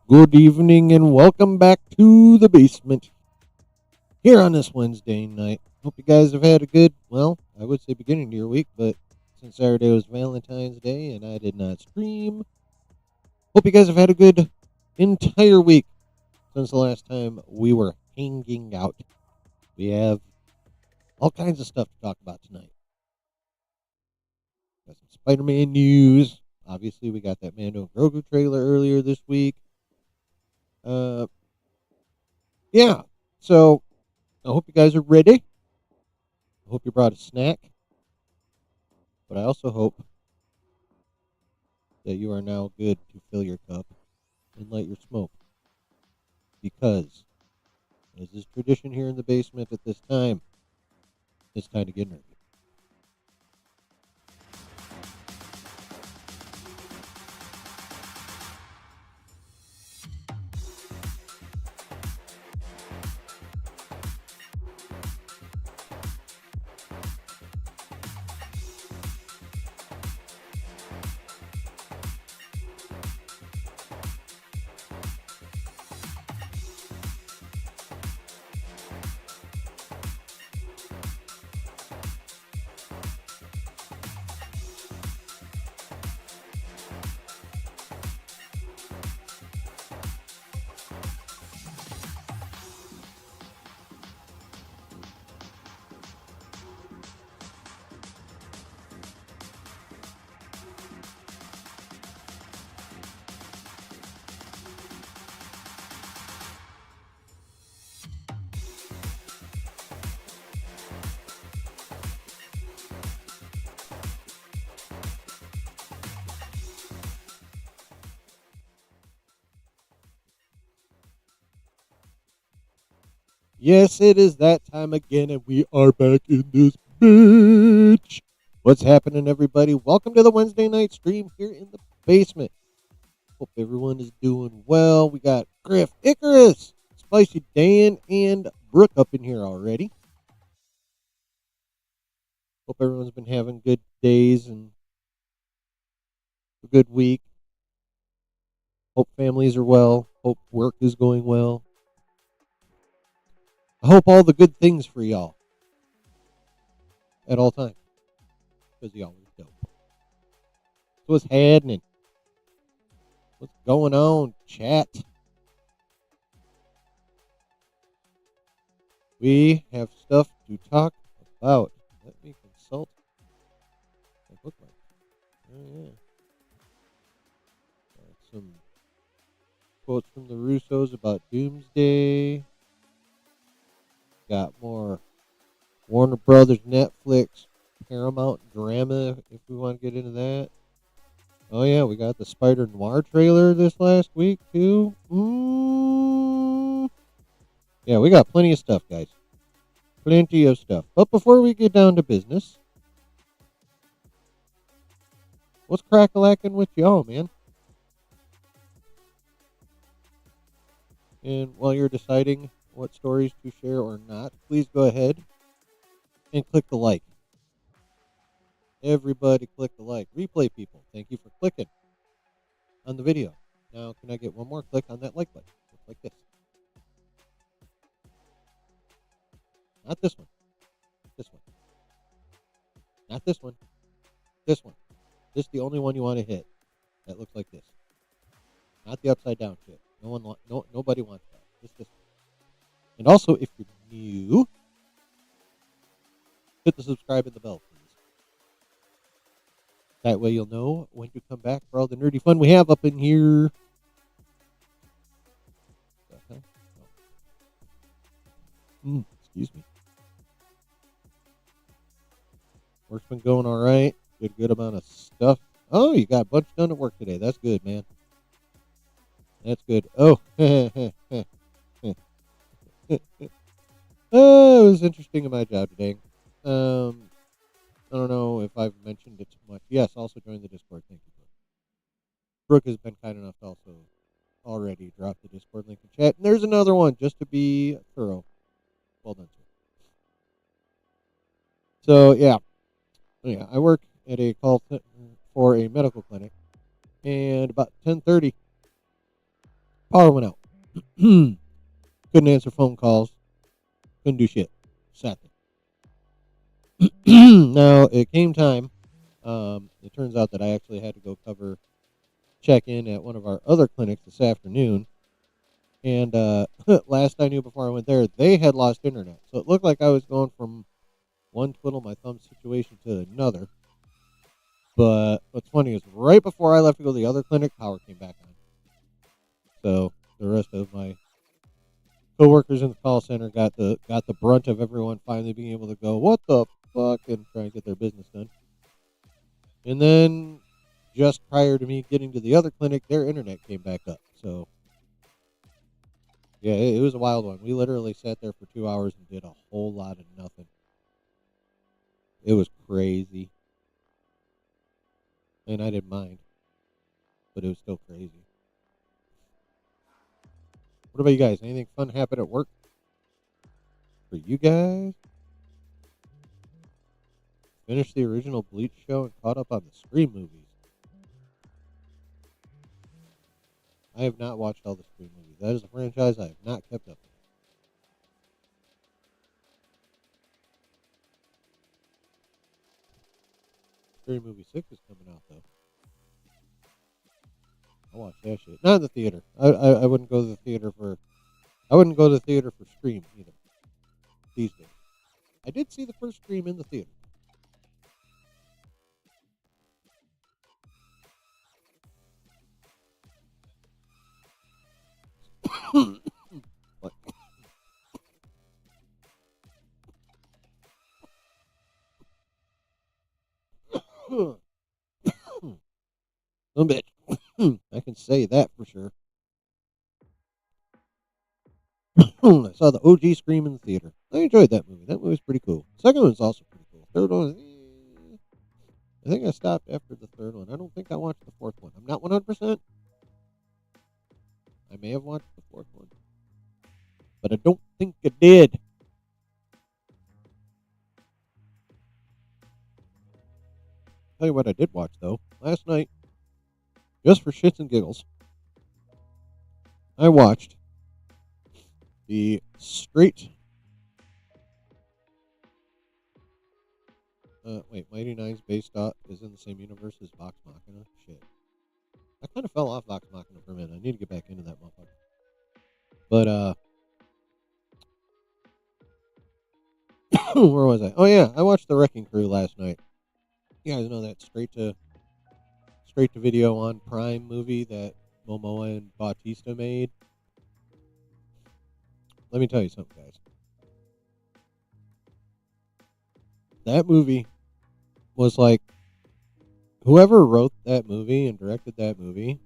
Good evening and welcome back to the basement here on this Wednesday night. Hope you guys have had a good, well, I would say beginning to your week, but since Saturday was Valentine's Day and I did not stream, hope you guys have had a good entire week since the last time we were hanging out. We have all kinds of stuff to talk about tonight. Got some Spider-Man news. Obviously, we got that Mando and Grogu trailer earlier this week. Uh, yeah, so I hope you guys are ready. I hope you brought a snack. But I also hope that you are now good to fill your cup and light your smoke. Because, as is tradition here in the basement at this time, it's time to get nerdy. Yes, it is that time again, and we are back in this bitch. What's happening, everybody? Welcome to the Wednesday night stream here in the basement. Hope everyone is doing well. We got Griff, Icarus, Spicy Dan, and Brooke up in here already. Hope everyone's been having good days and a good week. Hope families are well. Hope work is going well. I hope all the good things for y'all at all times, because y'all are dope. So what's happening? What's going on, chat? We have stuff to talk about. Let me consult my bookmark. Oh, yeah. Got some quotes from the Russos about Doomsday. Got more Warner Brothers, Netflix, Paramount drama, if we want to get into that. Oh, yeah, we got the Spider Noir trailer this last week, too. Yeah, we got plenty of stuff, guys. Plenty of stuff. But before we get down to business, what's crack-a-lacking with y'all, man? And while you're deciding what stories to share or not, please go ahead and click the like. Everybody click the like. Replay people, thank you for clicking on the video. Now, can I get one more click on that like button? Like this. Not this one. This one. Not this one. This one. This is the only one you want to hit. That looks like this. Not the upside down shit. Nobody wants that. Just this one. And also, if you're new, hit the subscribe and the bell, please. That way you'll know when to come back for all the nerdy fun we have up in here. Excuse me. Work's been going all right. Good amount of stuff. Oh, you got a bunch done at work today. That's good, man. That's good. Oh, oh, it was interesting in my job today. I don't know if I've mentioned it too much. Yes, also join the Discord. Thank you, Brooke. Brooke has been kind enough to also already drop the Discord link in chat. And there's another one, just to be thorough. Well done, sir. So, yeah, I work at a call for a medical clinic. And about 10:30, Power went out. Couldn't answer phone calls. Couldn't do shit. Sat there. Now, it came time. It turns out that I actually had to go check in at one of our other clinics this afternoon. And last I knew before I went there, they had lost internet. So it looked like I was going from one twiddle my thumb situation to another. But what's funny is right before I left to go to the other clinic, power came back on. So the rest of my coworkers in the call center got the brunt of everyone finally being able to go, what the fuck, and try and get their business done. And then just prior to me getting to the other clinic, their internet came back up. So yeah, it was a wild one. We literally sat there for 2 hours and did a whole lot of nothing. It was crazy. And I didn't mind. But it was still crazy. What about you guys? Anything fun happen at work? For you guys? Finished the original Bleach show and caught up on the Scream movies. I have not watched all the Scream movies. That is a franchise I have not kept up with. Scream movie 6 is coming out, though. I'll watch that shit. Not in the theater. I wouldn't go to the theater for... I wouldn't go to the theater for Scream, either. These days. I did see the first Scream in the theater. What? A bit. I can say that for sure. I saw the OG Scream in the theater. I enjoyed that movie. That movie's pretty cool. The second one's also pretty cool. Third one, I think I stopped after the third one. I don't think I watched the fourth one. I'm not 100%. I may have watched the fourth one, but I don't think I did. Tell you what I did watch, though. Last night, just for shits and giggles, I watched the straight... Mighty Nine's is in the same universe as Vox Machina? Shit. I kind of fell off Vox Machina for a minute. I need to get back into that motherfucker. But, where was I? Oh, yeah. I watched The Wrecking Crew last night. You guys know that straight to video on Prime movie that Momoa and Bautista made? Let me tell you something, guys. That movie was like, whoever wrote that movie and directed that movie,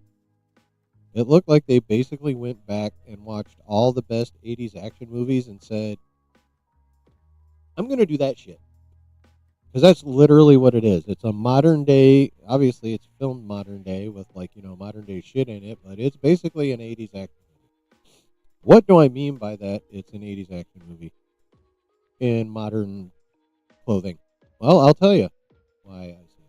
it looked like they basically went back and watched all the best 80s action movies and said, I'm going to do that shit. Because that's literally what it is. It's a modern day, obviously it's filmed modern day with modern day shit in it, but it's basically an 80s action movie. What do I mean by that? It's an 80s action movie in modern clothing. Well, I'll tell you why I say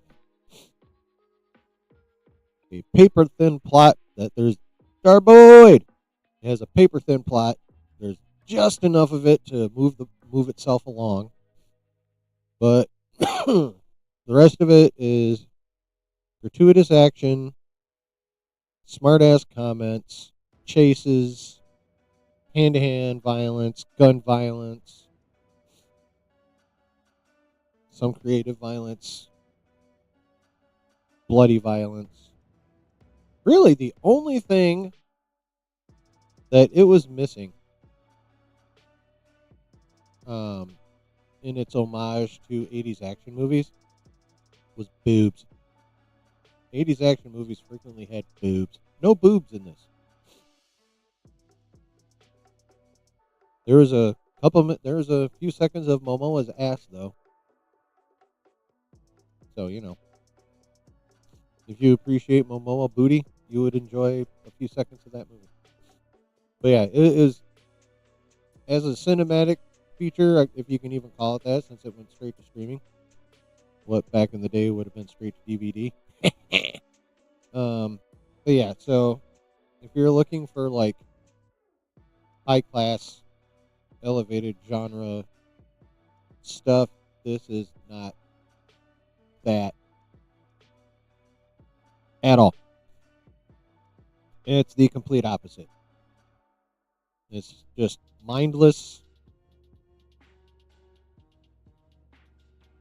that. A paper thin plot that there's Darboyd. It has a paper thin plot. There's just enough of it to move itself along. But the rest of it is gratuitous action, smart-ass comments, chases, hand-to-hand violence, gun violence, some creative violence, bloody violence. Really, the only thing that it was missing in its homage to 80s action movies was boobs. 80s action movies frequently had boobs. No boobs in this. There was a few seconds of Momoa's ass, though. So, if you appreciate Momoa booty, you would enjoy a few seconds of that movie. But yeah, it is, as a cinematic feature, if you can even call it that, since it went straight to streaming. What back in the day would have been straight to DVD. But yeah, so if you're looking for like high class, elevated genre stuff, this is not that at all. It's the complete opposite. It's just mindless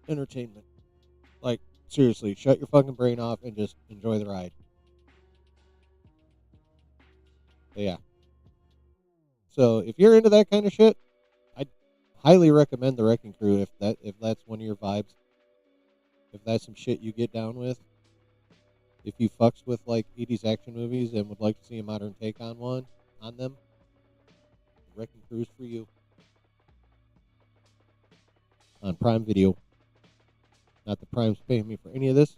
entertainment. Like, seriously, shut your fucking brain off and just enjoy the ride. But yeah. So if you're into that kind of shit, I highly recommend the Wrecking Crew if that's one of your vibes. If that's some shit you get down with. If you fucks with like 80s action movies and would like to see a modern take on them, the Wrecking Crew's for you. On Prime Video. Not that Prime's paying me for any of this.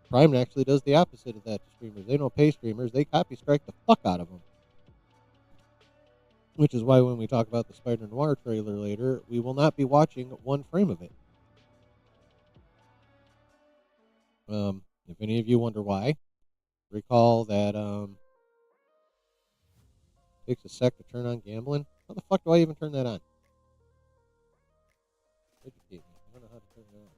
Prime actually does the opposite of that to streamers. They don't pay streamers. They copy strike the fuck out of them. Which is why when we talk about the Spider Noir trailer later, we will not be watching one frame of it. If any of you wonder why, recall that it takes a sec to turn on gambling. How the fuck do I even turn that on? Educate me. I don't know how to turn it on.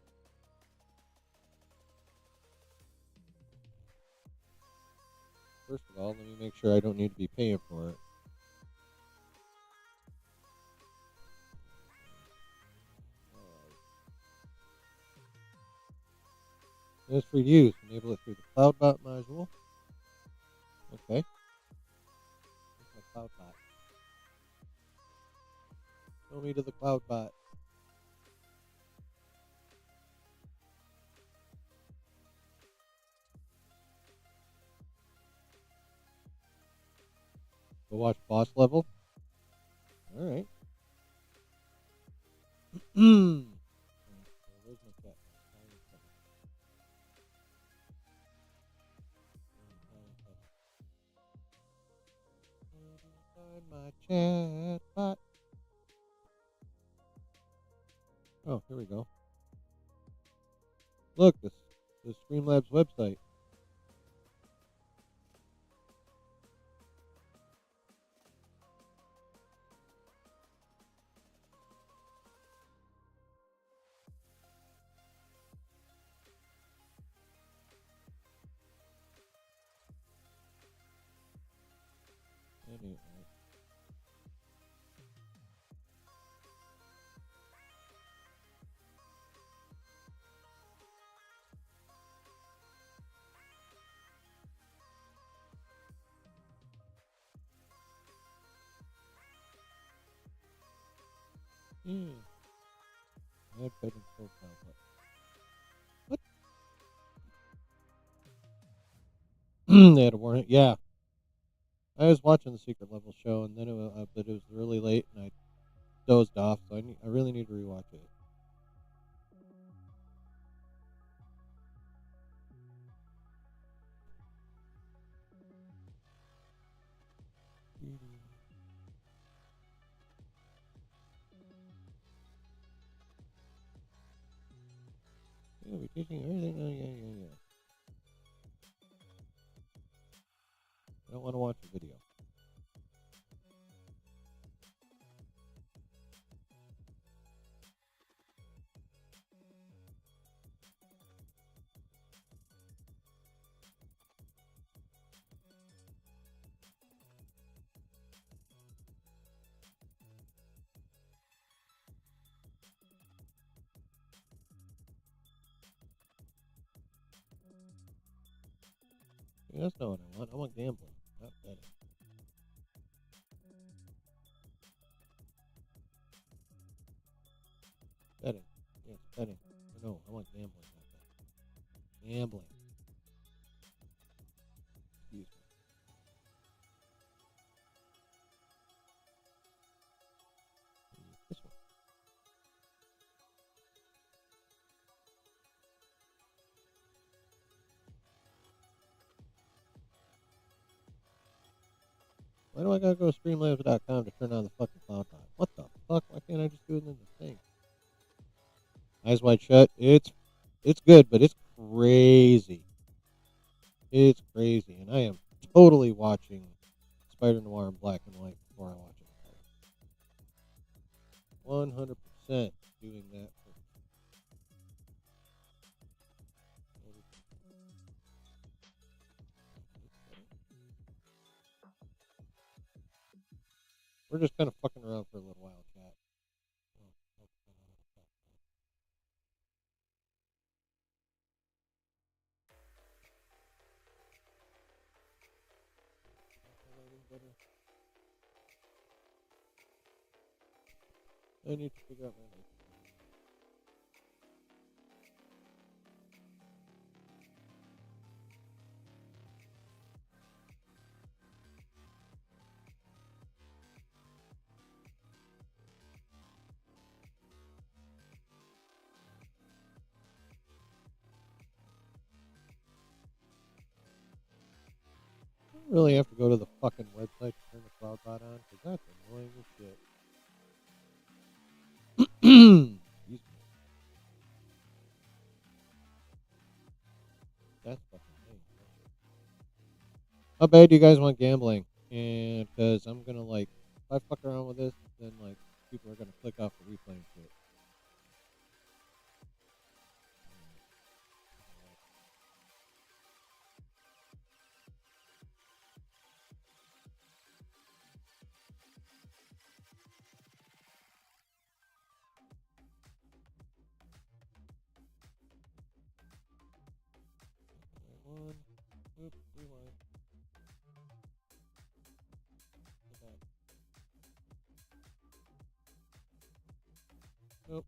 First of all, let me make sure I don't need to be paying for it. It's for use. Enable it through the CloudBot module. Okay. Where's my CloudBot? Show me to the CloudBot. Go watch boss level. Alright. Where's my cat? Find my chat bot. Oh, here we go. Look, this Streamlabs website. Anyway. I have better profile, but what? They had a warning. Yeah, I was watching the Secret Level show, and then but it was really late, and I dozed off. So I really need to rewatch it. Yeah, we're teaching everything. Oh, yeah. I don't want to watch the video. Yeah, that's not what I want. I want gambling, not betting. Betting. Yes, betting. No, I want gambling, not betting. Gambling. Excuse me. This one. Why do I gotta go to streamlabs.com to turn on the fucking cloud bot? What the fuck? Why can't I just do it in the thing? Eyes wide shut. It's good, but it's crazy. It's crazy, and I am totally watching Spider Noir in black and white before I watch it in color. 100% doing that. We're just kind of fucking around for a little while, chat. I need to figure out my life. I really have to go to the fucking website to turn the cloud bot on because that's annoying as shit. That's fucking lame. How bad do you guys want gambling? And because I'm gonna if I fuck around with this, then people are gonna click off the replay and shit. One, oops, rewind. Nope.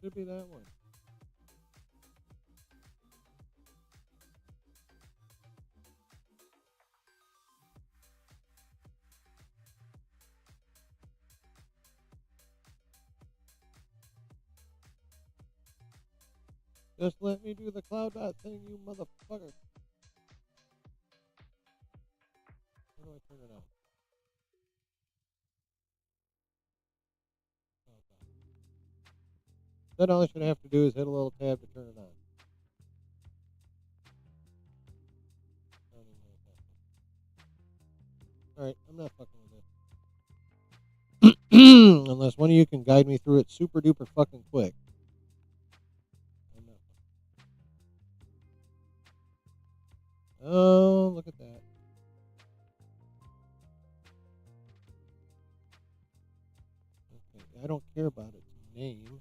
Should be that one. Just let me do the cloud dot thing, you motherfucker. How do I turn it on? Then all I should have to do is hit a little tab to turn it on. Alright, I'm not fucking with this. Unless one of you can guide me through it super duper fucking quick. I'm not. Oh, look at that. Okay, I don't care about its name.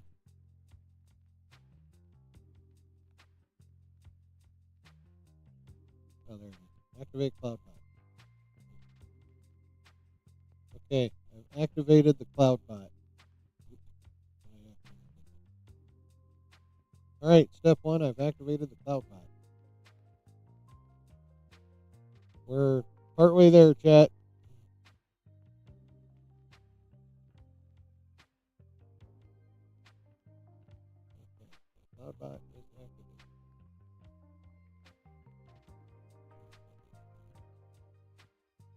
Oh, there it is. Activate CloudBot. Okay, I've activated the CloudBot. Alright, step one, I've activated the CloudBot. We're partway there, chat. Okay, CloudBot is activated.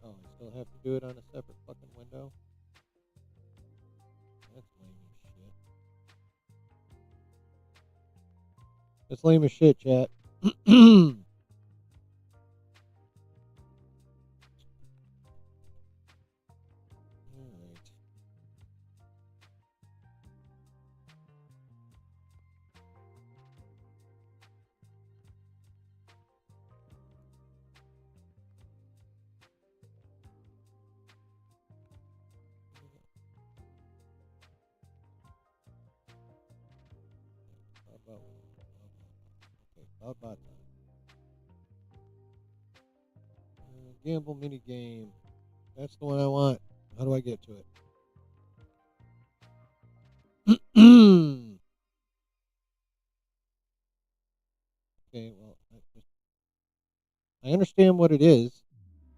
Oh, I still have to do it on a separate fucking window? That's lame as shit. That's lame as shit, chat. Alright. Okay, CloudBot time. Gamble mini game. That's the one I want. How do I get to it? Okay, well, I understand what it is.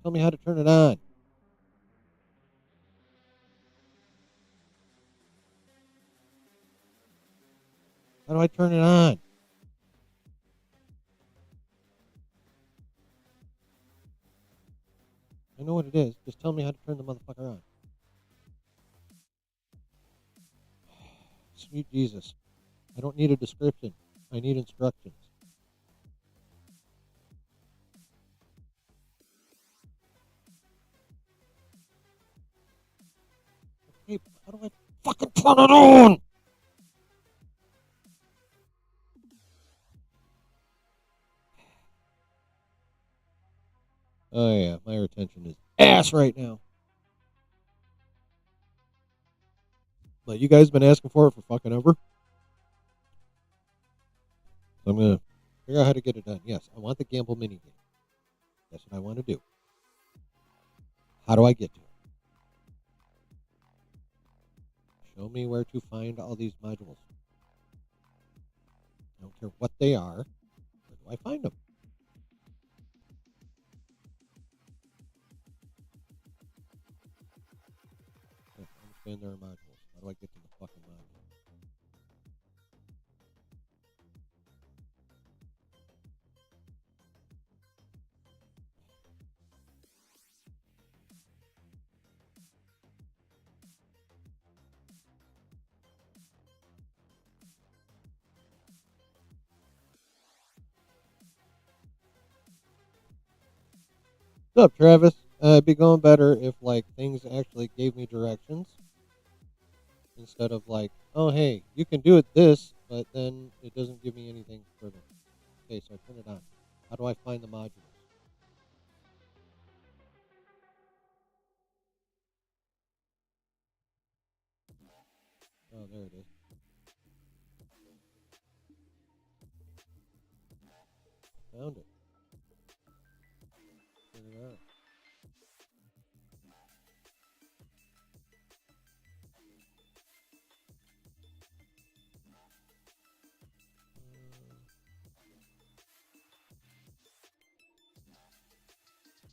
Tell me how to turn it on. How do I turn it on? I know what it is. Just tell me how to turn the motherfucker on. Sweet Jesus. I don't need a description. I need instructions. Okay, how do I fucking turn it on? Oh yeah, my retention is ass right now. But you guys been asking for it for fucking ever. So I'm gonna figure out how to get it done. Yes, I want the gamble mini game. That's what I want to do. How do I get to it? Show me where to find all these modules. I don't care what they are. Where do I find them? I understand there are modules. How do I get to the fucking module? What's up, Travis? It'd be going better if like things actually gave me directions instead of like, oh hey, you can do it this, but then it doesn't give me anything further. Okay, so I turn it on. How do I find the modules? Oh, there it is. Found it. Turn it on.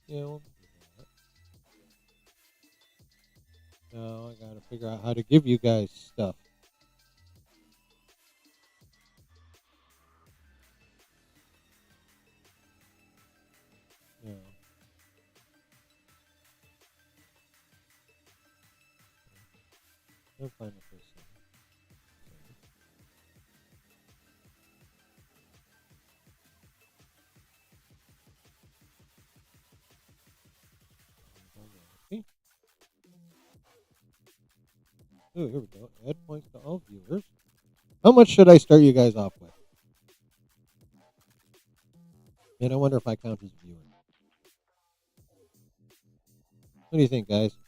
Yeah, we'll do that. Now I gotta figure out how to give you guys stuff. Yeah. I'll find the first thing. Okay. Oh, here we go. Add points to all viewers. How much should I start you guys off with? And I wonder if I count as a viewer. What do you think, guys?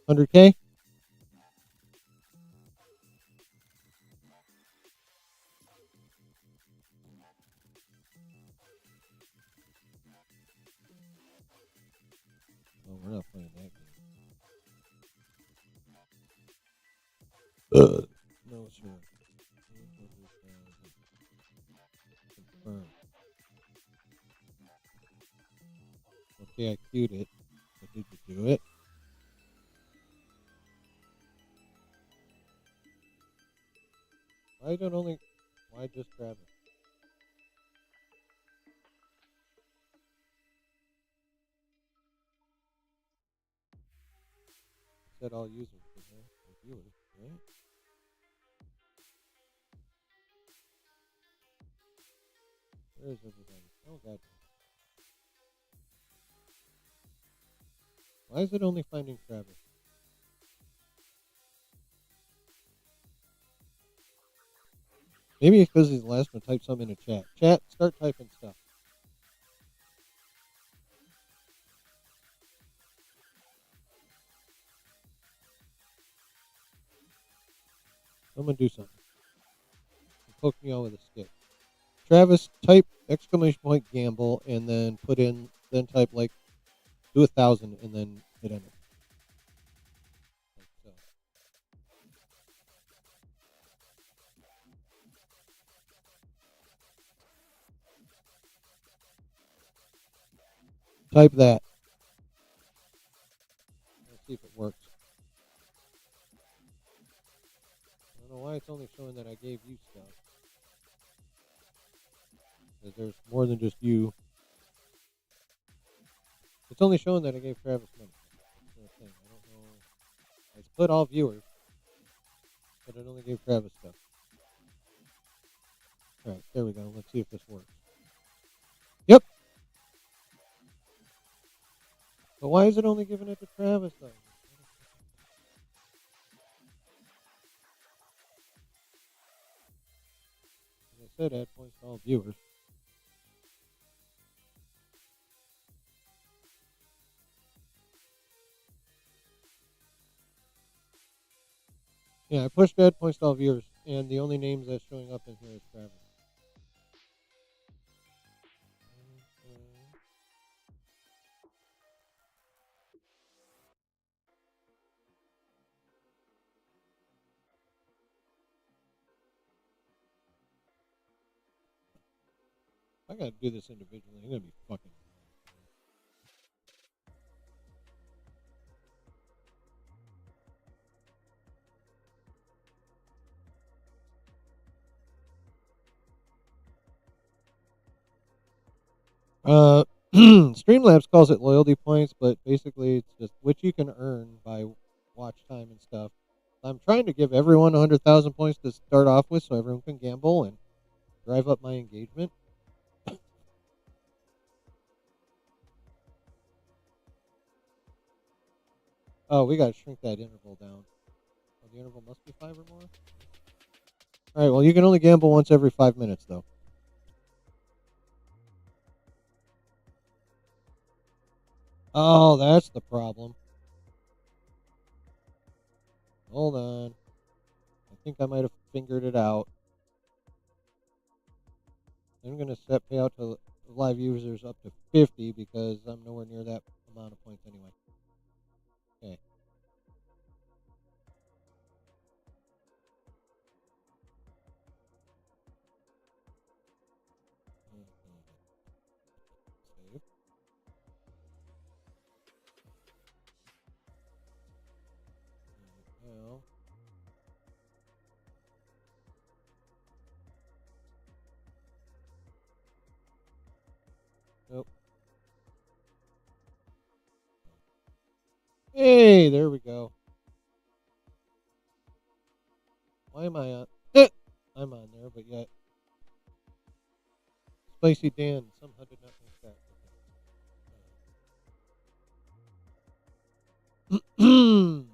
100K? Oh, we're not playing that game. No, sir. Confirm. Okay, I queued it. But did you do it? Why don't only... Why just grab it? It said all users, didn't it? Or viewers, right? Where is everybody? Oh, God. Why is it only finding Travis? Maybe it's because he's the last one to type something in the chat. Chat, start typing stuff. Someone do something. Poke me out with a stick. Travis, type exclamation point gamble and then put in, then type like, do 1,000 and then hit enter. Like so. Type that. Let's see if it works. I don't know why it's only showing that I gave you stuff. Because there's more than just you. It's only showing that I gave Travis money. That's the thing. I don't know. It's put all viewers, but it only gave Travis stuff. Alright, there we go. Let's see if this works. Yep. But why is it only giving it to Travis, though? As I said, add points to all viewers. Yeah, I pushed add points to all viewers, and the only names that's showing up in here is Travis. I gotta do this individually. I'm gonna be fucking. Streamlabs calls it loyalty points, but basically it's just which you can earn by watch time and stuff. I'm trying to give everyone 100,000 points to start off with, so everyone can gamble and drive up my engagement. Oh, we gotta shrink that interval down. Oh, the interval must be 5 or more. All right. Well, you can only gamble once every 5 minutes, though. Oh, that's the problem. Hold on. I think I might have figured it out. I'm going to set payout to live users up to 50 because I'm nowhere near that amount of points anyway. Okay. Save. Well. Nope. Hey, there we go. Why am I on? I'm on there, but yet. Spicy Dan somehow did not make that. Okay.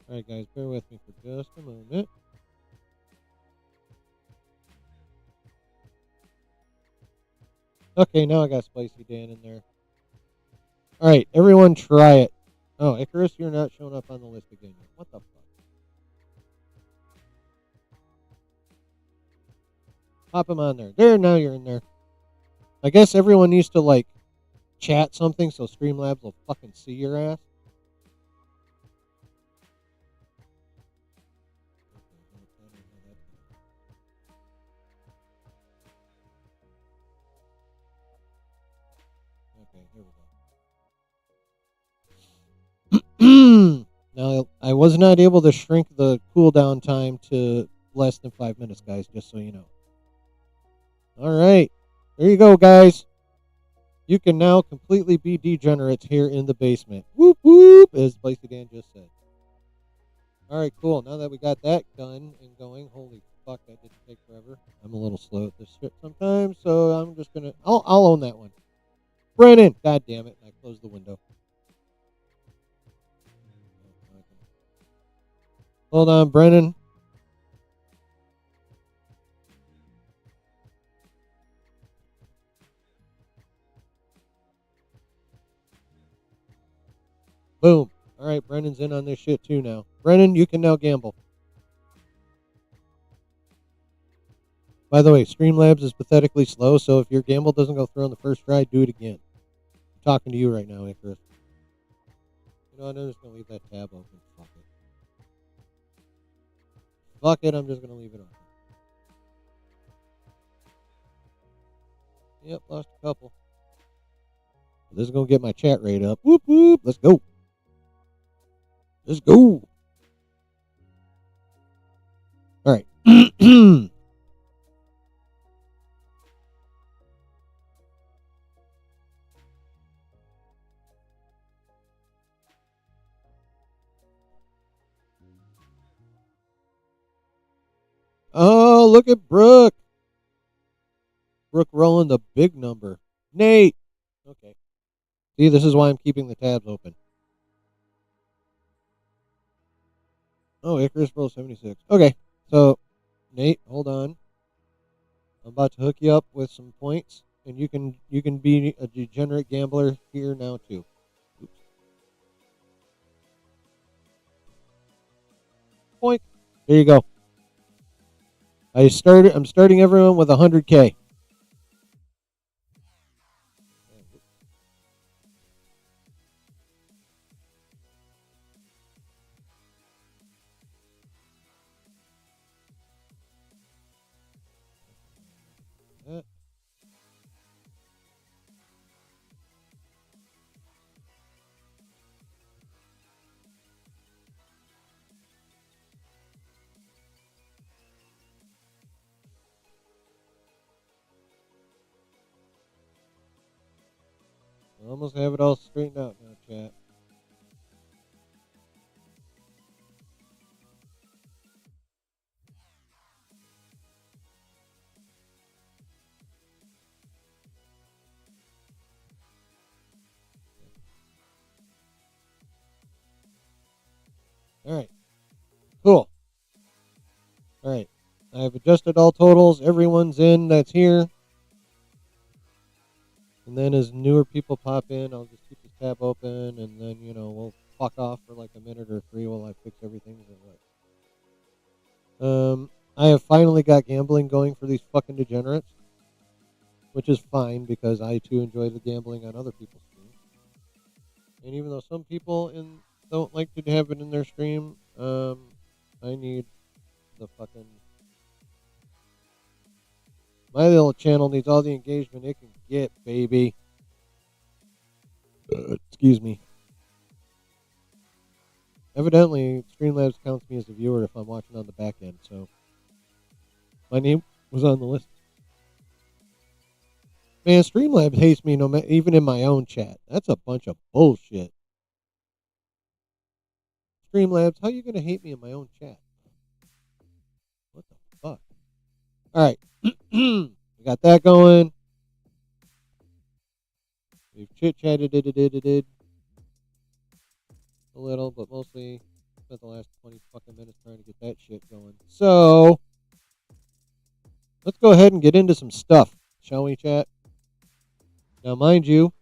Alright, guys, bear with me for just a moment. Okay, now I got Spicy Dan in there. Alright, everyone try it. Oh, Icarus, you're not showing up on the list again. What the fuck? Pop him on there. There, now you're in there. I guess everyone needs to, like, chat something so Streamlabs will fucking see your ass. Okay, here we go. Now, I was not able to shrink the cooldown time to less than 5 minutes, guys, just so you know. Alright. There you go, guys. You can now completely be degenerates here in the basement. Whoop, whoop, as Spicy Dan just said. Alright, cool. Now that we got that done and going, holy fuck, that didn't take forever. I'm a little slow at this shit sometimes, so I'm just gonna... I'll own that one. Brennan! God damn it. I closed the window. Hold on, Brennan. Boom. All right, Brennan's in on this shit too now. Brennan, you can now gamble. By the way, Streamlabs is pathetically slow, so if your gamble doesn't go through on the first try, do it again. I'm talking to you right now, Icarus. You know what, I'm just going to leave that tab open. Fuck it. Fuck it, I'm just going to leave it on. Yep, lost a couple. This is going to get my chat rate up. Whoop, whoop. Let's go. Let's go. All right. Oh, look at Brooke. Brooke rolling the big number. Nate. Okay. See, this is why I'm keeping the tabs open. Oh, Icarus rolled 76. Okay. So, Nate, hold on. I'm about to hook you up with some points, and you can be a degenerate gambler here now too. Oops. Point. There you go. I'm starting everyone with 100K. I almost have it all straightened out now, chat. All right. Cool. All right. I've adjusted all totals. Everyone's in that's here. And then as newer people pop in, I'll just keep this tab open, and then, we'll fuck off for like a minute or three while I fix everything. I have finally got gambling going for these fucking degenerates, which is fine because I too enjoy the gambling on other people's streams. And even though some people don't like to have it in their stream, I need the fucking... My little channel needs all the engagement it can get, baby. Excuse me. Evidently, Streamlabs counts me as a viewer if I'm watching on the back end, so my name was on the list. Man, Streamlabs hates me even in my own chat. That's a bunch of bullshit. Streamlabs, how are you going to hate me in my own chat? What the fuck? All right. We got that going. We've chit-chatted a little, but mostly spent the last 20 fucking minutes trying to get that shit going. So, let's go ahead and get into some stuff, shall we, chat? Now, mind you,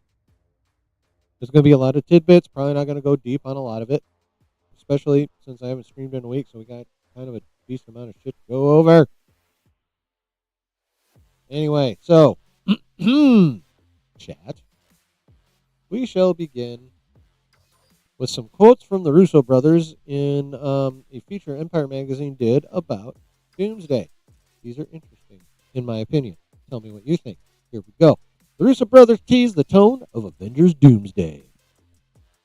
there's going to be a lot of tidbits. Probably not going to go deep on a lot of it, especially since I haven't streamed in a week, so we got kind of a decent amount of shit to go over. Anyway, so, chat, we shall begin with some quotes from the Russo brothers in a feature Empire Magazine did about Doomsday. These are interesting, in my opinion. Tell me what you think. Here we go. The Russo brothers tease the tone of Avengers Doomsday.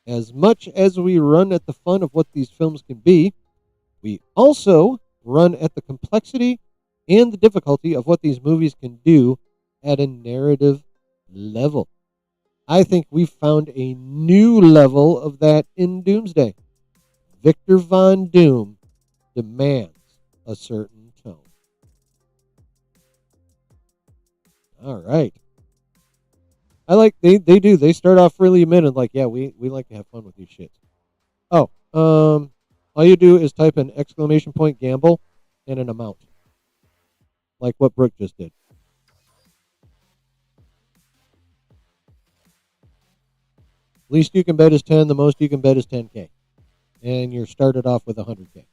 As much as we run at the fun of what these films can be, we also run at the complexity and the difficulty of what these movies can do at a narrative level. I think we've found a new level of that in Doomsday. Victor Von Doom demands a certain tone. All right. I like they do. They start off really minute like, yeah, we like to have fun with these shits. Oh, all you do is type an exclamation point gamble and an amount. Like what Brooke just did. Least you can bet is 10. The most you can bet is 10K. And you're started off with 100K.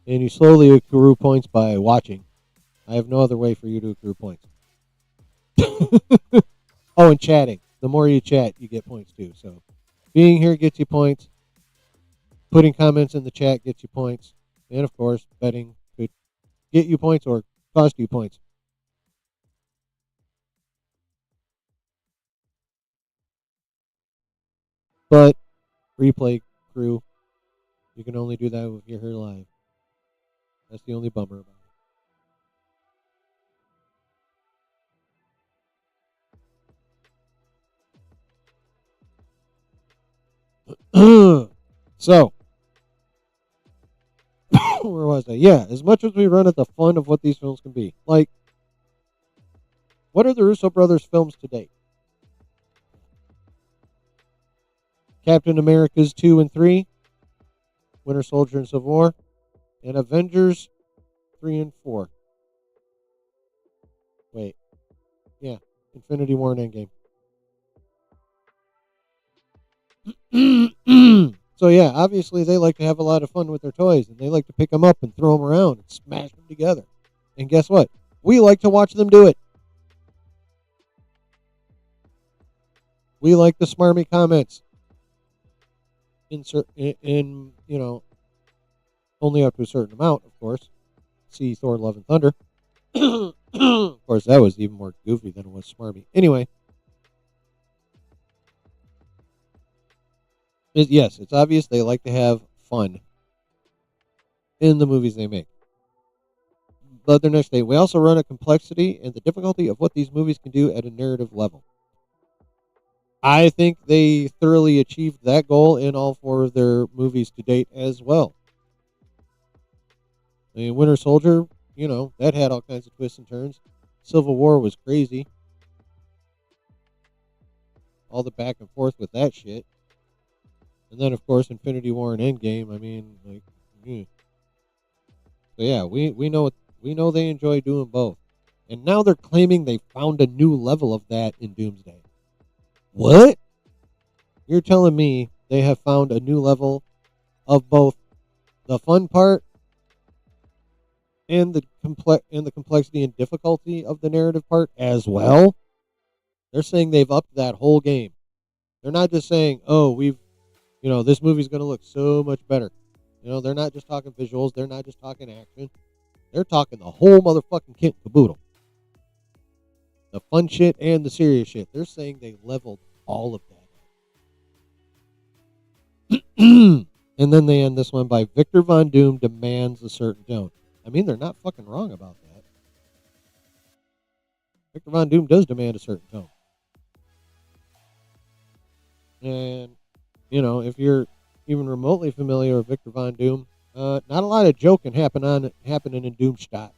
And you slowly accrue points by watching. I have no other way for you to accrue points. Oh, and chatting. The more you chat, you get points too. So being here gets you points. Putting comments in the chat gets you points. And of course, betting could get you points or cost you points. But replay crew, you can only do that if you're here live. That's the only bummer about it. So, where was I? Yeah, as much as we run at the fun of what these films can be, like, what are the Russo brothers' films to date? Captain America's 2 and 3, Winter Soldier and Civil War, and Avengers 3 and 4. Wait, yeah, Infinity War and Endgame. So yeah, obviously they like to have a lot of fun with their toys, and they like to pick them up and throw them around and smash them together. And guess what? We like to watch them do it. We like the smarmy comments. In only up to a certain amount, of course. See Thor: Love and Thunder. Of course, that was even more goofy than it was smarmy. Anyway, yes, it's obvious they like to have fun in the movies they make. But the next day, we also run a complexity and the difficulty of what these movies can do at a narrative level. I think they thoroughly achieved that goal in all four of their movies to date as well. I mean, Winter Soldier, that had all kinds of twists and turns. Civil War was crazy. All the back and forth with that shit. And then, of course, Infinity War and Endgame. I mean, like, So yeah, we know they enjoy doing both. And now they're claiming they found a new level of that in Doomsday. What? You're telling me they have found a new level of both the fun part and the complexity and difficulty of the narrative part as well? They're saying they've upped that whole game. They're not just saying, "Oh, this movie's going to look so much better." They're not just talking visuals. They're not just talking action. They're talking the whole motherfucking kit and caboodle. The fun shit and the serious shit. They're saying they leveled all of that. And then they end this one by Victor Von Doom demands a certain tone. I mean, they're not fucking wrong about that. Victor Von Doom does demand a certain tone. And, if you're even remotely familiar with Victor Von Doom, not a lot of joking happening in Doomstadt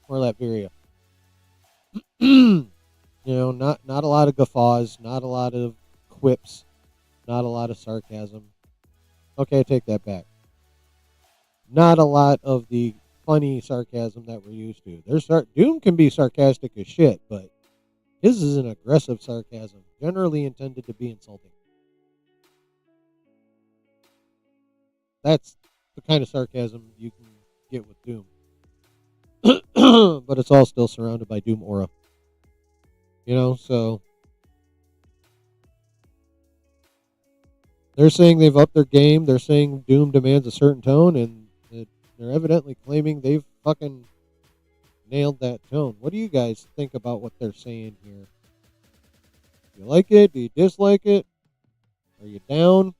or Latveria. Not a lot of guffaws, not a lot of quips, not a lot of sarcasm. Okay, I take that back. Not a lot of the funny sarcasm that we're used to. Doom can be sarcastic as shit, but his is an aggressive sarcasm, generally intended to be insulting. That's the kind of sarcasm you can get with Doom. But it's all still surrounded by Doom aura. So they're saying they've upped their game. They're saying Doom demands a certain tone, and they're evidently claiming they've fucking nailed that tone. What do you guys think about what they're saying here? Do you like it? Do you dislike it? Are you down?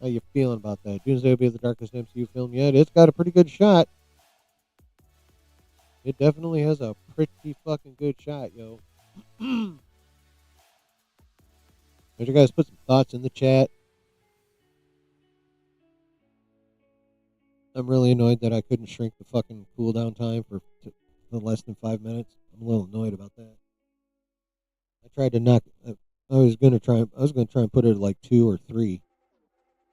How you feeling about that? Doomsday will be the darkest MCU film yet. It's got a pretty good shot. It definitely has a pretty fucking good shot, yo. Did you guys put some thoughts in the chat? I'm really annoyed that I couldn't shrink the fucking cooldown time for less than 5 minutes. I'm a little annoyed about that. I tried to knock. I was gonna try and put it at like 2 or 3,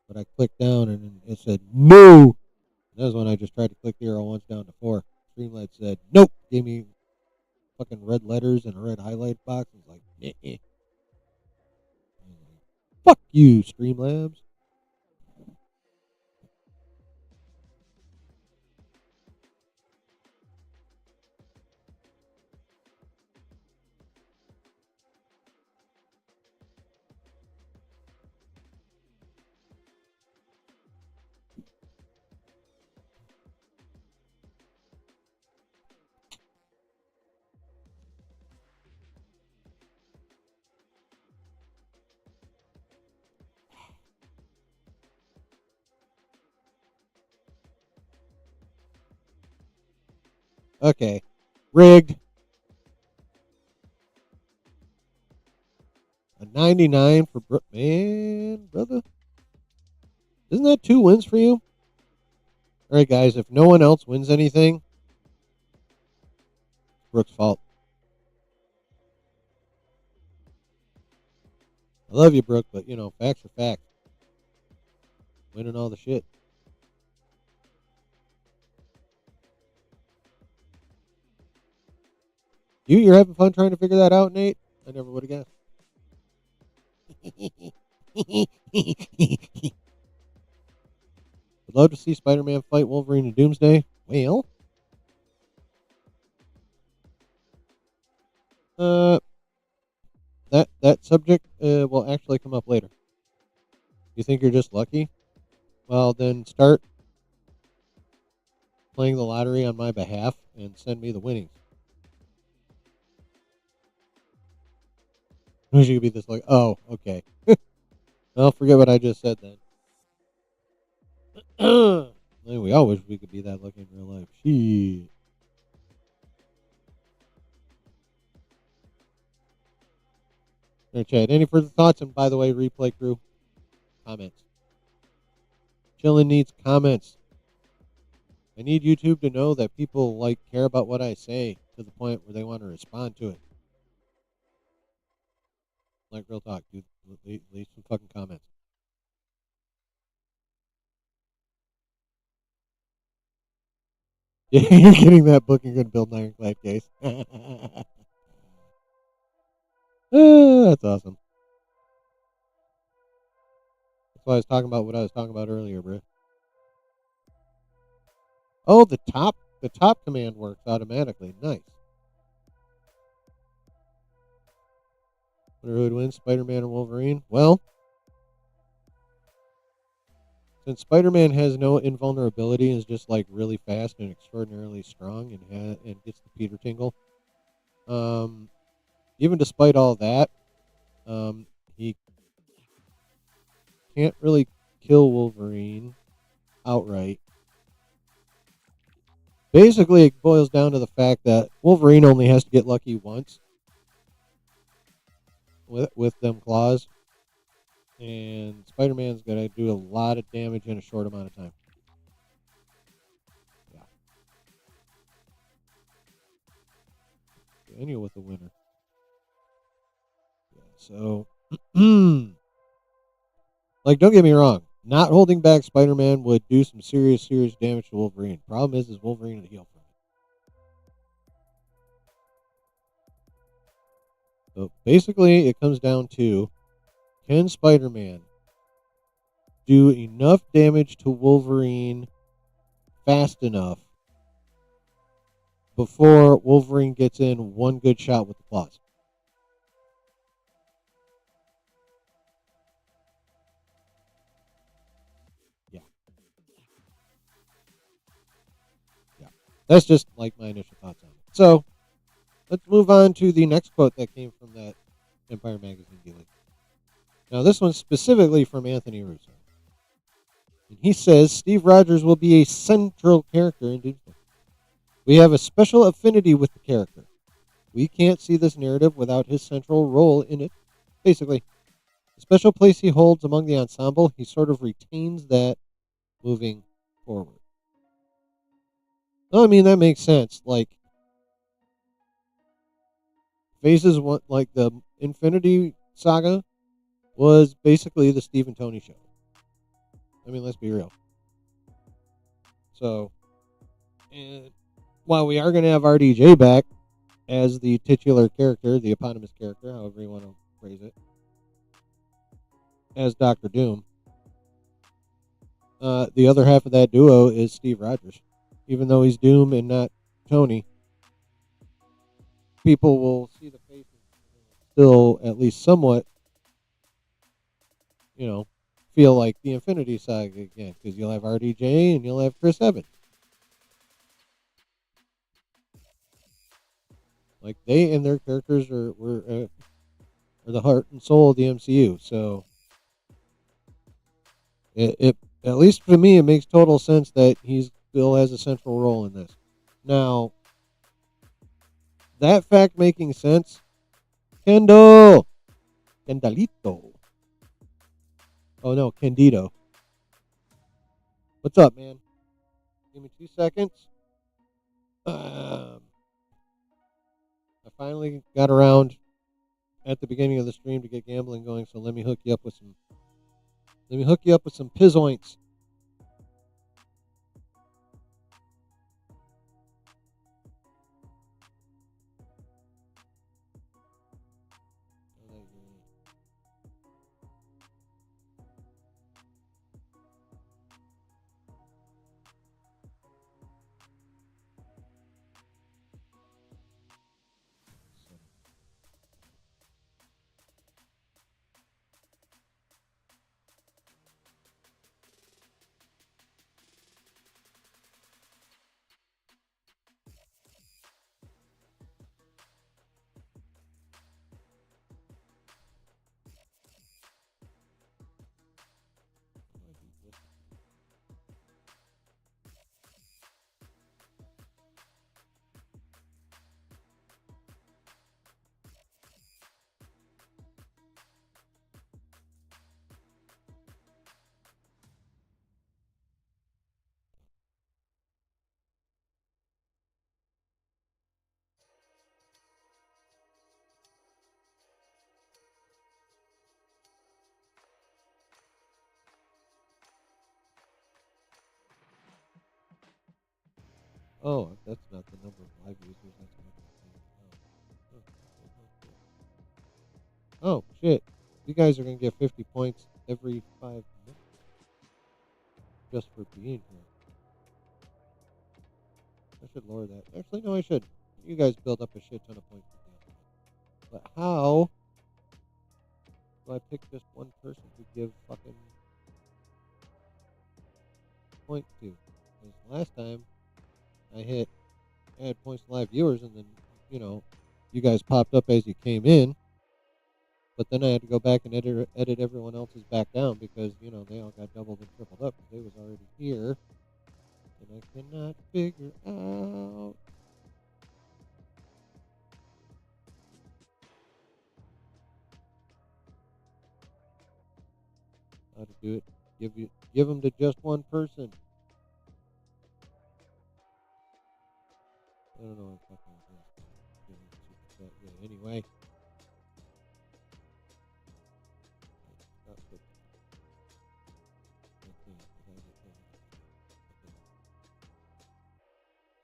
but I clicked down and it said no. That was when I just tried to click the arrow once down to 4. Streamlight said nope. Gave me fucking red letters and a red highlight box. I was like, eh. Fuck you, Streamlabs. Okay. Rigged. A 99 for man, brother. Isn't that 2 wins for you? All right, guys. If no one else wins anything, it's Brooke's fault. I love you, Brooke, but facts are facts. Winning all the shit. You're having fun trying to figure that out, Nate? I never would have guessed. Would love to see Spider-Man fight Wolverine in Doomsday. Well, that subject will actually come up later. You think you're just lucky? Well, then start playing the lottery on my behalf and send me the winnings. You could be this like, oh, okay. I'll forget what I just said then. We all wish we could be that lucky in real life. Shit. All right, Chad. Any further thoughts? And by the way, replay crew, comments. Chillin' needs comments. I need YouTube to know that people care about what I say to the point where they want to respond to it. Like real talk, dude. Leave some fucking comments. Yeah, you're getting that book. You're gonna build an ironclad case. That's awesome. That's why I was talking about what I was talking about earlier, bro. Oh, the top command works automatically. Nice. Who would win, Spider-Man and Wolverine? Well, since Spider-Man has no invulnerability and is just really fast and extraordinarily strong and gets the Peter tingle, even despite all that, he can't really kill Wolverine outright. Basically, it boils down to the fact that Wolverine only has to get lucky once with them claws, and Spider-Man's going to do a lot of damage in a short amount of time. Yeah. Daniel with the winner. Yeah, so, don't get me wrong. Not holding back Spider-Man would do some serious damage to Wolverine. Problem is Wolverine would heal from it. So basically, it comes down to, can Spider-Man do enough damage to Wolverine fast enough before Wolverine gets in one good shot with the claws? Yeah. That's just my initial thoughts on it. So, let's move on to the next quote that came from that Empire Magazine dealing. Now, this one's specifically from Anthony Russo. And he says, Steve Rogers will be a central character in Doomsday. We have a special affinity with the character. We can't see this narrative without his central role in it. Basically, the special place he holds among the ensemble, he sort of retains that moving forward. Well, I mean, that makes sense. Phases one, the Infinity Saga, was basically the Steve and Tony show. I mean, let's be real. So, and while we are going to have RDJ back as the titular character, the eponymous character, however you want to phrase it, as Dr. Doom, the other half of that duo is Steve Rogers. Even though he's Doom and not Tony, people will see the faces still at least somewhat, feel like the Infinity Saga again, because you'll have RDJ and you'll have Chris Evans. They and their characters are the heart and soul of the MCU. So it at least for me, it makes total sense that he still has a central role in this. Now, that fact making sense, Kendall, Kendalito. Oh no, Candido. What's up, man? Give me 2 seconds. I finally got around at the beginning of the stream to get gambling going, so let me hook you up with some. Let me hook you up with some pizzoints. Oh, that's not the number of live users. That's not the thing. Oh, shit. You guys are going to get 50 points every 5 minutes just for being here. I should lower that. Actually, no, I should. You guys build up a shit ton of points. But how do I pick just one person to give fucking point to? Because last time I had points to live viewers, and then, you guys popped up as you came in. But then I had to go back and edit everyone else's back down because, they all got doubled and tripled up because they was already here. And I cannot figure out how to do it. Give them to just one person. I don't know what fucking yeah, anyway.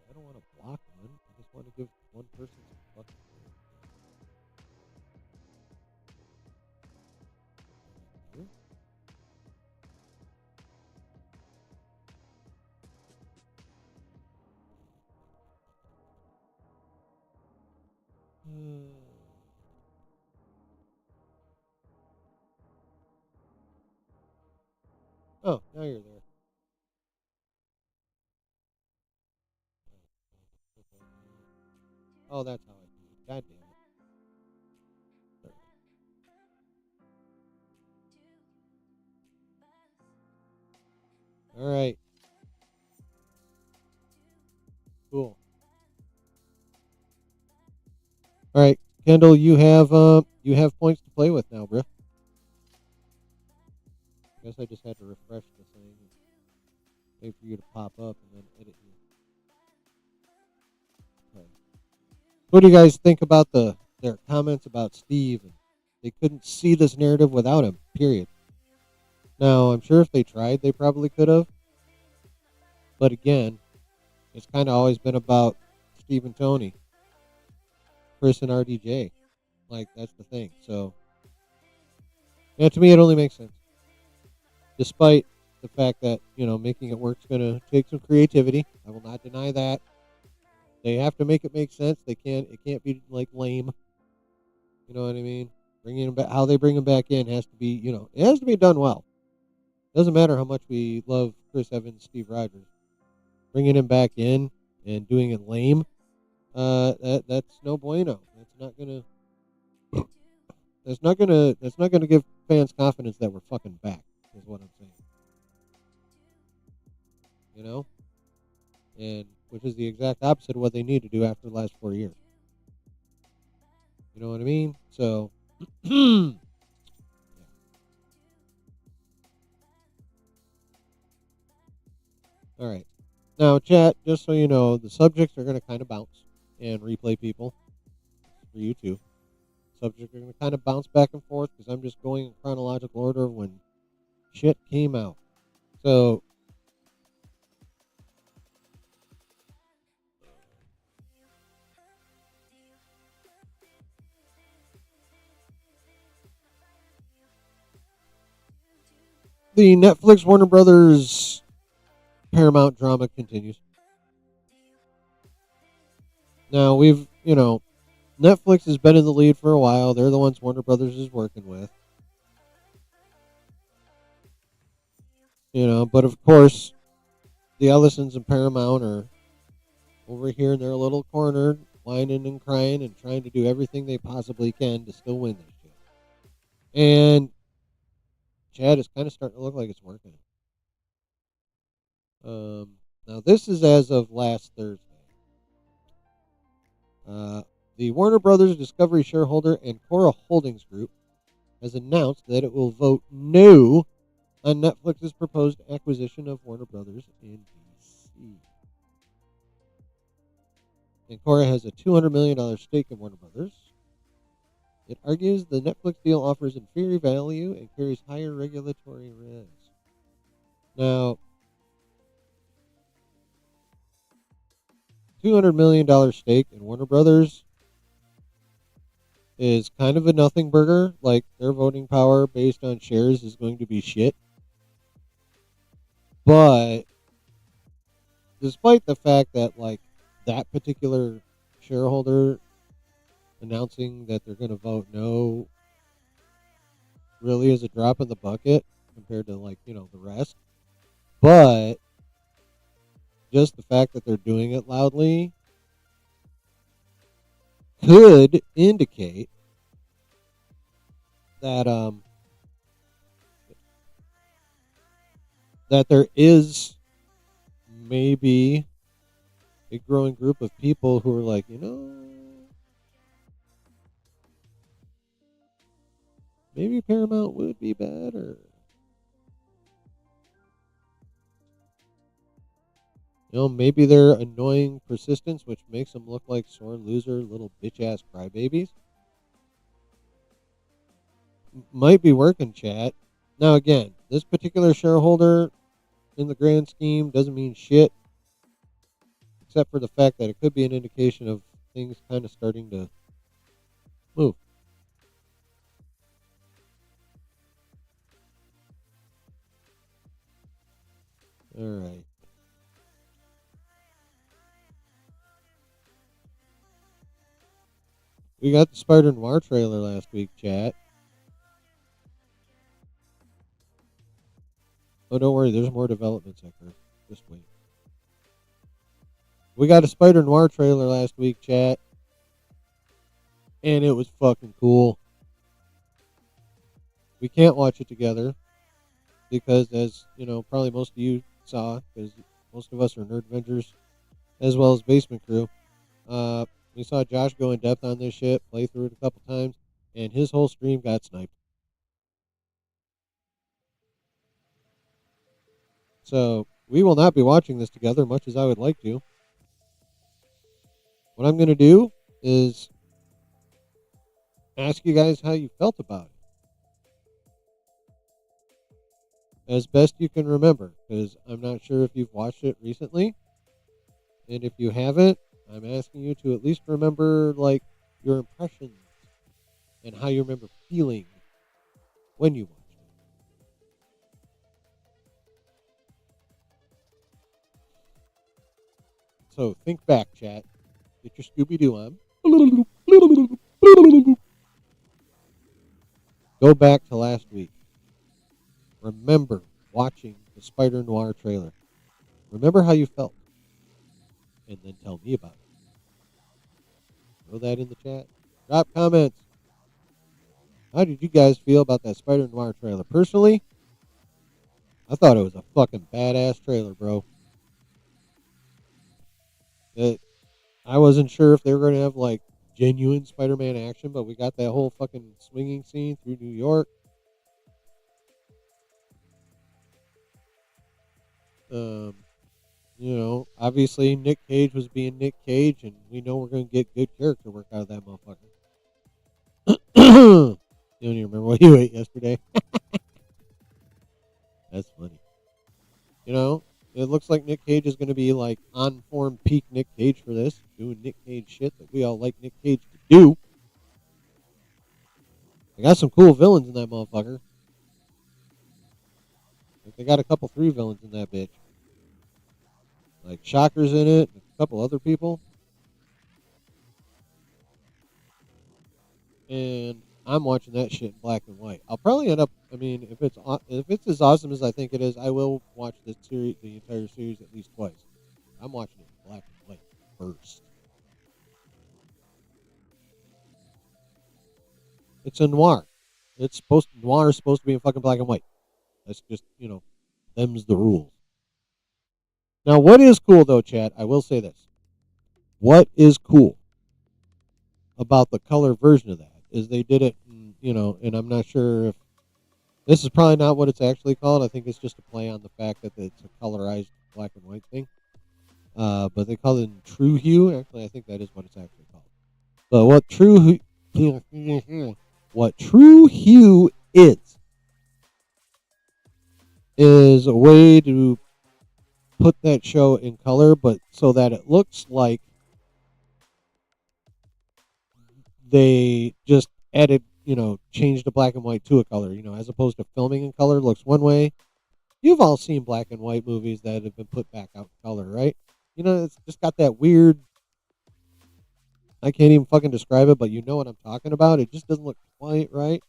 I don't want to block one. I just want to give one person some fucking Oh, now you're there. Oh, that's how I do it. God damn it. All right. Cool. All right, Kendall, you have points to play with now, bro. I guess I just had to refresh the thing and wait for you to pop up and then edit you. Okay. What do you guys think about their comments about Steve? And they couldn't see this narrative without him. Period. Now, I'm sure if they tried, they probably could have. But again, it's kind of always been about Steve and Tony, Chris and RDJ. Like, that's the thing. So, yeah, to me, it only makes sense. Despite the fact that, making it work is going to take some creativity. I will not deny that. They have to make it make sense. It can't be, like, lame. You know what I mean? Bringing them back, how they bring them back in has to be, it has to be done well. Doesn't matter how much we love Chris Evans, Steve Rogers. Bringing him back in and doing it lame, that's no bueno. That's not gonna give fans confidence that we're fucking back. Is what I'm saying. And which is the exact opposite of what they need to do after the last 4 years. You know what I mean? So, all right. Now, chat, just so you know, the subjects are going to kind of bounce and replay people for you too. Subjects are going to kind of bounce back and forth because I'm just going in chronological order of when shit came out. So, the Netflix Warner Brothers Paramount drama continues. Now, Netflix has been in the lead for a while. They're the ones Warner Brothers is working with. But of course, the Ellisons and Paramount are over here in their little corner, whining and crying and trying to do everything they possibly can to still win this shit. And Chad is kind of starting to look like it's working. Now, this is as of last Thursday. The Warner Brothers Discovery shareholder and Cora Holdings Group has announced that it will vote no on Netflix's proposed acquisition of Warner Brothers NBC. And Cora has a $200 million stake in Warner Brothers. It argues the Netflix deal offers inferior value and carries higher regulatory risk. Now, $200 million stake in Warner Brothers is kind of a nothing burger. Like, their voting power based on shares is going to be shit. But despite the fact that, like, that particular shareholder announcing that they're going to vote no really is a drop in the bucket compared to, like, the rest. But just the fact that they're doing it loudly could indicate that that there is maybe a growing group of people who are like, maybe Paramount would be better. Maybe their annoying persistence, which makes them look like sore loser little bitch-ass crybabies, might be working, chat. Now, again, this particular shareholder, in the grand scheme, doesn't mean shit, except for the fact that it could be an indication of things kind of starting to move. All right. We got the Spider-Noir trailer last week, chat. Oh, don't worry. There's more developments, Ecker. Just wait. We got a Spider-Noir trailer last week, chat. And it was fucking cool. We can't watch it together. Because, as, probably most of you saw, because most of us are Nerd Avengers, as well as Basement Crew. We saw Josh go in depth on this shit, play through it a couple times, and his whole stream got sniped. So, we will not be watching this together, much as I would like to. What I'm going to do is ask you guys how you felt about it. As best you can remember, because I'm not sure if you've watched it recently. And if you haven't, I'm asking you to at least remember, like, your impressions and how you remember feeling when you watched it. So think back, chat. Get your Scooby-Doo on. Go back to last week. Remember watching the Spider-Noir trailer. Remember how you felt. And then tell me about it. Throw that in the chat. Drop comments. How did you guys feel about that Spider-Noir trailer? Personally, I thought it was a fucking badass trailer, bro. I wasn't sure if they were going to have, like, genuine Spider-Man action, but we got that whole fucking swinging scene through New York. Obviously Nick Cage was being Nick Cage, and we know we're going to get good character work out of that motherfucker. You don't even remember what you ate yesterday. That's funny. It looks like Nick Cage is going to be like on form peak Nick Cage for this, doing Nick Cage shit that we all like Nick Cage to do. They got some cool villains in that motherfucker. Like they got a couple 3 villains in that bitch. Like Shocker's in it, and a couple other people. And I'm watching that shit in black and white. I'll probably end up. I mean, if it's as awesome as I think it is, I will watch the entire series at least twice. I'm watching it in black and white first. It's a noir. Noir is supposed to be in fucking black and white. That's just them's the rules. Now, what is cool though, Chad? I will say this. What is cool about the color version of that is they did it, and I'm not sure if this is probably not what it's actually called. I think it's just a play on the fact that it's a colorized black and white thing. But they call it True Hue. Actually, I think that is what it's actually called. But what True Hue is a way to put that show in color, but so that it looks like they just added, changed the black and white to a color, as opposed to filming in color looks one way. You've all seen black and white movies that have been put back out in color, right? It's just got that weird, I can't even fucking describe it, but you know what I'm talking about. It just doesn't look quite right.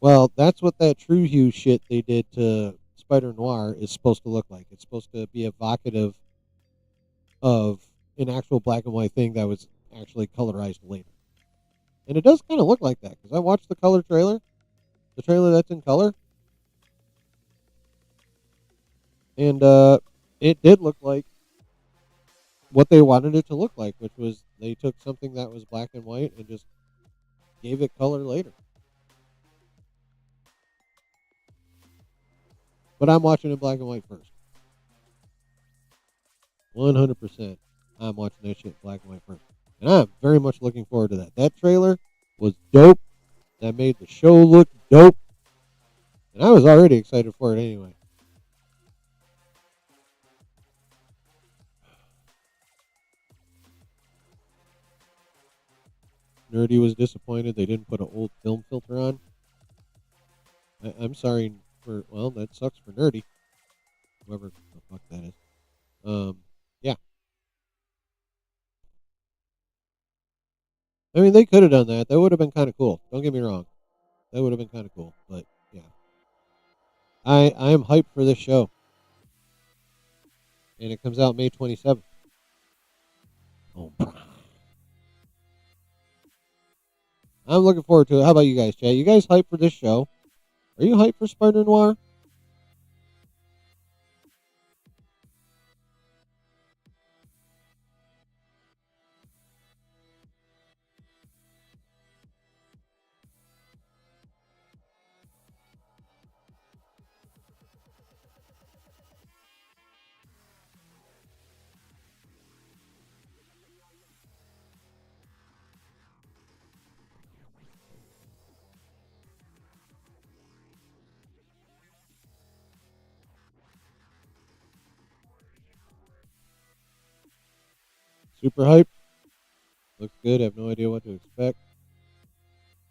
Well, that's what that True Hue shit they did to Spider Noir is supposed to look like. It's supposed to be evocative of an actual black and white thing that was actually colorized later. And it does kind of look like that, because I watched the color trailer, the trailer that's in color, and it did look like what they wanted it to look like, which was they took something that was black and white and just gave it color later. But I'm watching it black and white first. 100%. I'm watching that shit black and white first. And I'm very much looking forward to that. That trailer was dope. That made the show look dope. And I was already excited for it anyway. Nerdy was disappointed they didn't put an old film filter on. I'm sorry that sucks for Nerdy. Whoever the fuck that is. Yeah. I mean, they could have done that. That would have been kind of cool. Don't get me wrong. That would have been kind of cool. But, yeah. I am hyped for this show. And it comes out May 27th. Oh, I'm looking forward to it. How about you guys, Chad? You guys hyped for this show? Are you hyped for Spider Noir? Super hyped. Looks good. I have no idea what to expect.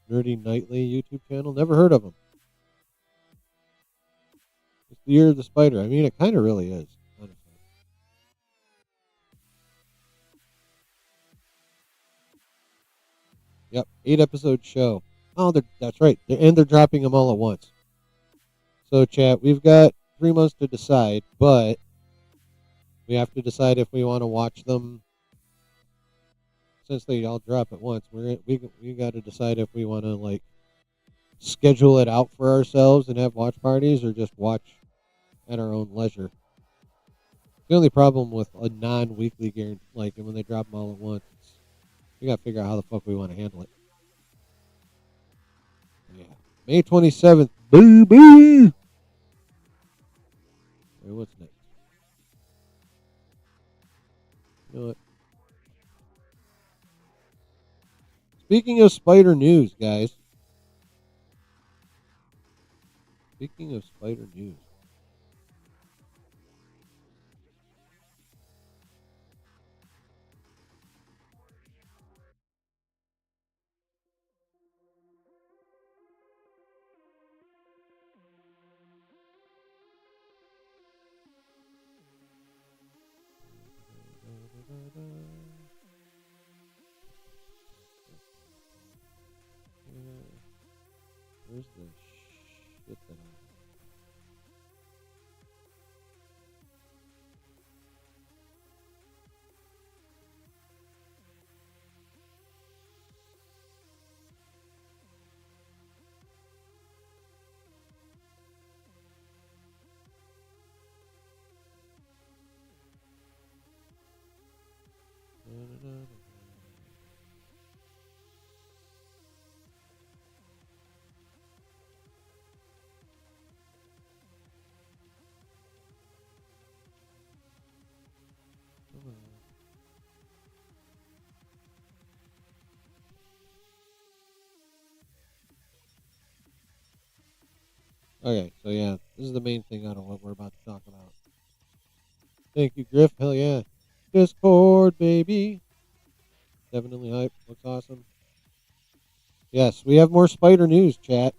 Nerdy Nightly YouTube channel. Never heard of them. It's the year of the spider. I mean, it kind of really is, honestly. Yep, 8-episode show. Oh, that's right. They're dropping them all at once. So, chat, we've got 3 months to decide, but we have to decide if we want to watch them. Since they all drop at once, we got to decide if we want to schedule it out for ourselves and have watch parties, or just watch at our own leisure. The only problem with a non-weekly guarantee, when they drop them all at once, We got to figure out how the fuck we want to handle it. Yeah. May 27th, baby! Wait, what's next? You know what? Speaking of spider news, guys. Speaking of spider news. Where's the shit that I... Okay, so yeah, this is the main thing out of what we're about to talk about. Thank you, Griff. Hell yeah. Discord, baby. Definitely hype. Looks awesome. Yes, we have more spider news, chat.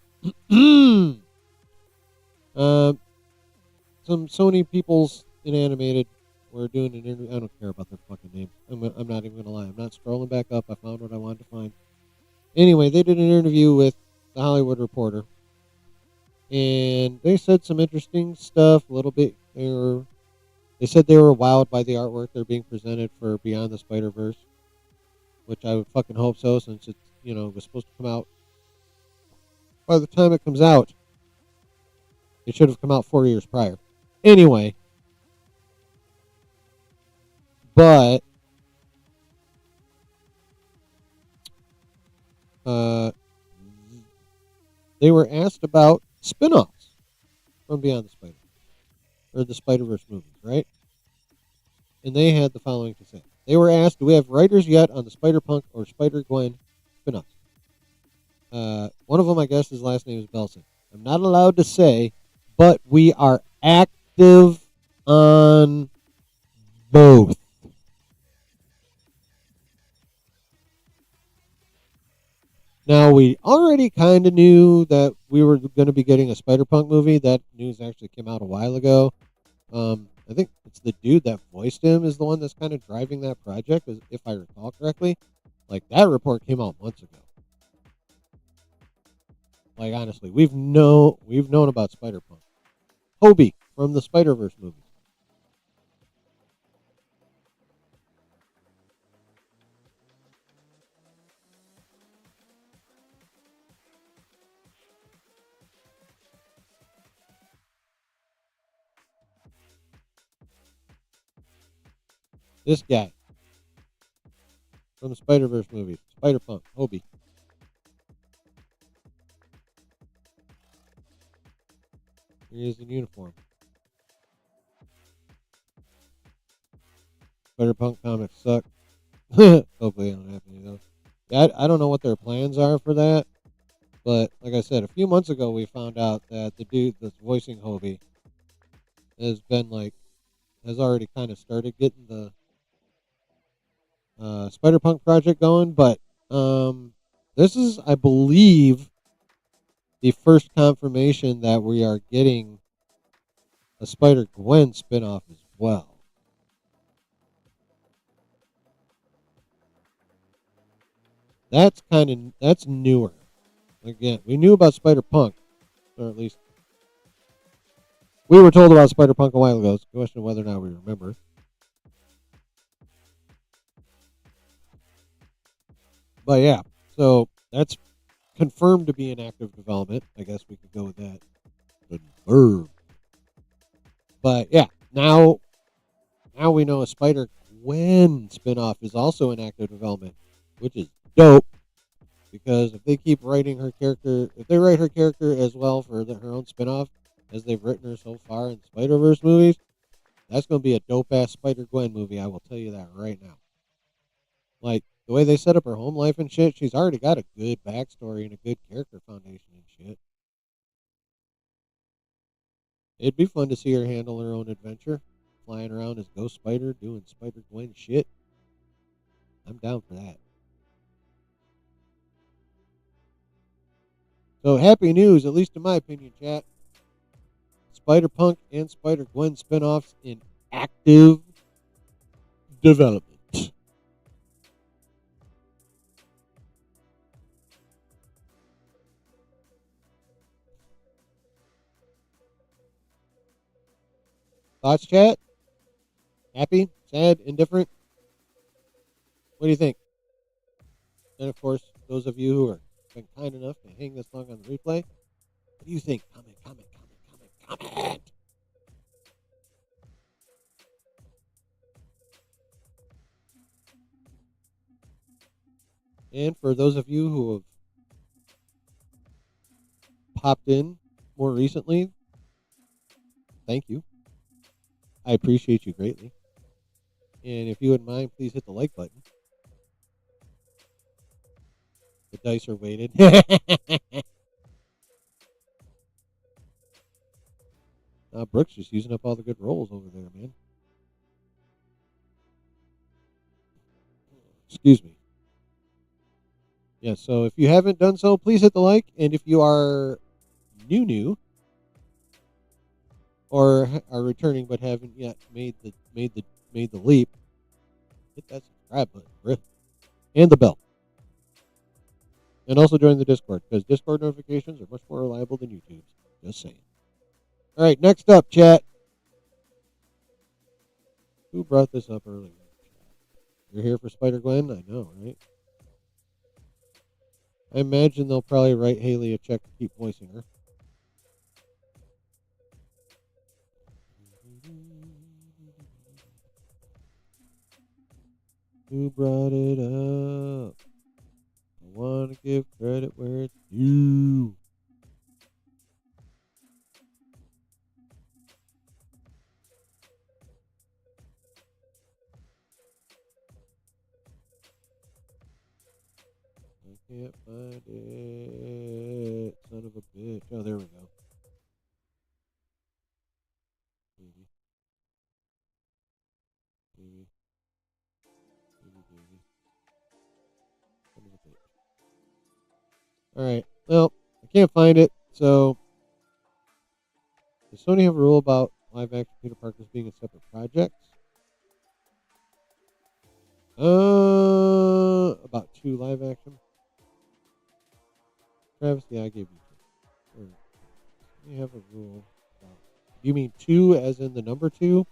Some Sony people's in animated were doing an interview. I don't care about their fucking names. I'm not even going to lie. I'm not scrolling back up. I found what I wanted to find. Anyway, they did an interview with the Hollywood Reporter. And they said some interesting stuff. A little bit. They said they were wowed by the artwork they're being presented for Beyond the Spider-Verse, which I would fucking hope so, since it's, it was supposed to come out. By the time it comes out, it should have come out 4 years prior. Anyway, but they were asked about spin-offs from Beyond the Spider, or the Spider-Verse movies, right? And they had the following to say. They were asked, do we have writers yet on the Spider-Punk or Spider-Gwen spin-offs? One of them, I guess, his last name is Belson. I'm not allowed to say, but we are active on both. Now, we already kind of knew that we were going to be getting a Spider-Punk movie. That news actually came out a while ago. I think it's the dude that voiced him is the one that's kind of driving that project, if I recall correctly. Like, that report came out months ago. Like, honestly, we've known about Spider-Punk. Hobie from the Spider-Verse movies. This guy from the Spider-Verse movies, Spider-Punk, Hobie. He is in uniform. Spider-Punk comics suck. Hopefully I don't have any of those. I don't know what their plans are for that, but like I said, a few months ago we found out that the dude that's voicing Hobie has already kind of started getting the Spider-Punk project going, but this is, I believe, the first confirmation that we are getting a Spider-Gwen spinoff as well. That's newer. Again, we knew about Spider-Punk, or at least we were told about Spider-Punk a while ago. It's a question of whether or not we remember. But yeah, so that's confirmed to be in active development. I guess we could go with that. Confirmed. But yeah, now we know a Spider-Gwen spinoff is also in active development. which is dope. Because if they keep writing her character, if they write her character as well for her own spinoff as they've written her so far in Spider-Verse movies, that's going to be a dope-ass Spider-Gwen movie, I will tell you that right now. Like, the way they set up her home life and shit, she's already got a good backstory and a good character foundation and shit. It'd be fun to see her handle her own adventure, flying around as Ghost Spider, doing Spider-Gwen shit. I'm down for that. So, happy news, at least in my opinion, chat. Spider-Punk and Spider-Gwen spinoffs in active development. Thoughts, chat? Happy? Sad? Indifferent? What do you think? And of course, those of you who are been kind enough to hang this long on the replay, what do you think? Comment. And for those of you who have popped in more recently, thank you. I appreciate you greatly. And if you wouldn't mind, please hit the like button. The dice are weighted. Brooks just using up all the good rolls over there, man. Excuse me. Yeah, so if you haven't done so, please hit the like. And if you are new, or are returning but haven't yet made the leap, hit that subscribe button, and the bell. And also join the Discord, because Discord notifications are much more reliable than YouTube's. Just saying. All right, next up, chat. Who brought this up earlier? You're here for Spider-Gwen? I know, right? I imagine they'll probably write Haley a check to keep voicing her. Who brought it up? I want to give credit where it's due. I can't find it. Son of a bitch. Oh, there we go. Baby. Son of a bitch. Alright. Well, I can't find it. So, does Sony have a rule about live action Peter Parkers being in separate projects? About 2 live action. Travis, yeah, I gave you 2. We have a rule about. Do you mean 2 as in the number 2?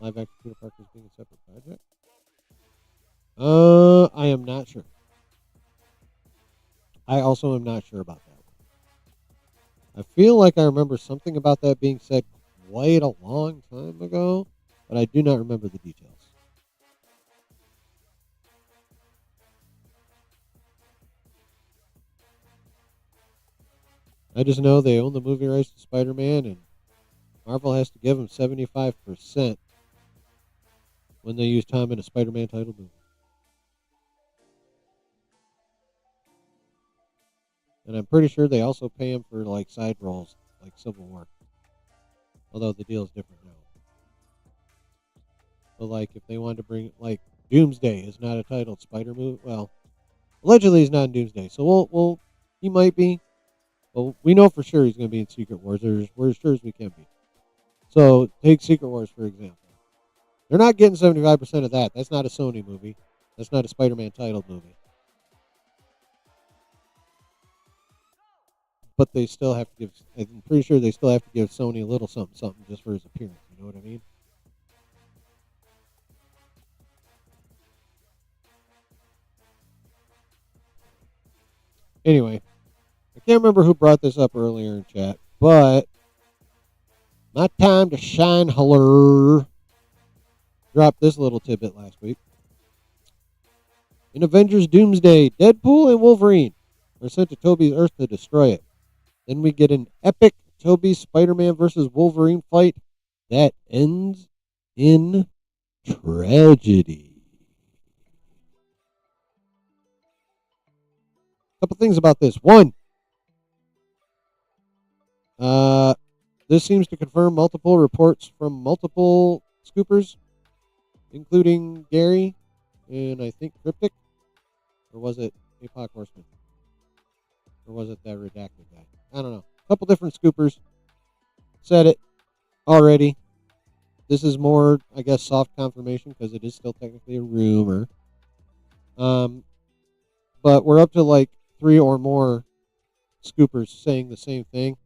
Live action Peter Parkers being a separate project? I am not sure. I also am not sure about that one. I feel like I remember something about that being said quite a long time ago, but I do not remember the details. I just know they own the movie rights to Spider-Man, and Marvel has to give them 75% when they use Tom in a Spider-Man title movie. And I'm pretty sure they also pay him for like side roles, like Civil War. Although the deal is different now. But like if they wanted to bring like Doomsday is not a titled Spider movie. Well, allegedly he's not in Doomsday, so he might be. But we know for sure he's going to be in Secret Wars. We're as sure as we can be. So take Secret Wars for example. They're not getting 75% of that. That's not a Sony movie. That's not a Spider-Man titled movie. But they still have to give. I'm pretty sure they still have to give Sony a little something just for his appearance. You know what I mean? Anyway, I can't remember who brought this up earlier in chat, but my time to shine, holler. Dropped this little tidbit last week. In Avengers Doomsday, Deadpool and Wolverine are sent to Toby's Earth to destroy it. Then we get an epic Toby Spider-Man versus Wolverine fight that ends in tragedy. Couple things about this. One, this seems to confirm multiple reports from multiple scoopers, including Gary and I think Cryptic. Or was it Apoc Horseman? Or was it that redacted guy? I don't know. A couple different scoopers said it already. This is more, I guess, soft confirmation because it is still technically a rumor. But we're up to like 3 or more scoopers saying the same thing,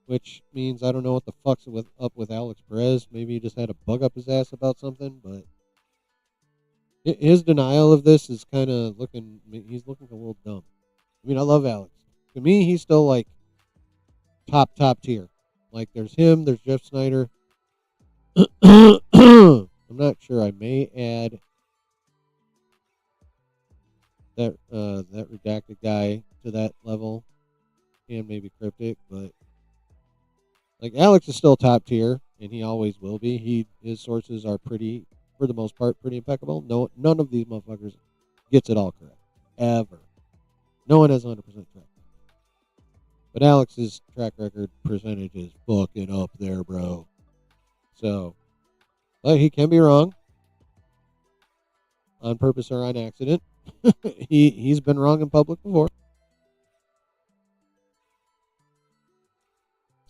which means I don't know what the fuck's up with Alex Perez. Maybe he just had a bug up his ass about something, but his denial of this is kind of he's looking a little dumb. I mean, I love Alex. To me, he's still like top tier. Like there's him, there's Jeff Snyder. I'm not sure. I may add that redacted guy to that level, and maybe Cryptic, but like Alex is still top tier, and he always will be. His sources are pretty, for the most part, pretty impeccable. No, none of these motherfuckers gets it all correct ever. No one has 100% track. But Alex's track record percentage is fucking up there, bro. So, but he can be wrong on purpose or on accident. He's been wrong in public before.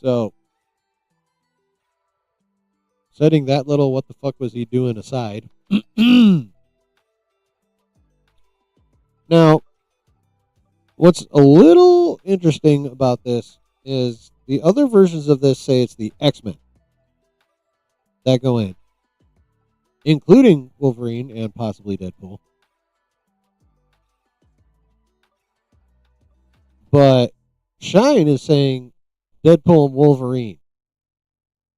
So, setting that little what the fuck was he doing aside. Now, what's a little interesting about this is the other versions of this say it's the X-Men that go in, including Wolverine and possibly Deadpool. But Shine is saying Deadpool and Wolverine.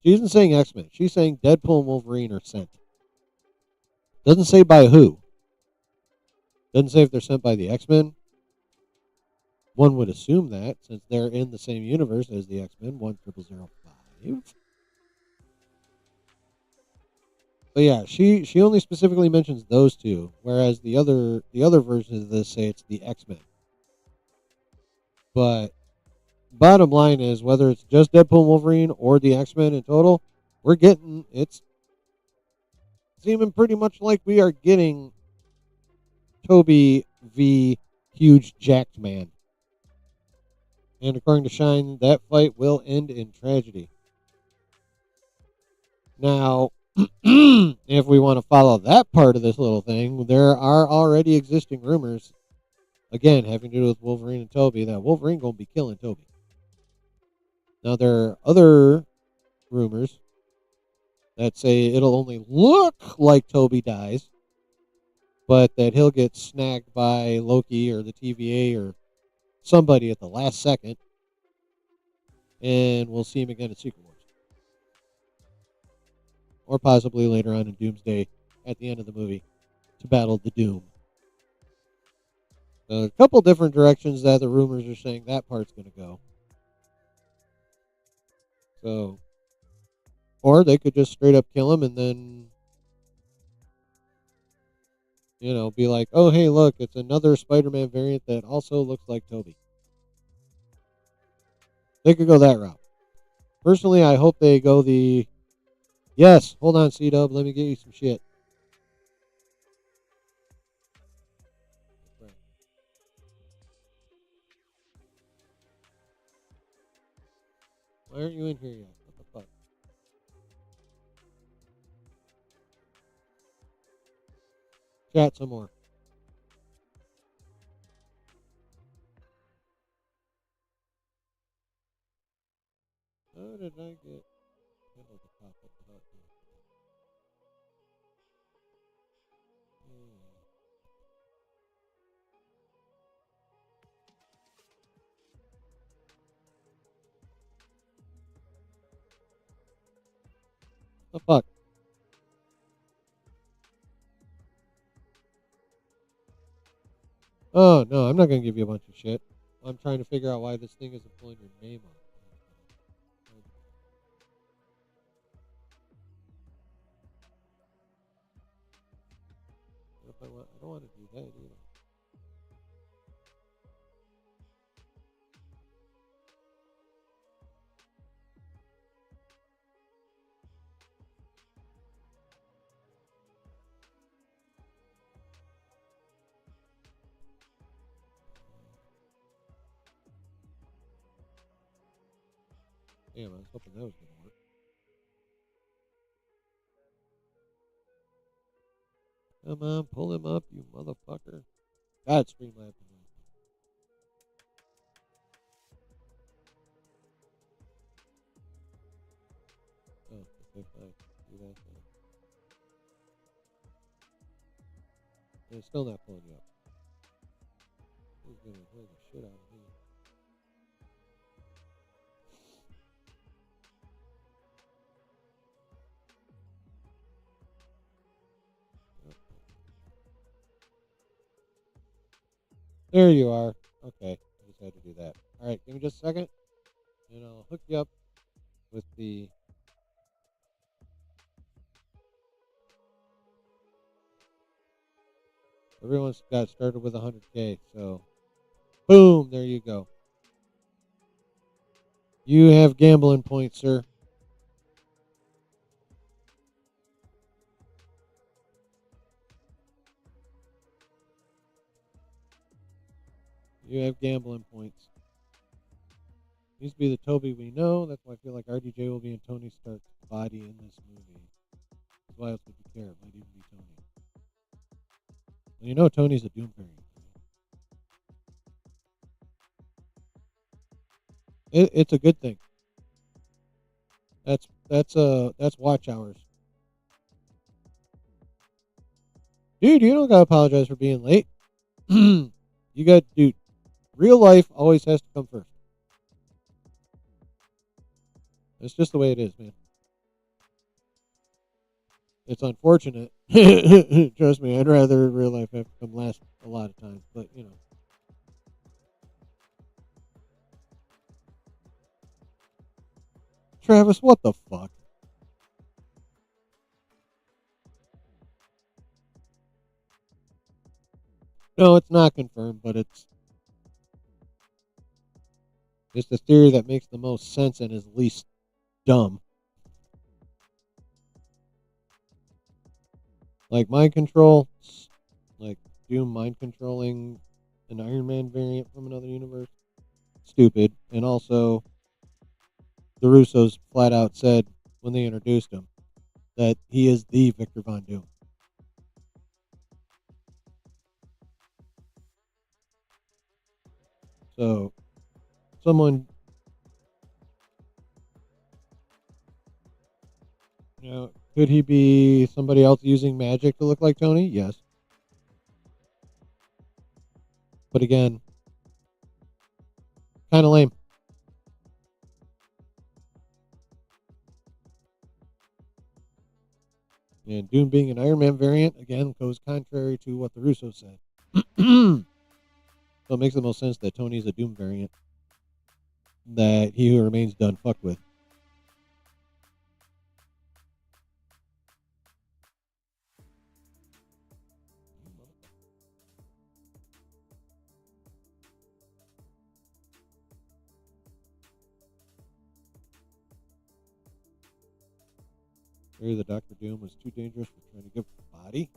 She isn't saying X-Men. She's saying Deadpool and Wolverine are sent. Doesn't say by who. Doesn't say if they're sent by the X-Men. One would assume that, since they're in the same universe as the X-Men, 10005. But yeah, she only specifically mentions those two, whereas the other versions of this say it's the X-Men. But bottom line is, whether it's just Deadpool and Wolverine or the X-Men in total, it's seeming pretty much like we are getting Toby v. Huge Jacked Man. And according to Shine, that fight will end in tragedy. Now, if we want to follow that part of this little thing, there are already existing rumors, again, having to do with Wolverine and Toby, that Wolverine going to be killing Toby. Now, there are other rumors that say it'll only look like Toby dies, but that he'll get snagged by Loki or the TVA or somebody at the last second, and we'll see him again at Secret Wars. Or possibly later on in Doomsday at the end of the movie to battle the Doom. So a couple different directions that the rumors are saying that part's going to go. So, or they could just straight up kill him and then, be like, oh, hey, look, it's another Spider-Man variant that also looks like Toby. They could go that route. Personally, I hope they go the... Yes, hold on, C-Dub, let me get you some shit. Why aren't you in here yet? What the fuck? Chat some more. How did I get... The fuck? Oh, no, I'm not going to give you a bunch of shit. I'm trying to figure out why this thing isn't pulling your name up. What if I want? I don't want to do that either. Damn, I was hoping that was going to work. Come on, pull him up, you motherfucker. God, Streamlabs. Oh, okay, fine. Do that then. And it's still not pulling you up. He's going to hear the shit out of me. There you are. Okay, I just had to do that. All right, give me just a second, and I'll hook you up with the. Everyone's got started with 100K, so boom, there you go. You have gambling points, sir. You have gambling points. Needs to be the Toby we know. That's why I feel like RDJ will be in Tony Stark's body in this movie. That's why else would you care? It might even be Tony. Well, you know Tony's a Doom variant. It's a good thing. That's watch hours. Dude, you don't gotta apologize for being late. You got, dude, real life always has to come first. It's just the way it is, man. It's unfortunate. Trust me, I'd rather real life have to come last a lot of times, but you know. Travis, what the fuck? No, it's not confirmed, but it's just a theory that makes the most sense and is least dumb. Like mind control, like Doom mind controlling an Iron Man variant from another universe. Stupid. And also, the Russos flat out said when they introduced him that he is the Victor Von Doom. So, someone, you know, could he be somebody else using magic to look like Tony? Yes. But again, kind of lame. And Doom being an Iron Man variant, again, goes contrary to what the Russos said. So it makes the most sense that Tony's a Doom variant that He Who Remains done fucked with. Maybe the Doctor Doom was too dangerous for trying to give the body.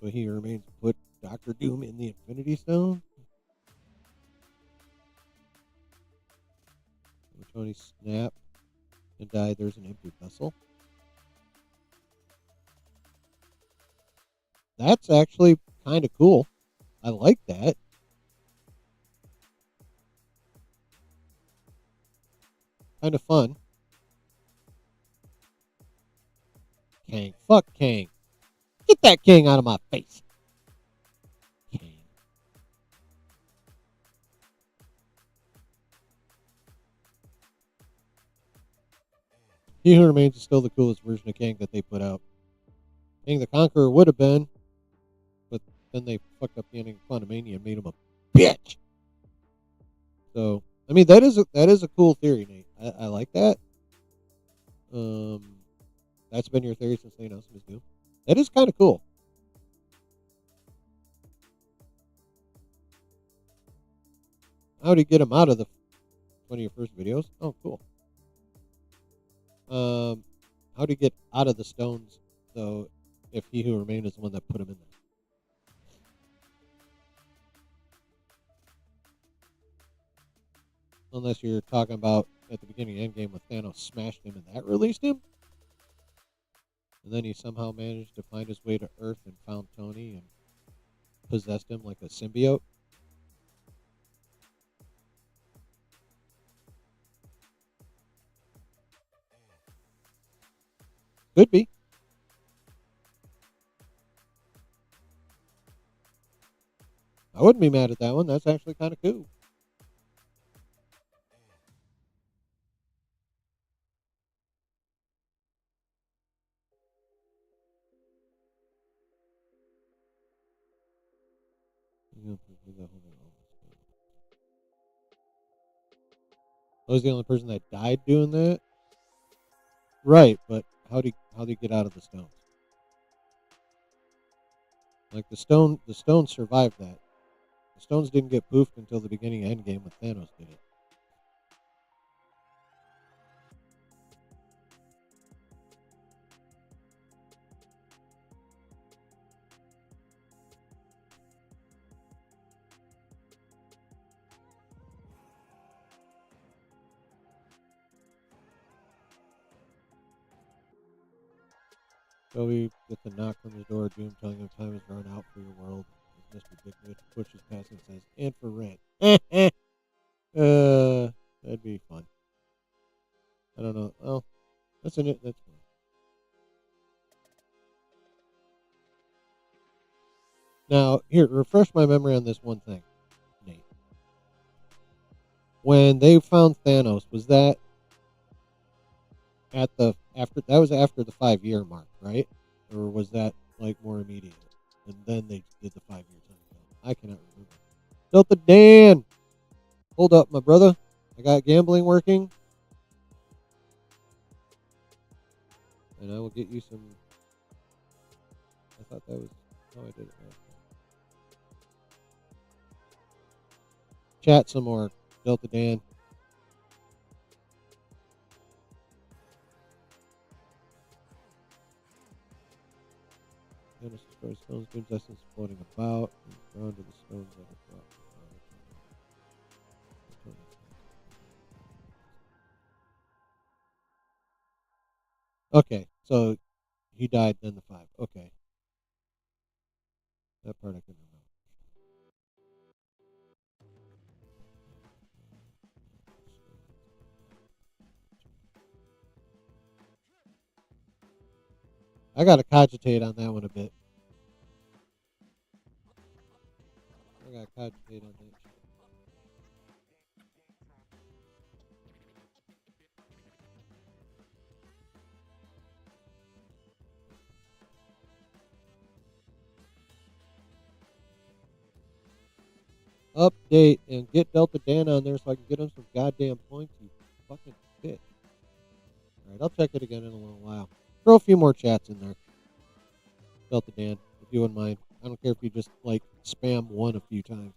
So He Who Remains put Doctor Doom in the Infinity Stone. When Tony snapped and died, there's an empty vessel. That's actually kind of cool. I like that. Kind of fun. Kang. Fuck Kang. Get that Kang out of my face. Kang. He Who Remains is still the coolest version of Kang that they put out. King the Conqueror would have been, but then they fucked up the ending of Quantumania and made him a bitch. So, I mean, that is a cool theory, Nate. I like that. That's been your theory since they announced him as new. That is kind of cool. How do you get him out of the one of your first videos? Oh, cool. How do you get out of the stones? So, if he who remained is the one that put him in there. Unless you're talking about at the beginning of Endgame when Thanos smashed him and that released him. And then he somehow managed to find his way to Earth and found Tony and possessed him like a symbiote. Could be. I wouldn't be mad at that one. That's actually kind of cool. I was the only person that died doing that. Right, but how do you get out of the stones? Like the stones survived that. The stones didn't get poofed until the beginning of Endgame when Thanos did it. Toby gets a knock on his door, Doom telling him time has run out for your world. As Mr. Dickwood pushes past and says, and for rent. That'd be fun. I don't know. Well, that's in it. That's fine. Now, here, refresh my memory on this one thing, Nate. When they found Thanos, was that after the 5-year mark, right? Or was that like more immediate? And then they did the 5-year time. I cannot remember. Delta Dan! Hold up, my brother. I got gambling working. And I will get you some. I thought that was how I did it last time. Chat some more, Delta Dan. Thanos destroys stones, Doom's essence floating about, and drawn to the stones that are brought. Okay, so he died, then the 5. Okay. That part I couldn't remember. I gotta cogitate on that one a bit. I gotta cogitate on that shit. Update and get Delta Dan on there so I can get him some goddamn points, you fucking bitch. Alright, I'll check it again in a little while. Throw a few more chats in there. Delta Dan, if you wouldn't mind. I don't care if you just, like, spam one a few times.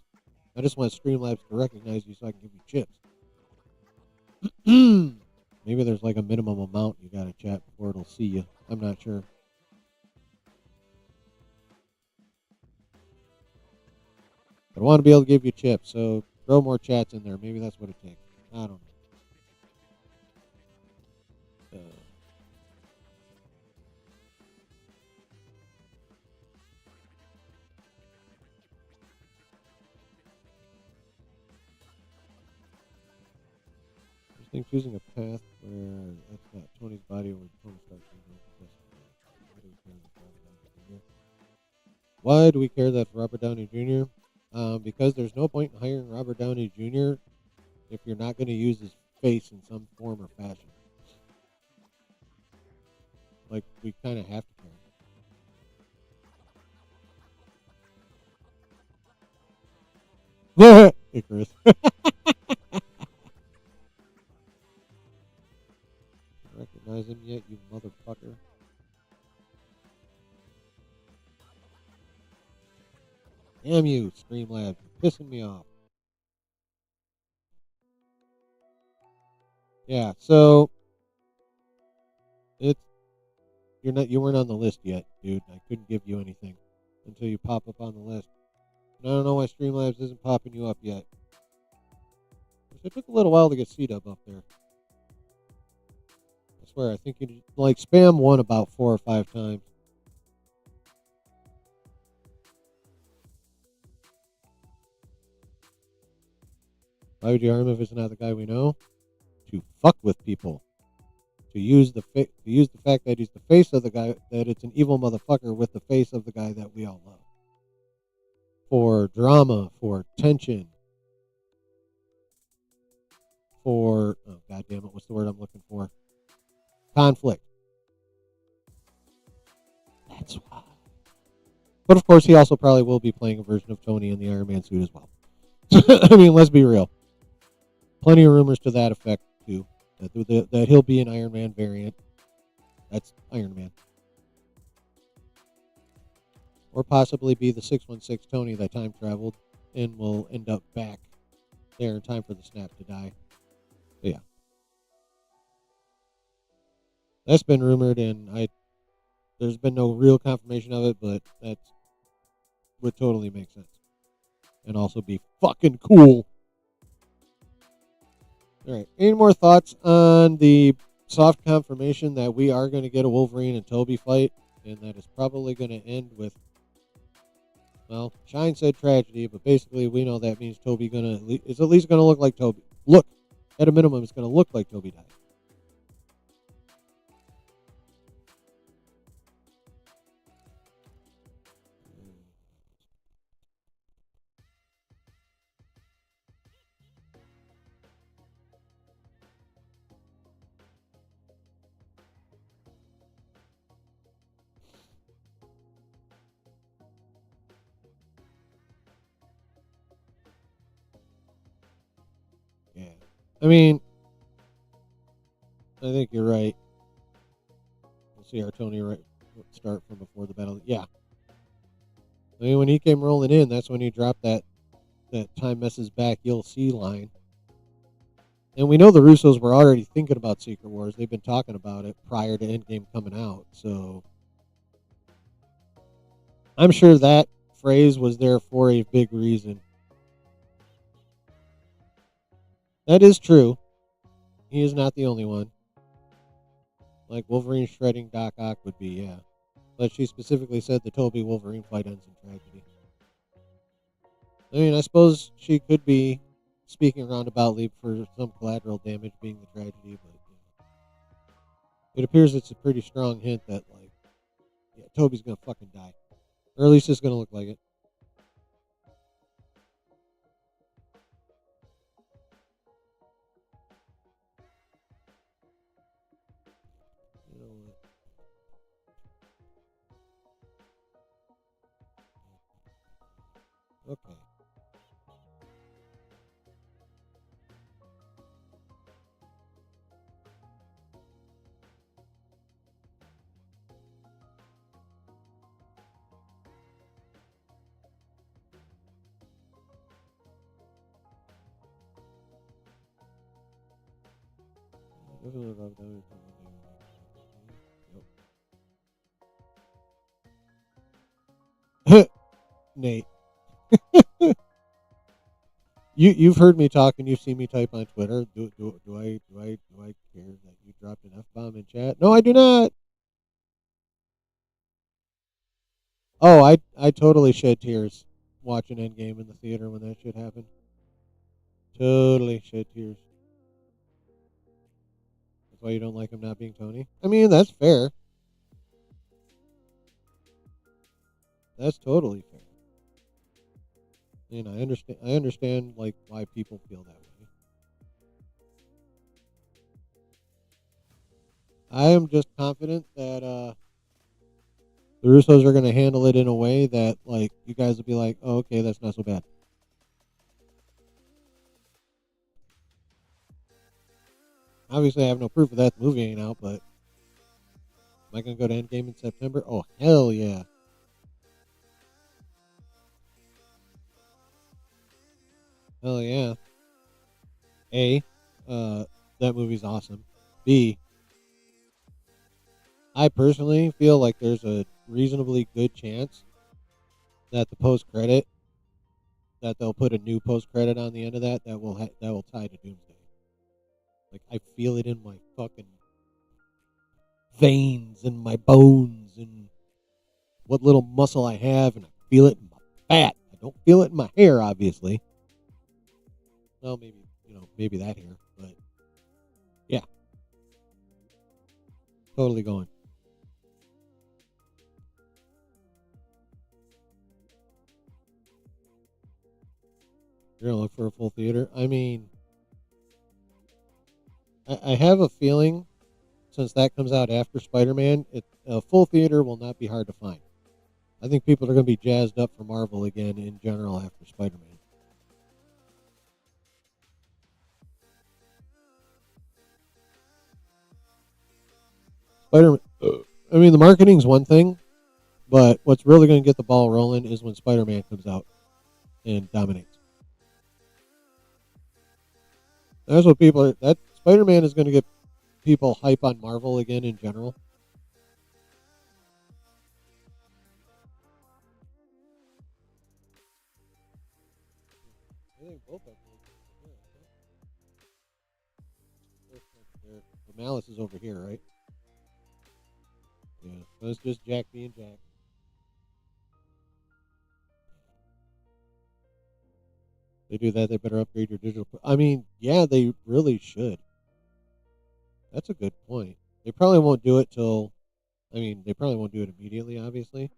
I just want Streamlabs to recognize you so I can give you chips. Maybe there's, like, a minimum amount you gotta chat before it'll see you. I'm not sure. But I want to be able to give you chips, so throw more chats in there. Maybe that's what it takes. I don't know. I think choosing a path where that's not Tony's body or Tony Stark's. Why do we care that Robert Downey Jr.? Because there's no point in hiring Robert Downey Jr. if you're not going to use his face in some form or fashion. Like, we kind of have to care. Icarus. Recognize him yet, you motherfucker? Damn you, Streamlabs. You're pissing me off. Yeah, so it's you weren't on the list yet, dude. I couldn't give you anything until you pop up on the list. And I don't know why Streamlabs isn't popping you up yet. It took a little while to get C-Dub up there. I swear, I think you like spam one about 4 or 5 times. Why would you harm if it's not the guy we know? To fuck with people. To use the fact that he's the face of the guy, that it's an evil motherfucker with the face of the guy that we all love. For drama, for tension, for oh god damn it, what's the word I'm looking for? Conflict. That's why. But of course, he also probably will be playing a version of Tony in the Iron Man suit as well. I mean, let's be real. Plenty of rumors to that effect too. That he'll be an Iron Man variant. That's Iron Man. Or possibly be the 616 Tony that time traveled and will end up back there in time for the snap to die. But yeah. That's been rumored, and there's been no real confirmation of it, but that would totally make sense. And also be fucking cool. Alright, any more thoughts on the soft confirmation that we are going to get a Wolverine and Toby fight, and that is probably going to end with, well, Shine said tragedy, but basically we know that means Toby is at least going to look like Toby. Look, at a minimum, it's going to look like Toby died. Yeah. I mean, I think you're right. We'll see our Tony start from before the battle. Yeah. I mean, when he came rolling in, that's when he dropped that time messes back, you'll see line. And we know the Russos were already thinking about Secret Wars. They've been talking about it prior to Endgame coming out. So I'm sure that phrase was there for a big reason. That is true. He is not the only one. Like Wolverine shredding Doc Ock would be, yeah. But she specifically said the Toby Wolverine fight ends in tragedy. I mean, I suppose she could be speaking roundaboutly for some collateral damage being the tragedy, but it appears it's a pretty strong hint that, like, yeah, Toby's gonna fucking die. Or at least it's gonna look like it. You know what? Okay. Nope. Nate. You've heard me talk and you've seen me type on Twitter. Do I care that you dropped an F-bomb in chat? No, I do not. Oh, I totally shed tears watching Endgame in the theater when that shit happened. Totally shed tears. That's why you don't like him not being Tony? I mean, that's fair. That's totally fair. I understand like why people feel that way. I am just confident that the Russos are going to handle it in a way that like you guys will be like, oh, okay, that's not so bad. Obviously, I have no proof of that. The movie ain't out, but am I going to go to Endgame in September? Oh, hell yeah. Hell yeah. A, that movie's awesome. B, I personally feel like there's a reasonably good chance that the post credit that they'll put a new post credit on the end of that will tie to Doomsday. Like I feel it in my fucking veins and my bones and what little muscle I have, and I feel it in my fat. I don't feel it in my hair, obviously. Well, maybe that hair, but yeah, totally going. You're gonna look for a full theater. I mean, I have a feeling since that comes out after Spider-Man, a full theater will not be hard to find. I think people are going to be jazzed up for Marvel again in general after Spider-Man. Spider-Man. I mean, the marketing's one thing, but what's really going to get the ball rolling is when Spider-Man comes out and dominates. That's what people are. That Spider-Man is going to get people hype on Marvel again in general. I think both of them. The Malice is over here, right? Yeah. So it's just Jack being Jack. They do that, they better upgrade your digital. I mean, yeah, they really should. That's a good point. They probably won't do it till. I mean, they probably won't do it immediately, obviously.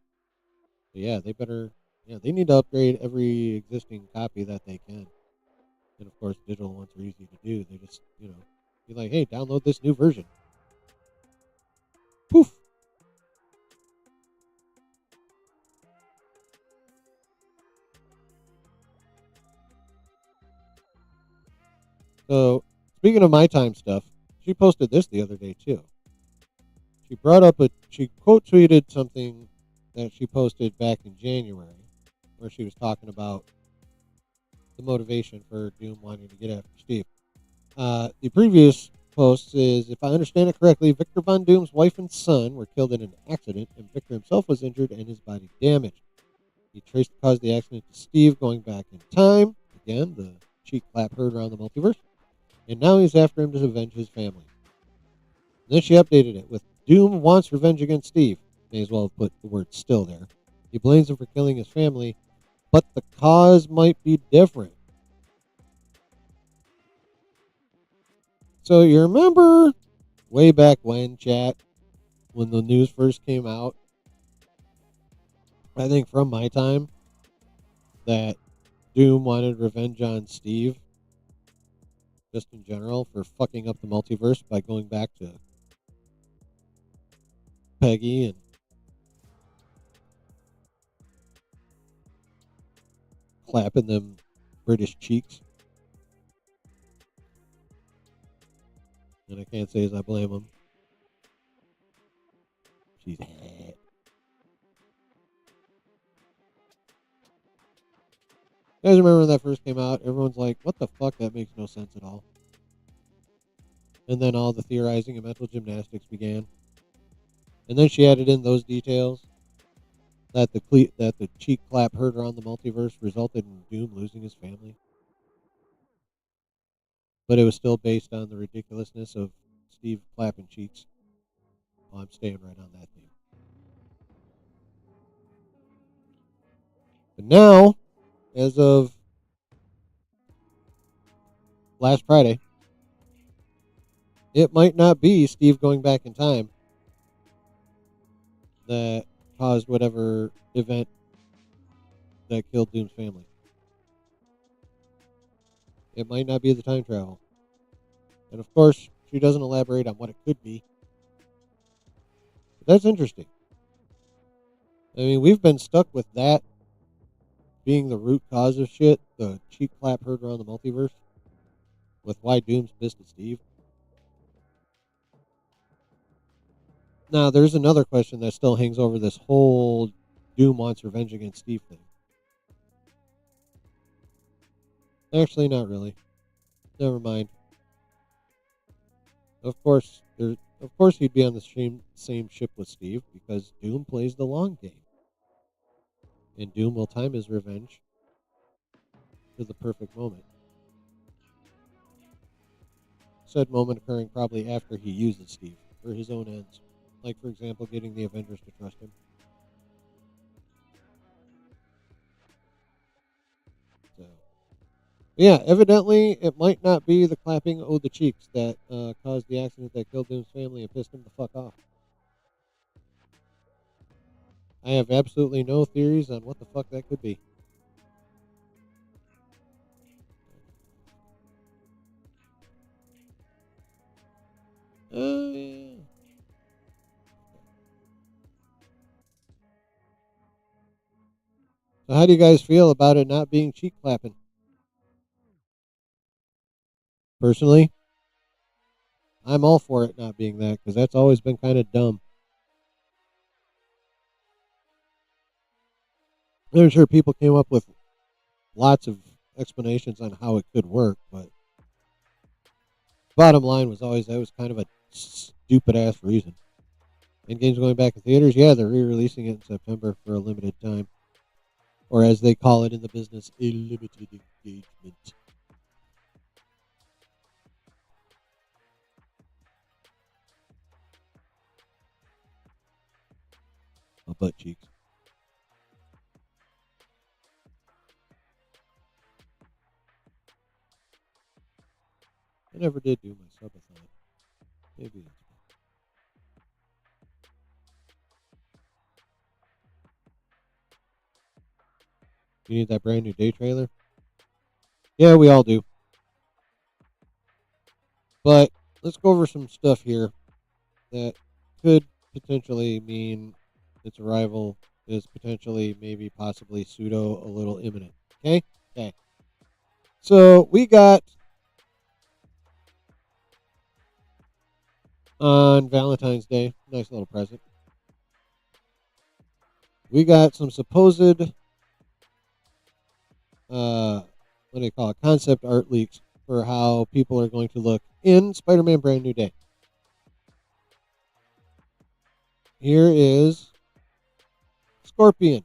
But yeah, they better. Yeah, they need to upgrade every existing copy that they can. And of course, digital ones are easy to do. They just, be like, hey, download this new version. Poof. So, speaking of my time stuff, she posted this the other day too. She quote tweeted something that she posted back in January, where she was talking about the motivation for Doom wanting to get after Steve. The previous post is, if I understand it correctly, Victor Von Doom's wife and son were killed in an accident, and Victor himself was injured and his body damaged. He traced the cause of the accident to Steve going back in time. Again, the cheek clap heard around the multiverse. And now he's after him to avenge his family. And then she updated it with, Doom wants revenge against Steve. May as well have put the word still there. He blames him for killing his family, but the cause might be different. So you remember way back when, chat, when the news first came out, I think from my time, that Doom wanted revenge on Steve, just in general, for fucking up the multiverse by going back to Peggy and clapping them British cheeks. And I can't say as I blame him. She's hot. You guys remember when that first came out? Everyone's like, what the fuck? That makes no sense at all. And then all the theorizing and mental gymnastics began. And then she added in those details that the cheek clap heard around the multiverse resulted in Doom losing his family. But it was still based on the ridiculousness of Steve clapping cheeks. Oh, I'm staying right on that theme. But now, as of last Friday, it might not be Steve going back in time that caused whatever event that killed Doom's family. It might not be the time travel. And of course, she doesn't elaborate on what it could be. But that's interesting. I mean, we've been stuck with that being the root cause of shit, the cheek clap heard around the multiverse, with why Doom's pissed at Steve. Now, there's another question that still hangs over this whole Doom wants revenge against Steve thing. Actually, not really. Never mind. Of course, he'd be on the same ship with Steve because Doom plays the long game, and Doom will time his revenge to the perfect moment. Said moment occurring probably after he uses Steve for his own ends, like for example, getting the Avengers to trust him. So, yeah, evidently it might not be the clapping o' the cheeks that caused the accident that killed Doom's family and pissed him the fuck off. I have absolutely no theories on what the fuck that could be. Yeah. So how do you guys feel about it not being cheek clapping? Personally, I'm all for it not being that because that's always been kind of dumb. I'm sure people came up with lots of explanations on how it could work, but bottom line was always that was kind of a stupid ass reason. And games going back in theaters, yeah, they're re-releasing it in September for a limited time, or as they call it in the business, a limited engagement. My butt cheeks. I never did do my subathon. Maybe it's. You need that brand new day trailer? Yeah, we all do. But let's go over some stuff here that could potentially mean its arrival is potentially, maybe, possibly, pseudo, a little imminent. Okay? Okay. So we got on Valentine's Day, nice little present. We got some supposed, what do they call it, concept art leaks for how people are going to look in Spider-Man Brand New Day. Here is Scorpion.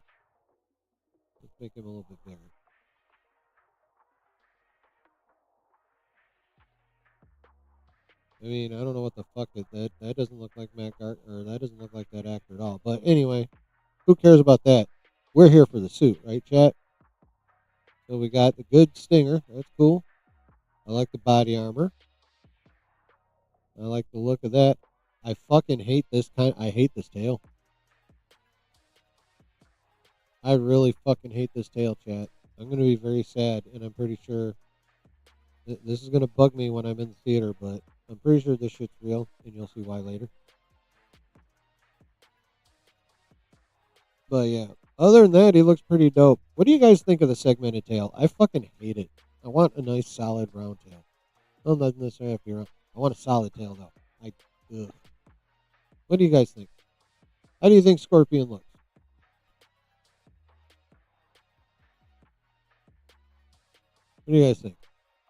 Let's make him a little bit bigger. I mean, I don't know what the fuck is that. That doesn't look like Matt Gart, or that doesn't look like that actor at all. But anyway, who cares about that? We're here for the suit, right, chat? So we got the good stinger. That's cool. I like the body armor. I like the look of that. I fucking hate this I hate this tail. I really fucking hate this tail, chat. I'm going to be very sad, and I'm pretty sure this is going to bug me when I'm in the theater, but I'm pretty sure this shit's real, and you'll see why later. But yeah, other than that, he looks pretty dope. What do you guys think of the segmented tail? I fucking hate it. I want a nice solid round tail. Well, not necessarily have to be round. I want a solid tail though. Ugh. What do you guys think? How do you think Scorpion looks? What do you guys think?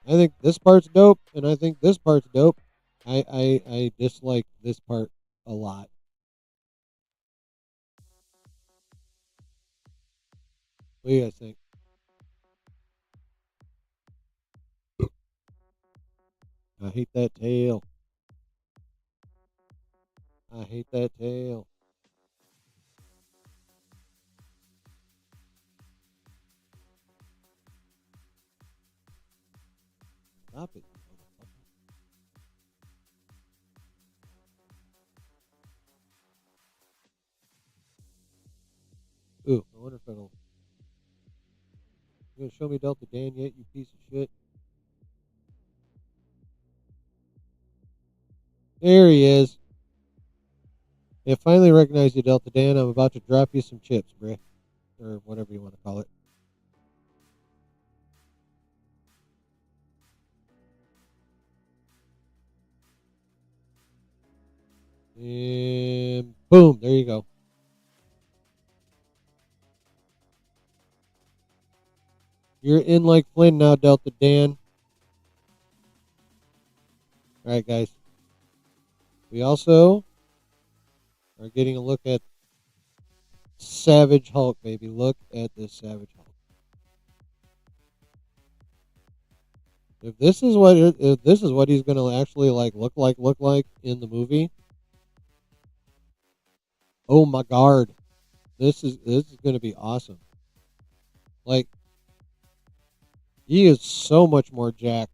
I think this part's dope, and I think this part's dope. I dislike this part a lot. What do you guys think? I hate that tail. I hate that tail. Stop it. Ooh, I wonder if it'll. You gonna show me Delta Dan yet, you piece of shit? There he is. Yeah, finally recognized you, Delta Dan. I'm about to drop you some chips, bruh. Or whatever you want to call it. And boom, there you go. You're in like Flynn now, Delta Dan. Alright, guys. We also are getting a look at Savage Hulk, baby. Look at this Savage Hulk. If this is what he's gonna actually look like in the movie, oh my god, this is gonna be awesome. Like, he is so much more jacked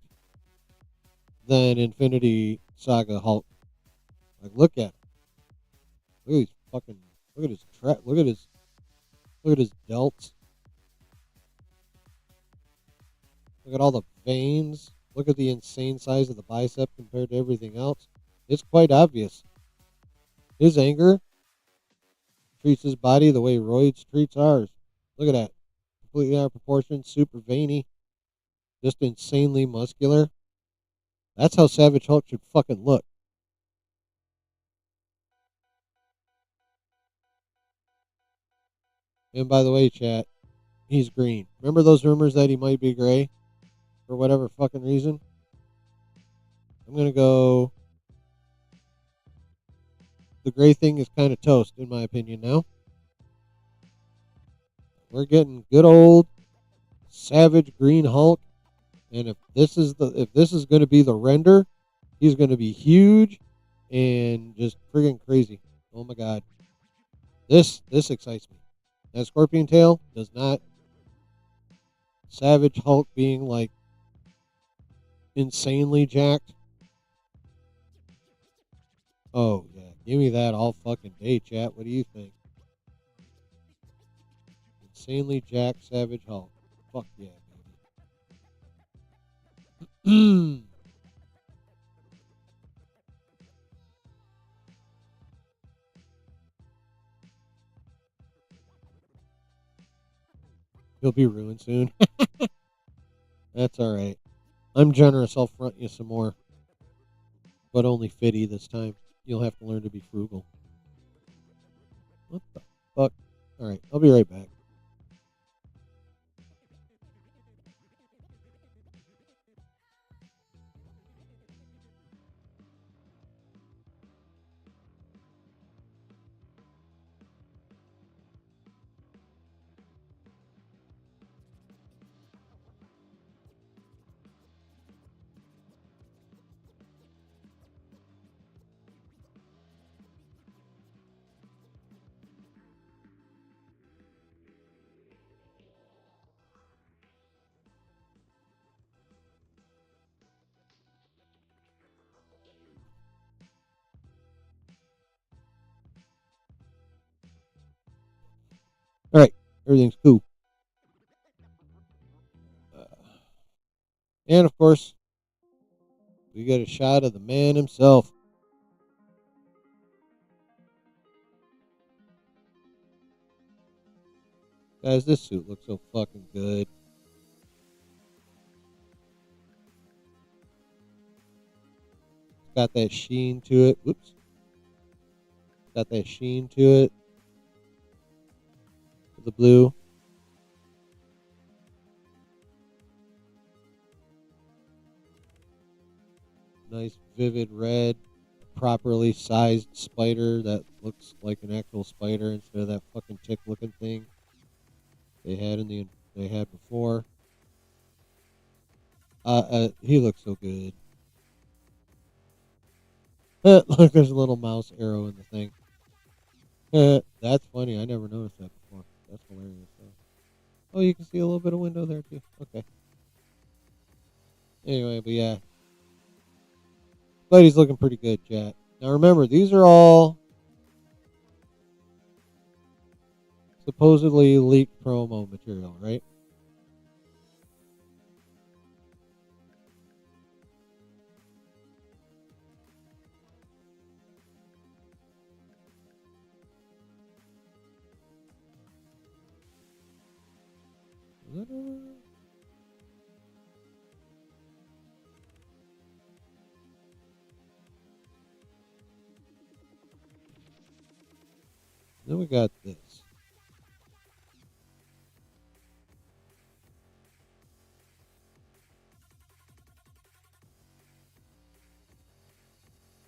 than Infinity Saga Hulk. Like, look at him. Look at his fucking. Look at his Look at his delts. Look at all the veins. Look at the insane size of the bicep compared to everything else. It's quite obvious. His anger treats his body the way roids treats ours. Look at that. Completely out of proportion, super veiny, just insanely muscular. That's how Savage Hulk should fucking look. And by the way, chat, he's green. Remember those rumors that he might be gray? For whatever fucking reason? I'm going to go... The gray thing is kind of toast, in my opinion, now. We're getting good old Savage Green Hulk. And if this is going to be the render, he's going to be huge and just friggin' crazy. Oh my god. This excites me. That scorpion tail does not. Savage Hulk being like insanely jacked. Oh yeah, give me that all fucking day, chat. What do you think? Insanely jacked Savage Hulk. Fuck yeah, baby. He'll be ruined soon. That's alright. I'm generous, I'll front you some more. But only 50 this time. You'll have to learn to be frugal. What the fuck? Alright, I'll be right back. Alright, everything's cool. And of course, we get a shot of the man himself. Guys, this suit looks so fucking good. It's got that sheen to it. Whoops. Got that sheen to it. The blue. Nice vivid red. Properly sized spider that looks like an actual spider instead of that fucking tick looking thing they had before. He looks so good. Look, there's a little mouse arrow in the thing. That's funny. I never noticed that before. That's hilarious. Oh, you can see a little bit of window there too. Okay. Anyway, but yeah. But he's looking pretty good, chat. Now remember, these are all supposedly leaked promo material, right? Then we got this.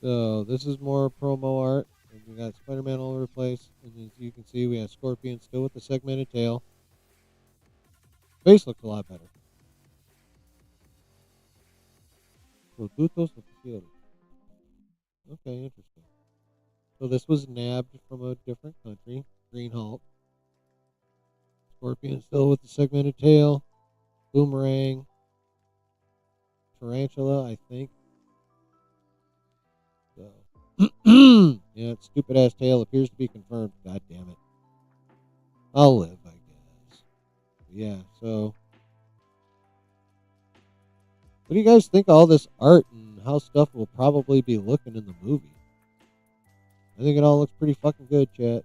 So this is more promo art. And we got Spider-Man all over the place. And as you can see, we have Scorpion still with the segmented tail. Face looks a lot better. Productos oficiales. Okay, interesting. So this was nabbed from a different country. Green Hulk. Scorpion still with the segmented tail. Boomerang. Tarantula, I think. So. Yeah, its stupid ass tail appears to be confirmed. God damn it. I'll live, I guess. Yeah, so. What do you guys think of all this art and how stuff will probably be looking in the movie? I think it all looks pretty fucking good, chat.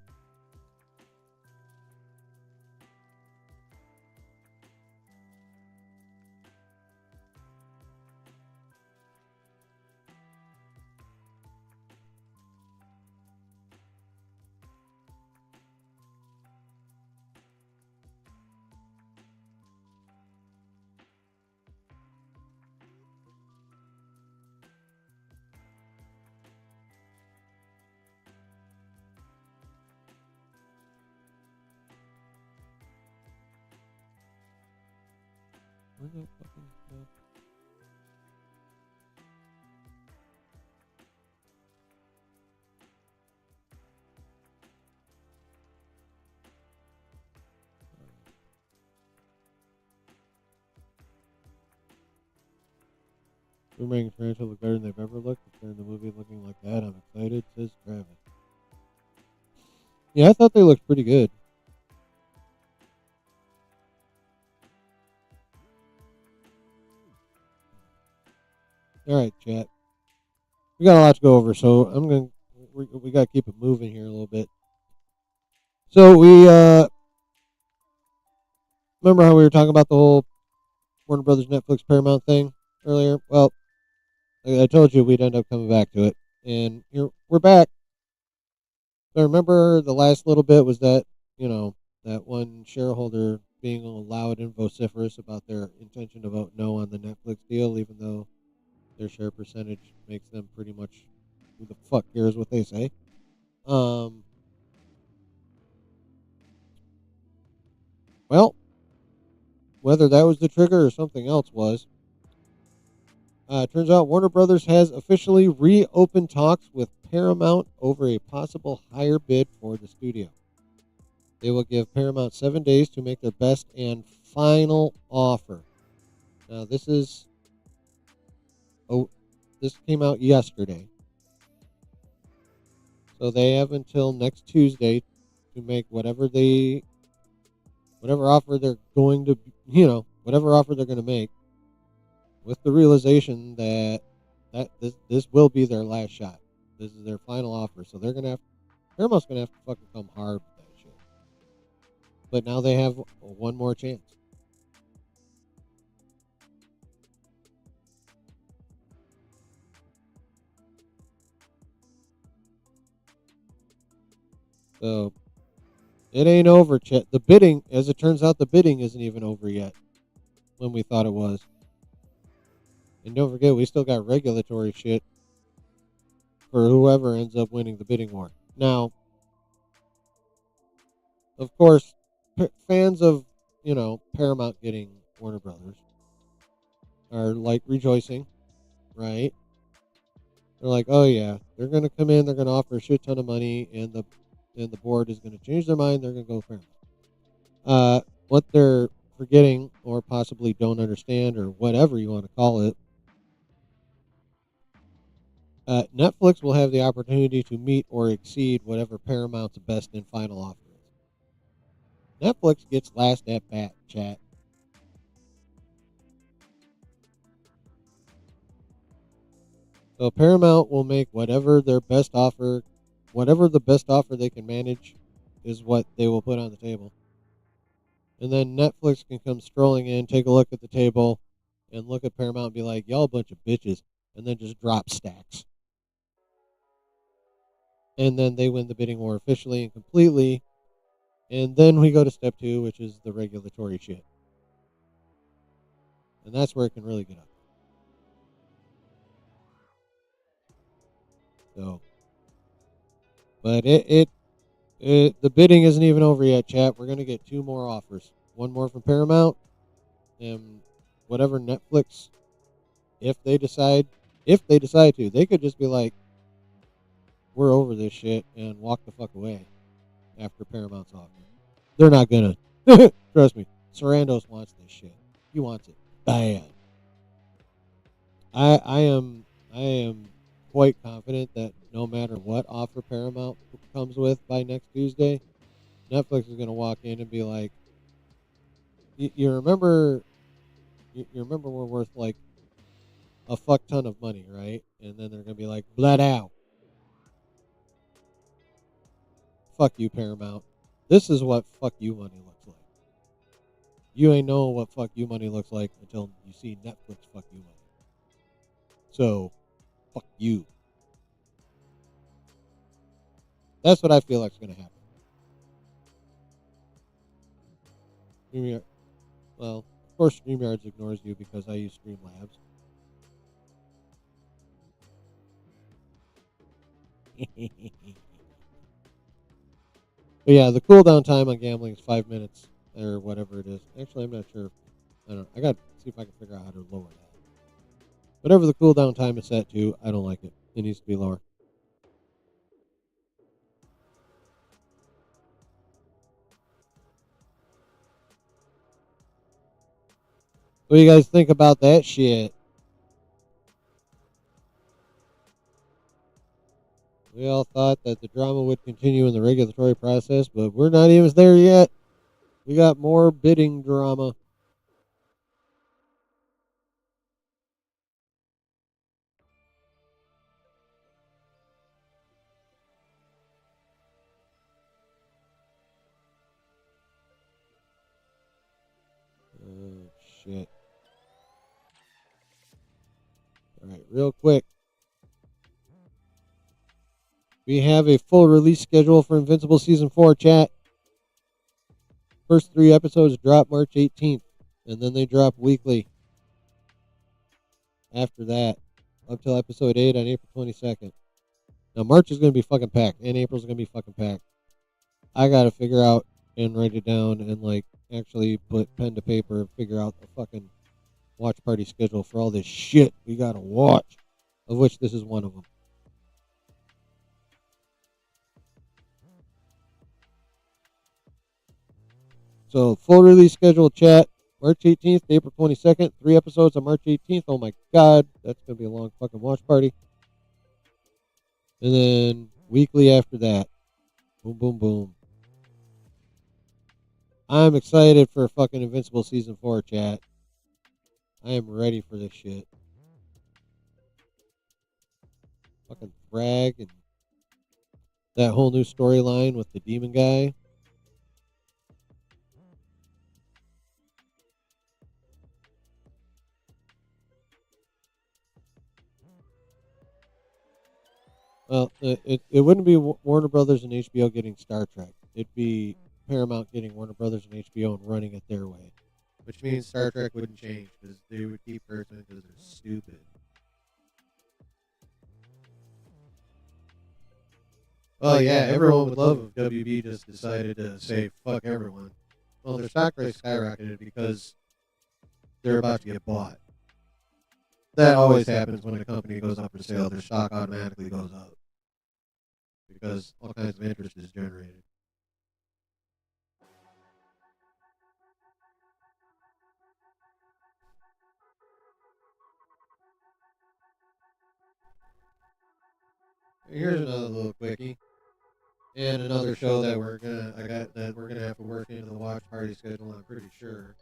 Where's that fucking stuff? Boomerang and Tarantula look better than they've ever looked. If they're in the movie looking like that, I'm excited, says Travis. Yeah, I thought they looked pretty good. Alright, chat. We got a lot to go over, so we got to keep it moving here a little bit. So we, remember how we were talking about the whole Warner Brothers Netflix Paramount thing earlier? Well, I told you we'd end up coming back to it. And here we're back. So remember the last little bit was that, that one shareholder being loud and vociferous about their intention to vote no on the Netflix deal, even though their share percentage makes them pretty much who the fuck cares what they say. Well, whether that was the trigger or something else was, turns out Warner Brothers has officially reopened talks with Paramount over a possible higher bid for the studio. They will give Paramount 7 days to make their best and final offer. Now, this came out yesterday. So they have until next Tuesday to make whatever offer they're going to, whatever offer they're going to make, with the realization that this will be their last shot. This is their final offer. So Paramount's going to have to fucking come hard with that shit. But now they have one more chance. So it ain't over, Chet. The bidding, as it turns out, the bidding isn't even over yet when we thought it was. And don't forget, we still got regulatory shit for whoever ends up winning the bidding war. Now, of course, fans of, Paramount getting Warner Brothers are like rejoicing, right? They're like, oh yeah, they're going to come in, they're going to offer a shit ton of money, and the board is going to change their mind, they're going to go Paramount. What they're forgetting or possibly don't understand or whatever you want to call it, Netflix will have the opportunity to meet or exceed whatever Paramount's best and final offer is. Netflix gets last at bat, chat. So Paramount will make whatever their best offer, whatever the best offer they can manage is what they will put on the table. And then Netflix can come strolling in, take a look at the table, and look at Paramount and be like, y'all a bunch of bitches, and then just drop stacks. and then they win the bidding war officially and completely. And then we go to step 2, which is the regulatory shit. And that's where it can really get up. So, but the bidding isn't even over yet, chat. We're gonna get 2 more offers. One more from Paramount, and whatever Netflix, if they decide to, they could just be like, we're over this shit and walk the fuck away after Paramount's offer. They're not gonna. Trust me. Sarandos wants this shit. He wants it bad. I am quite confident that no matter what offer Paramount comes with by next Tuesday, Netflix is gonna walk in and be like, you remember we're worth like a fuck ton of money, right? And then they're gonna be like, blood out. Fuck you, Paramount. This is what fuck you money looks like. You ain't know what fuck you money looks like until you see Netflix fuck you money. So, fuck you. That's what I feel like is going to happen. StreamYard, well, of course StreamYards ignores you because I use Streamlabs. But yeah, the cooldown time on gambling is 5 minutes or whatever it is. Actually, I'm not sure. I got to see if I can figure out how to lower that. Whatever the cooldown time is set to, I don't like it. It needs to be lower. What do you guys think about that shit? We all thought that the drama would continue in the regulatory process, but we're not even there yet. We got more bidding drama. Oh, shit. Alright, real quick. We have a full release schedule for Invincible Season 4, chat. First 3 episodes drop March 18th, and then they drop weekly after that, up till episode 8 on April 22nd. Now, March is going to be fucking packed, and April's going to be fucking packed. I got to figure out and write it down and, like, actually put pen to paper and figure out the fucking watch party schedule for all this shit we got to watch, of which this is one of them. So, full release schedule, chat. March 18th, April 22nd. 3 episodes on March 18th. Oh my god, that's going to be a long fucking watch party. And then weekly after that. Boom, boom, boom. I'm excited for fucking Invincible Season 4, chat. I am ready for this shit. Fucking Thrag and that whole new storyline with the demon guy. Well, it wouldn't be Warner Brothers and HBO getting Star Trek. It'd be Paramount getting Warner Brothers and HBO and running it their way. Which means Star Trek wouldn't change because they would keep Kurtzman because they're stupid. Well, yeah, everyone would love if WB just decided to say, fuck everyone. Well, their stock price skyrocketed because they're about to get bought. That always happens when a company goes up for sale. Their stock automatically goes up because all kinds of interest is generated. Here's another little quickie, and another show that we're gonna have to work into the watch party schedule. I'm pretty sure.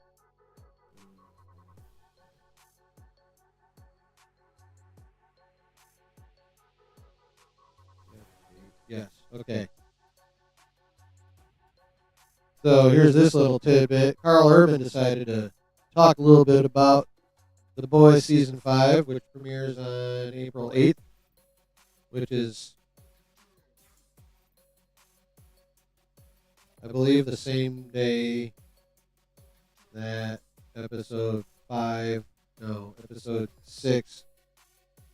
Yes. Okay. So here's this little tidbit. Carl Urban decided to talk a little bit about The Boys Season 5, which premieres on April 8th, which is I believe the same day that episode 5, no, episode 6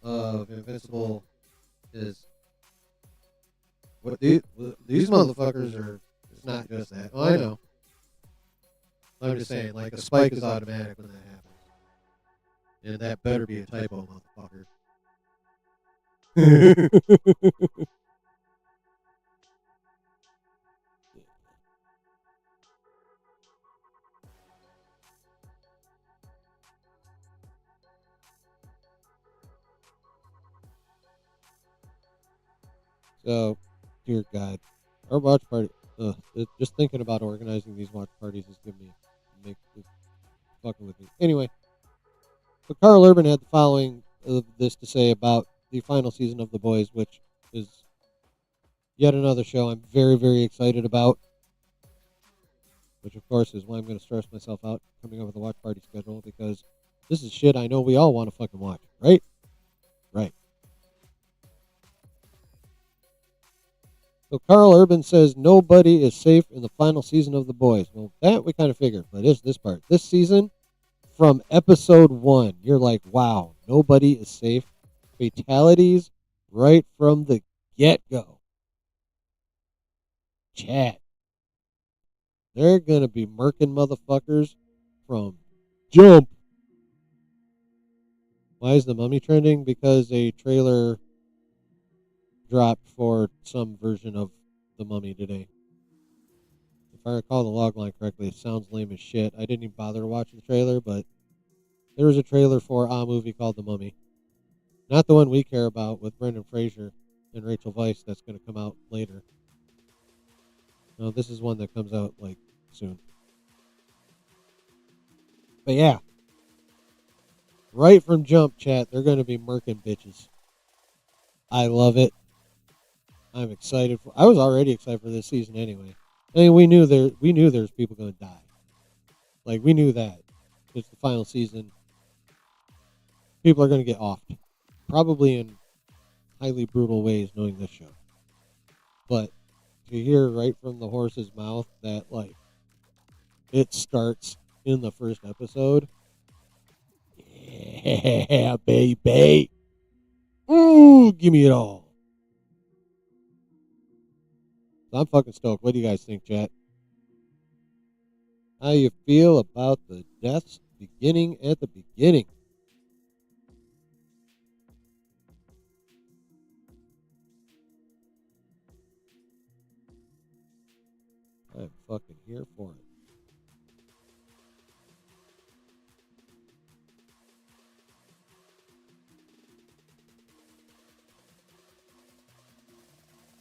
of Invincible is. What these motherfuckers are. It's not just that. Oh, I know. I'm just saying, like, a spike is automatic when that happens. And that better be a typo, motherfucker. So, dear God, our watch party. Just thinking about organizing these watch parties is giving me, it's fucking with me. Anyway, so Carl Urban had the following of this to say about the final season of The Boys, which is yet another show I'm very, very excited about. Which, of course, is why I'm going to stress myself out coming up with a watch party schedule, because this is shit I know we all want to fucking watch, right? Right. So Carl Urban says nobody is safe in the final season of The Boys. Well, that we kind of figured, but it's this part. This season, from episode 1, you're like, wow, nobody is safe. Fatalities right from the get-go. Chat. They're going to be murking motherfuckers from jump. Why is the Mummy trending? Because a trailer dropped for some version of the Mummy today. If I recall the logline correctly, it sounds lame as shit. I didn't even bother to watch the trailer, but there was a trailer for a movie called The Mummy. Not the one we care about with Brendan Fraser and Rachel Weisz that's going to come out later. No, this is one that comes out, like, soon. But yeah. Right from jump, chat, they're going to be murking bitches. I love it. I'm excited for. I was already excited for this season anyway. I mean, we knew there's people going to die. Like, we knew that. It's the final season. People are going to get offed. Probably in highly brutal ways, knowing this show. But to hear right from the horse's mouth that, like, it starts in the first episode. Yeah, baby. Ooh, give me it all. I'm fucking stoked. What do you guys think, chat? How you feel about the deaths beginning at the beginning? I'm fucking here for it.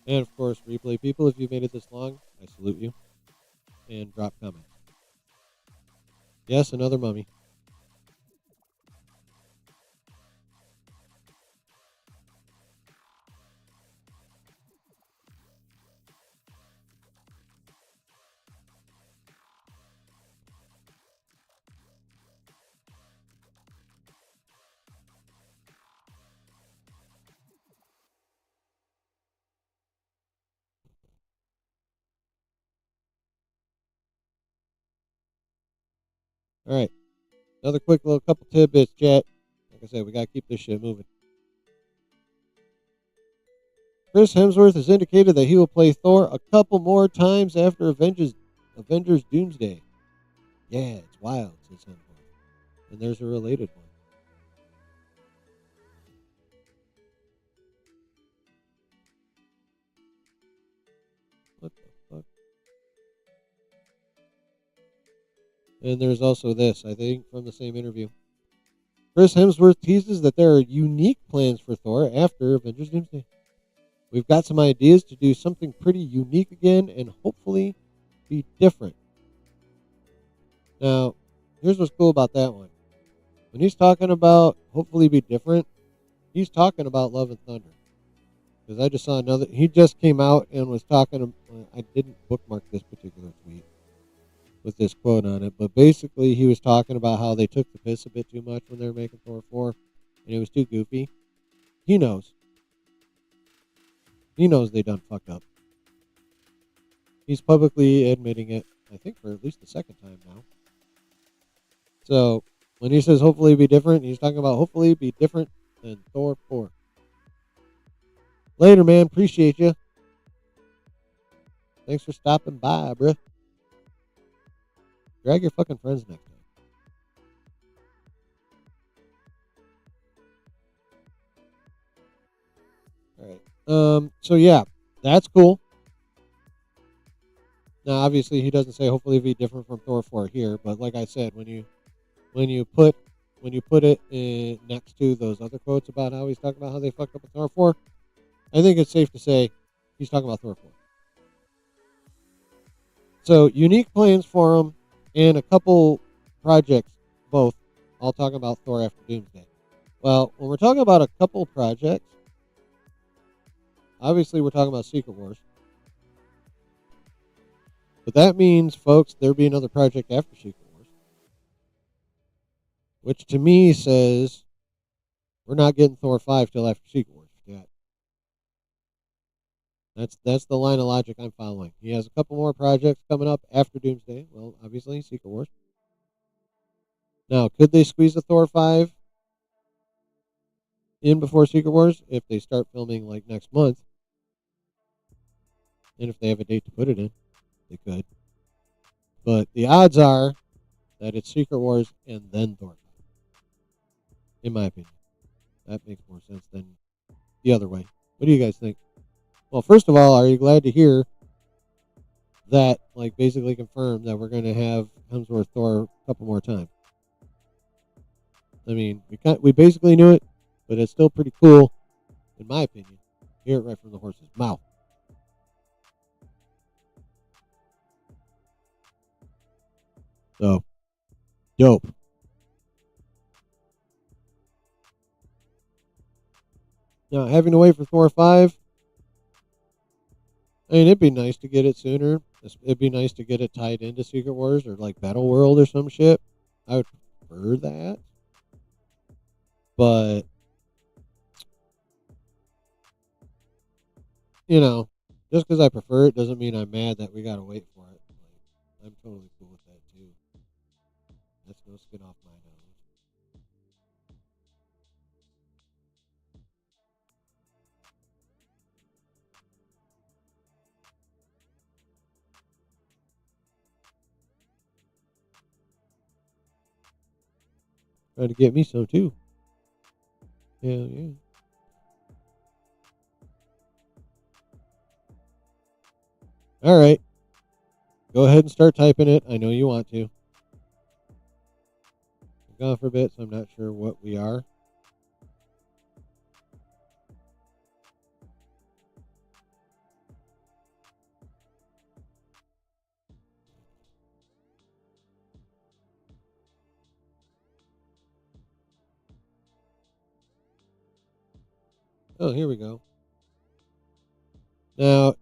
And of course, replay people, if you've made it this long, I salute you. And drop comments. Yes, another Mummy. All right. Another quick little couple tidbits, chat. Like I said, we got to keep this shit moving. Chris Hemsworth has indicated that he will play Thor a couple more times after Avengers Doomsday. Yeah, it's wild, says Hemsworth. And there's a related one. What the fuck? And there's also this, I think, from the same interview. Chris Hemsworth teases that there are unique plans for Thor after Avengers Doomsday. We've got some ideas to do something pretty unique again and hopefully be different. Now, here's what's cool about that one. When he's talking about hopefully be different, he's talking about Love and Thunder. Because I just saw another, he just came out and was talking, I didn't bookmark this particular tweet with this quote on it, but basically he was talking about how they took the piss a bit too much when they were making Thor 4, and it was too goofy. He knows. He knows they done fucked up. He's publicly admitting it, I think, for at least the second time now. So when he says hopefully be different, he's talking about hopefully be different than Thor 4. Later, man. Appreciate you. Thanks for stopping by, bruh. Drag your fucking friends next time. All right. So yeah, that's cool. Now, obviously, he doesn't say hopefully be different from Thor 4 here, but like I said, when you put it next to those other quotes about how he's talking about how they fucked up with Thor 4, I think it's safe to say he's talking about Thor 4. So unique plans for him and a couple projects, both all talking about Thor After Doomsday. Well, when we're talking about a couple projects, obviously we're talking about Secret Wars. But that means, folks, there'll be another project after Secret Wars. Which to me says we're not getting Thor 5 till after Secret Wars. Yeah. That's the line of logic I'm following. He has a couple more projects coming up after Doomsday. Well, obviously, Secret Wars. Now, could they squeeze a Thor 5 in before Secret Wars if they start filming like next month? And if they have a date to put it in, they could. But the odds are that it's Secret Wars and then Thor 5. In my opinion. That makes more sense than the other way. What do you guys think? Well, first of all, are you glad to hear that, like, basically confirmed that we're going to have Hemsworth Thor a couple more times? I mean, we basically knew it, but it's still pretty cool, in my opinion. Hear it right from the horse's mouth. So, dope. Now, having to wait for Thor 5, I mean, it'd be nice to get it sooner. It'd be nice to get it tied into Secret Wars or like Battle World or some shit. I would prefer that. But, you know, just because I prefer it doesn't mean I'm mad that we got to wait for it. Like, I'm totally cool with that too. That's no skin off my nose. Trying to get me some too. Hell yeah. All right. Go ahead and start typing it. I know you want to. I'm gone for a bit, so I'm not sure what we are. Oh, here we go. Now,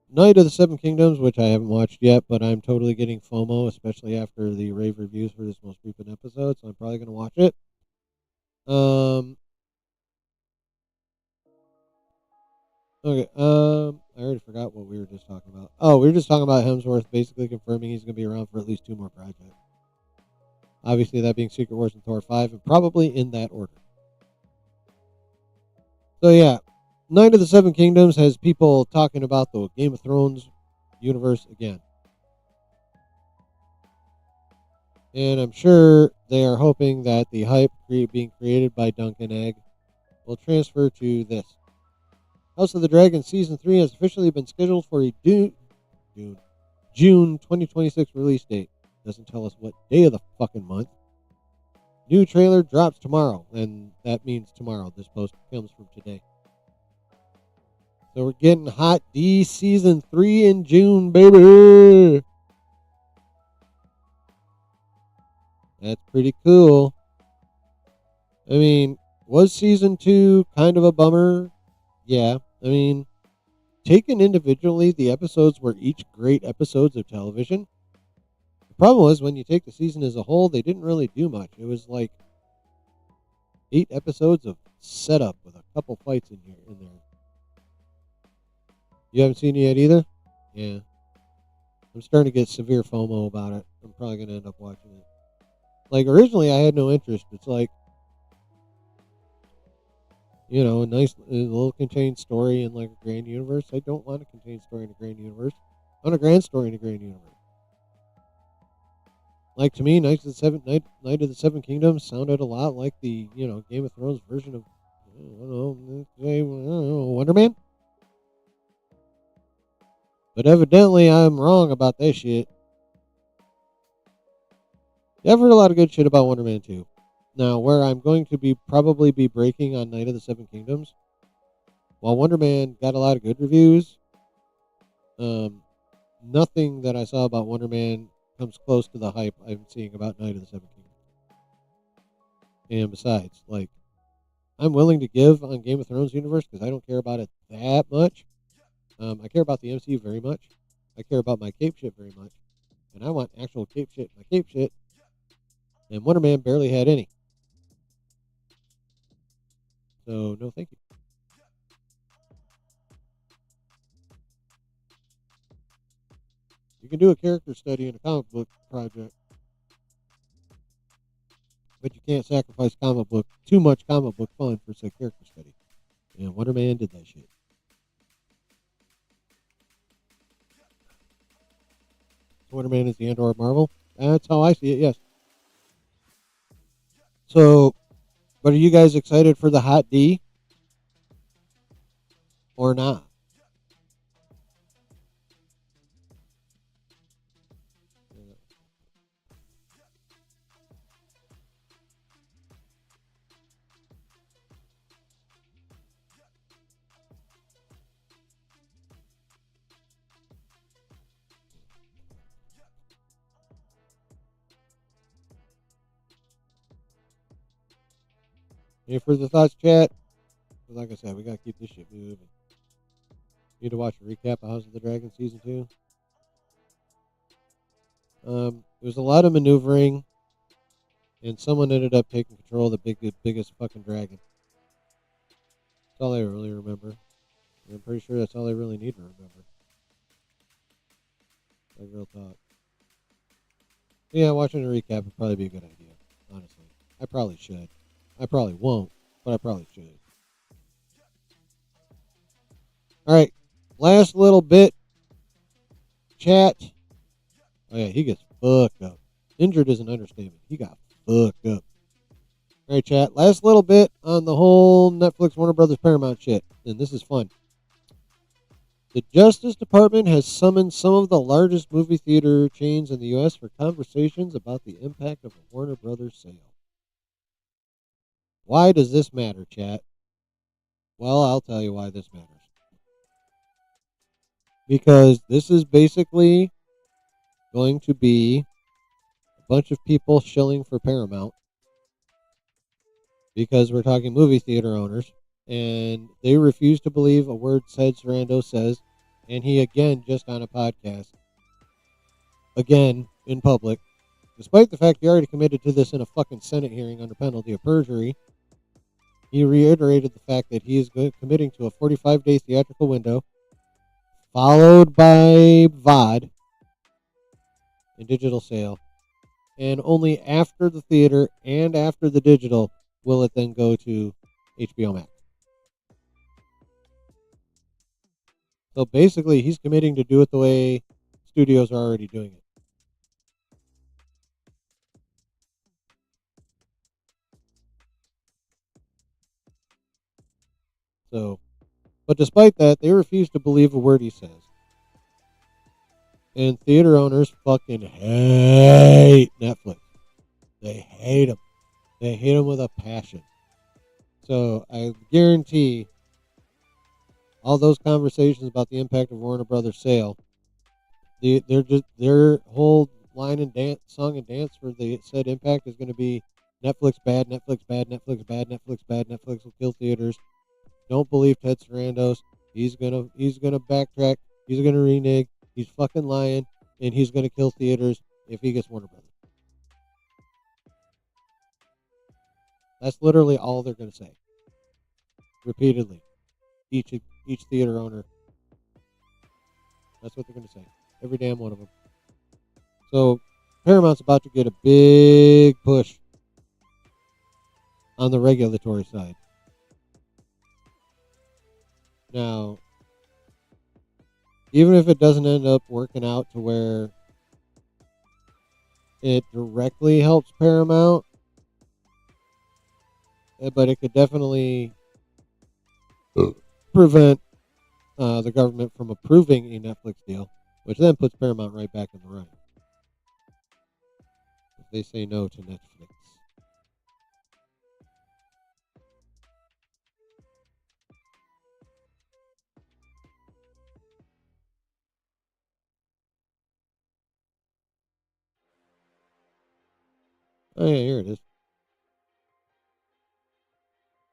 Night of the Seven Kingdoms, which I haven't watched yet, but I'm totally getting FOMO, especially after the rave reviews for this most recent episode, so I'm probably going to watch it. Okay, I already forgot what we were just talking about. Oh, we were just talking about Hemsworth basically confirming he's going to be around for at least 2 more projects. Obviously, that being Secret Wars and Thor 5, and probably in that order. So, yeah, Night of the Seven Kingdoms has people talking about the Game of Thrones universe again. And I'm sure they are hoping that the hype being created by Duncan Egg will transfer to this. House of the Dragon Season 3 has officially been scheduled for a June 2026 release date. Doesn't tell us what day of the fucking month. New trailer drops tomorrow, and that means tomorrow. This post comes from today. So we're getting Hot D Season 3 in June, baby! That's pretty cool. I mean, was Season 2 kind of a bummer? Yeah. I mean, taken individually, the episodes were each great episodes of television. The problem was when you take the season as a whole, they didn't really do much. It was like 8 episodes of setup with a couple fights in there. You haven't seen it yet either? Yeah. I'm starting to get severe FOMO about it. I'm probably going to end up watching it. Like, originally, I had no interest. It's like, you know, a nice little contained story in like a grand universe. I don't want a contained story in a grand universe. I want a grand story in a grand universe. Like, to me, Night of the Seven Kingdoms sounded a lot like the, you know, Game of Thrones version of, Wonder Man. But evidently, I'm wrong about that shit. Yeah, I've heard a lot of good shit about Wonder Man 2. Now, where I'm going to be probably be breaking on Night of the Seven Kingdoms, while Wonder Man got a lot of good reviews, nothing that I saw about Wonder Man comes close to the hype I'm seeing about Night of the Seven Kingdoms. And besides, like, I'm willing to give on Game of Thrones universe because I don't care about it that much. I care about the MCU very much. I care about my cape shit very much. And I want actual cape shit in my cape shit. And Wonder Man barely had any. So, no thank you. You can do a character study in a comic book project, but you can't sacrifice too much comic book fun for said character study. And Wonder Man did that shit. Wonder Man is the Andor of Marvel. That's how I see it, yes. So, but are you guys excited for the Hot D? Or not? Any further thoughts, chat? Like I said, we gotta keep this shit moving. Need to watch a recap of House of the Dragon season 2. It was a lot of maneuvering, and someone ended up taking control of the biggest fucking dragon. That's all I really remember. And I'm pretty sure that's all I really need to remember. Like real talk. Yeah, watching a recap would probably be a good idea. Honestly, I probably should. I probably won't, but I probably should. All right, last little bit. Chat. Oh yeah, he gets fucked up. Injured is an understatement. He got fucked up. All right, chat. Last little bit on the whole Netflix, Warner Brothers, Paramount shit, and this is fun. The Justice Department has summoned some of the largest movie theater chains in the U.S. for conversations about the impact of a Warner Brothers sale. Why does this matter, chat? Well, I'll tell you why this matters. Because this is basically going to be a bunch of people shilling for Paramount because we're talking movie theater owners, and they refuse to believe a word Ted Sarando says, and he again just on a podcast, again in public, despite the fact he already committed to this in a fucking Senate hearing under penalty of perjury. He reiterated the fact that he is committing to a 45-day theatrical window, followed by VOD and digital sale, and only after the theater and after the digital will it then go to HBO Max. So basically, he's committing to do it the way studios are already doing it. So, but despite that, they refuse to believe a word he says. And theater owners fucking hate Netflix. They hate him. They hate him with a passion. So I guarantee all those conversations about the impact of Warner Brothers sale, their whole line and dance, song and dance for the said impact is going to be Netflix bad, Netflix bad, Netflix bad, Netflix bad, Netflix will kill theaters. Don't believe Ted Sarandos. He's gonna backtrack. He's gonna renege. He's fucking lying, and he's gonna kill theaters if he gets Warner Brothers. That's literally all they're gonna say, repeatedly. Each theater owner. That's what they're gonna say. Every damn one of them. So Paramount's about to get a big push on the regulatory side. Now, even if it doesn't end up working out to where it directly helps Paramount, but it could definitely prevent the government from approving a Netflix deal, which then puts Paramount right back in the running. If they say no to Netflix. Oh yeah, here it is.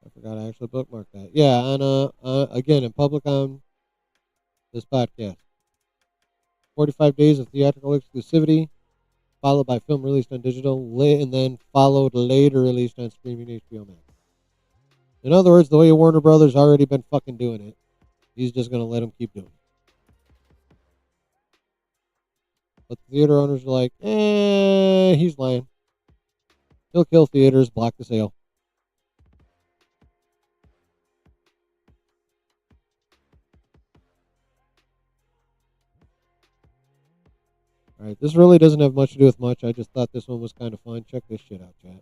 I forgot I actually bookmarked that. Yeah, on again in public on this podcast. 45 days of theatrical exclusivity, followed by film released on digital, and then followed later released on streaming HBO Max. In other words, the way Warner Brothers already been fucking doing it, he's just gonna let them keep doing it. But the theater owners are like, he's lying. He'll kill theaters, block the sale. All right, this really doesn't have much to do with much. I just thought this one was kind of fun. Check this shit out, chat.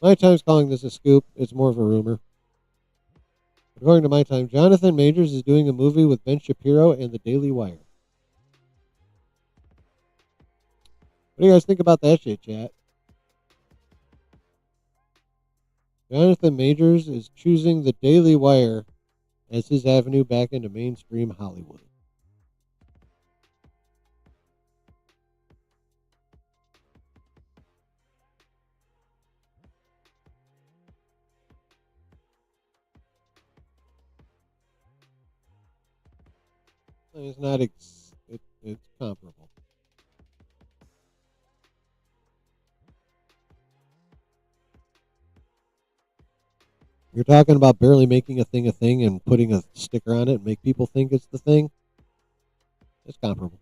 My Time's calling this a scoop. It's more of a rumor. According to My Time, Jonathan Majors is doing a movie with Ben Shapiro and the Daily Wire. What do you guys think about that shit, chat? Jonathan Majors is choosing the Daily Wire as his avenue back into mainstream Hollywood. It's not. It's comparable. You're talking about barely making a thing and putting a sticker on it and make people think it's the thing. It's comparable.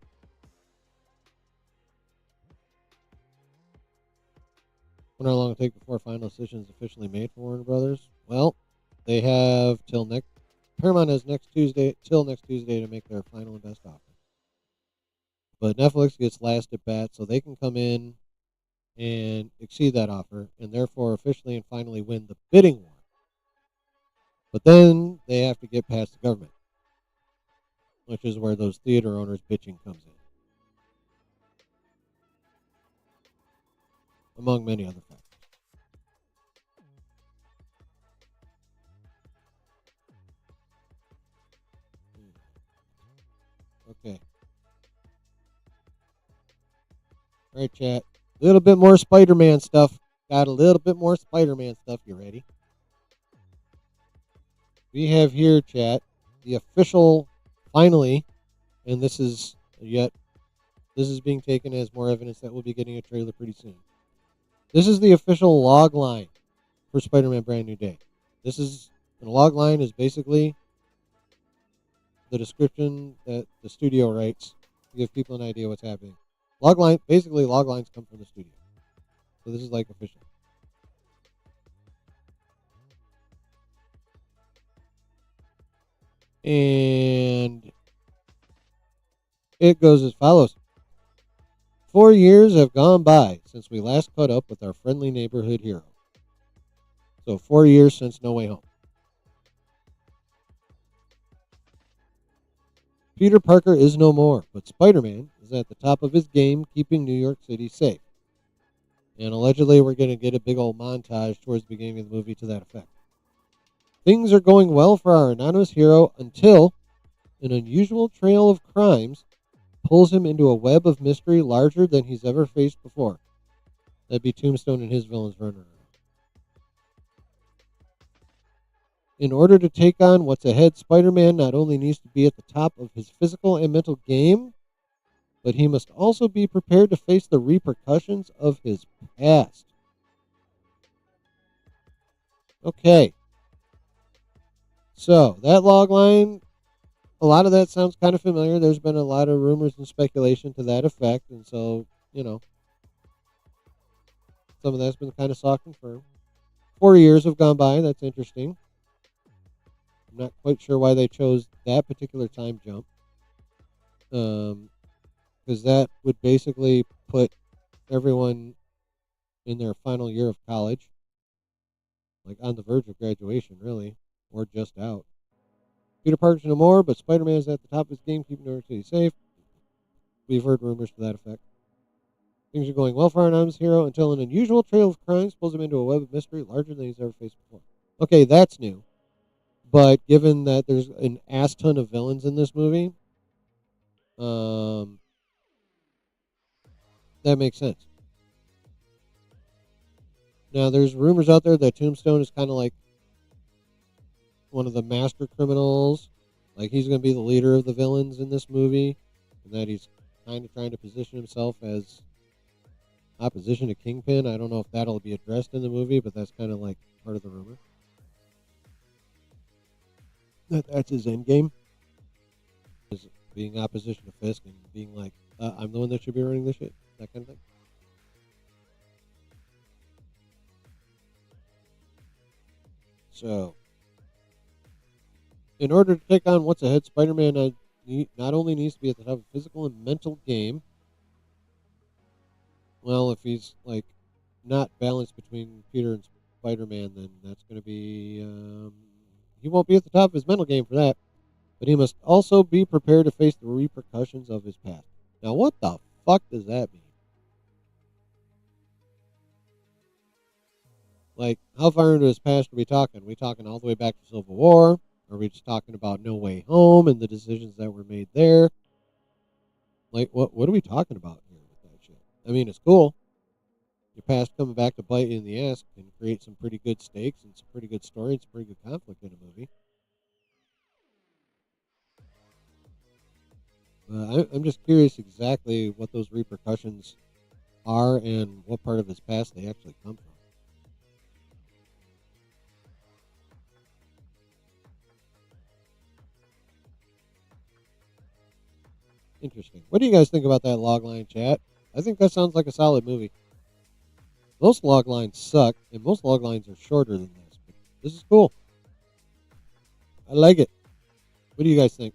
Wonder how long it'll take before final decision is officially made for Warner Brothers. Well, they have Paramount has next Tuesday to make their final and best offer. But Netflix gets last at bat, so they can come in and exceed that offer, and therefore officially and finally win the bidding war. But then they have to get past the government, which is where those theater owners bitching comes in, among many other factors. Okay. All right, chat. A little bit more Spider-Man stuff. Got a little bit more Spider-Man stuff. You ready? We have here, chat, the official, finally, and this is being taken as more evidence that we'll be getting a trailer pretty soon. This is the official log line for Spider-Man Brand New Day. The log line is basically the description that the studio writes to give people an idea what's happening. Log lines come from the studio. So this is like official. And it goes as follows. 4 years have gone by since we last caught up with our friendly neighborhood hero. So 4 years since No Way Home. Peter Parker is no more, but Spider-Man is at the top of his game, keeping New York City safe. And allegedly, we're going to get a big old montage towards the beginning of the movie to that effect. Things are going well for our anonymous hero until an unusual trail of crimes pulls him into a web of mystery larger than he's ever faced before. That'd be Tombstone and his villains running around. In order to take on what's ahead, Spider-Man not only needs to be at the top of his physical and mental game, but he must also be prepared to face the repercussions of his past. Okay. So, that log line a lot of that sounds kind of familiar. There's been a lot of rumors and speculation to that effect, and so, some of that's been kind of soft confirmed. 4 years have gone by. That's interesting. I'm not quite sure why they chose that particular time jump. Because that would basically put everyone in their final year of college, like on the verge of graduation, really, or just out. Peter Parker's no more, but Spider-Man is at the top of his game, keeping New York City safe. We've heard rumors to that effect. Things are going well for our anonymous hero until an unusual trail of crimes pulls him into a web of mystery larger than he's ever faced before. Okay, that's new. But given that there's an ass ton of villains in this movie, that makes sense. Now, there's rumors out there that Tombstone is kind of like one of the master criminals. Like, he's going to be the leader of the villains in this movie. And that he's kind of trying to position himself as opposition to Kingpin. I don't know if that'll be addressed in the movie, but that's kind of like part of the rumor. That's his end game. Is being opposition to Fisk and being like, I'm the one that should be running this shit. That kind of thing. So, in order to take on what's ahead, Spider-Man not only needs to be at the top of physical and mental game. Well, if he's like not balanced between Peter and Spider-Man, then that's going to be he won't be at the top of his mental game for that. But he must also be prepared to face the repercussions of his past. Now, what the fuck does that mean? Like, how far into his past are we talking? Are we talking all the way back to Civil War? Are we just talking about No Way Home and the decisions that were made there? Like, what are we talking about here with that shit? I mean, it's cool. Your past coming back to bite you in the ass can create some pretty good stakes and some pretty good story and some pretty good conflict in a movie. I'm just curious exactly what those repercussions are and what part of his past they actually come from. Interesting. What do you guys think about that logline, chat? I think that sounds like a solid movie. Most loglines suck, and most loglines are shorter than this. But this is cool. I like it. What do you guys think?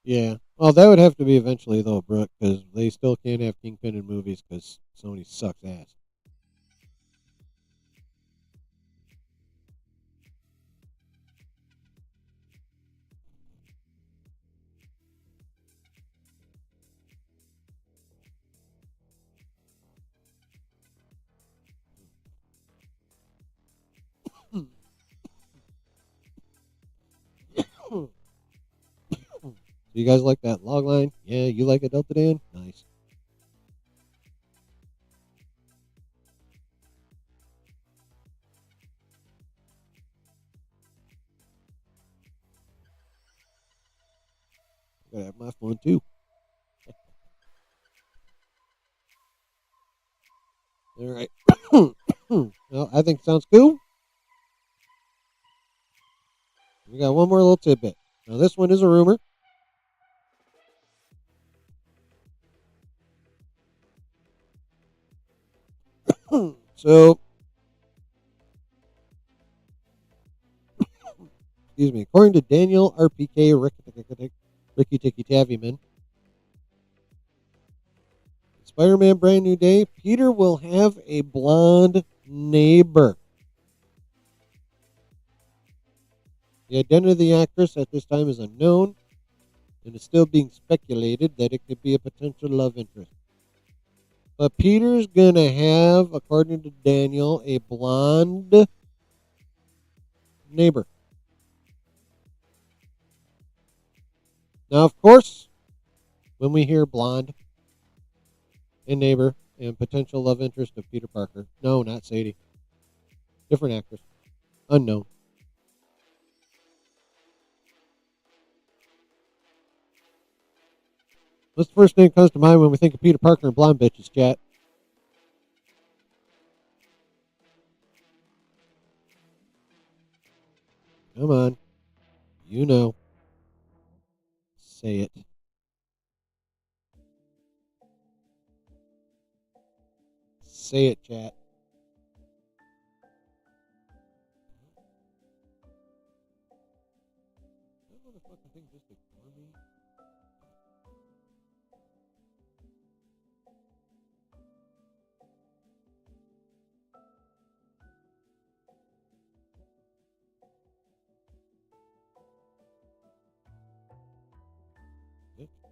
Yeah. Well, that would have to be eventually, though, Brooke, because they still can't have Kingpin in movies because Sony sucks ass. So you guys like that logline? Yeah, you like it, Delta Dan? Nice. Gotta have my fun too. All right. Well, I think it sounds cool. We got one more little tidbit. Now, this one is a rumor. So, excuse me. According to Daniel RPK Ricky Tikki Taviman, Spider-Man Brand New Day, Peter will have a blonde neighbor. The identity of the actress at this time is unknown, and it's still being speculated that it could be a potential love interest. But Peter's gonna have, according to Daniel, a blonde neighbor. Now, of course, when we hear blonde and neighbor and potential love interest of Peter Parker, no, not Sadie. Different actress. Unknown. What's the first thing that comes to mind when we think of Peter Parker and blonde bitches, chat? Come on. You know. Say it. Say it, chat. That motherfucking thing just ignored me.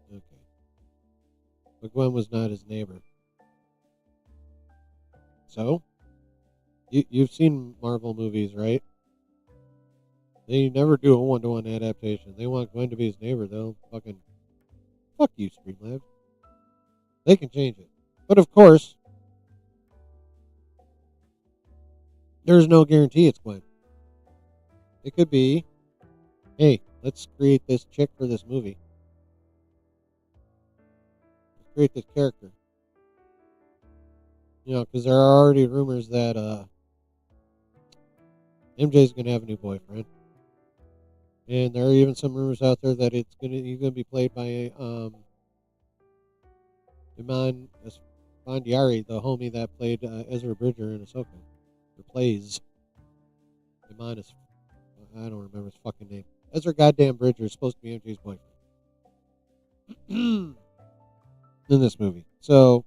Okay. But Gwen was not his neighbor. So? You've seen Marvel movies, right? They never do a one-to-one adaptation. They want Gwen to be his neighbor. They'll fucking... Fuck you, Streamlabs. They can change it. But of course, there's no guarantee it's Gwen. It could be, hey, let's create this chick for this movie. Let's create this character. You know, because there are already rumors that MJ's going to have a new boyfriend. And there are even some rumors out there that he's going to be played by Iman Esfandiari, the homie that played Ezra Bridger in Ahsoka. Or plays Iman I don't remember his fucking name. Ezra goddamn Bridger is supposed to be MJ's boyfriend. In this movie. So,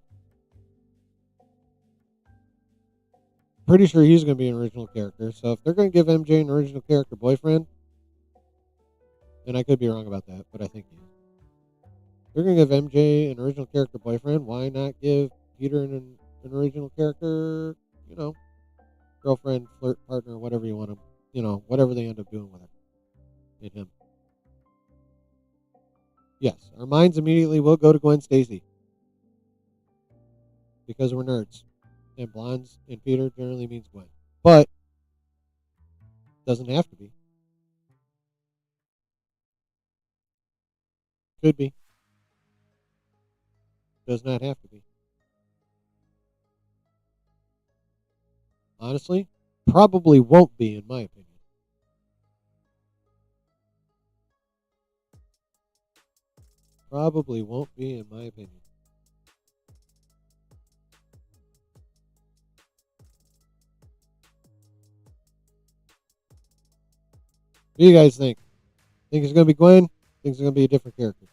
pretty sure he's going to be an original character. So if they're going to give MJ an original character boyfriend, and I could be wrong about that, but I think he is. If they're going to give MJ an original character boyfriend, why not give Peter an original character, you know, girlfriend, flirt, partner, whatever you want to, you know, whatever they end up doing with her and him. Yes, our minds immediately will go to Gwen Stacy because we're nerds. And blondes and Peter generally means Gwen. But doesn't have to be. Could be. Does not have to be. Honestly, probably won't be, in my opinion. Probably won't be, in my opinion. What do you guys think? Think it's going to be Gwen? Think it's going to be a different character?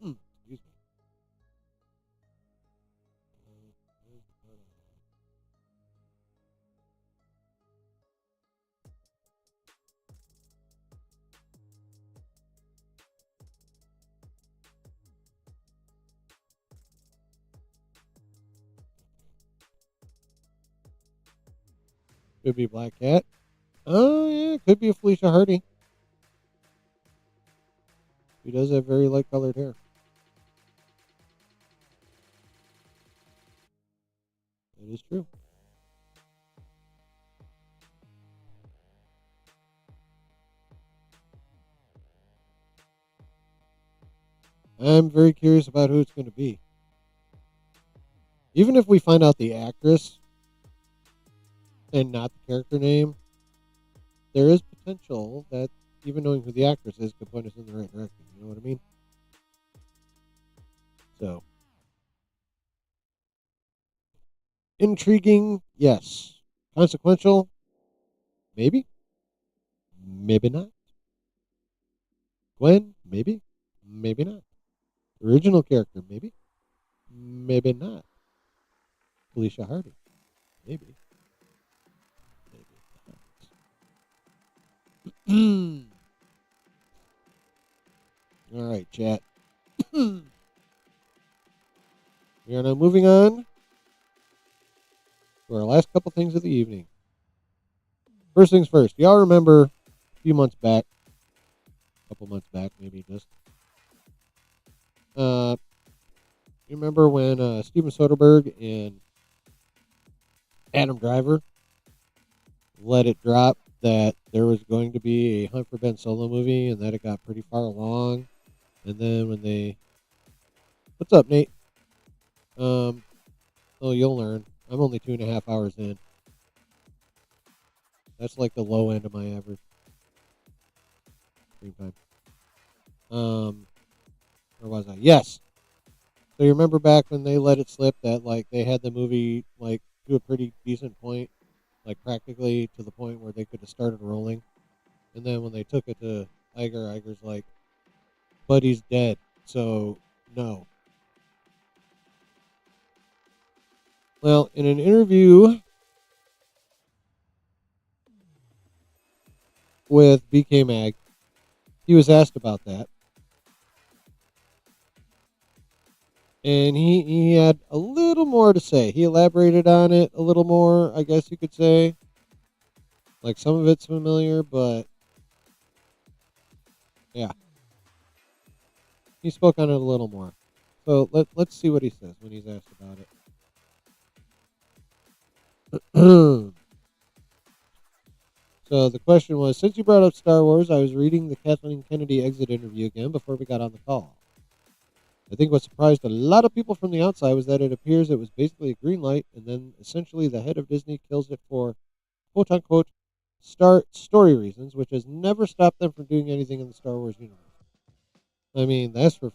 Excuse me. Could be Black Cat. Oh, yeah. Could be a Felicia Hardy. She does have very light colored hair. That is true. I'm very curious about who it's going to be. Even if we find out the actress and not the character name, there is potential that even knowing who the actress is could point us in the right direction. You know what I mean? So, intriguing, yes. Consequential, maybe. Maybe not. Gwen, maybe. Maybe not. Original character, maybe. Maybe not. Felicia Hardy. Maybe. Maybe. All right, chat. We are now moving on to our last couple things of the evening. First things first. Y'all remember a few months back, a couple months back, maybe just. You remember when Steven Soderbergh and Adam Driver let it drop that there was going to be a Hunt for Ben Solo movie and that it got pretty far along? And then when they... What's up, Nate? Oh, you'll learn. I'm only 2.5 hours in. That's like the low end of my average screen time. Where was I? Yes. So you remember back when they let it slip that like they had the movie like to a pretty decent point, like practically to the point where they could have started rolling, and then when they took it to Iger's like, Buddy's dead, so no. Well, in an interview with BK Mag, he was asked about that. And he had a little more to say. He elaborated on it a little more, I guess you could say. Like some of it's familiar, but yeah. He spoke on it a little more. So let's see what he says when he's asked about it. So the question was, since you brought up Star Wars, I was reading the Kathleen Kennedy exit interview again before we got on the call. I think what surprised a lot of people from the outside was that it appears it was basically a green light, and then essentially the head of Disney kills it for quote-unquote story reasons, which has never stopped them from doing anything in the Star Wars universe. I mean, that's for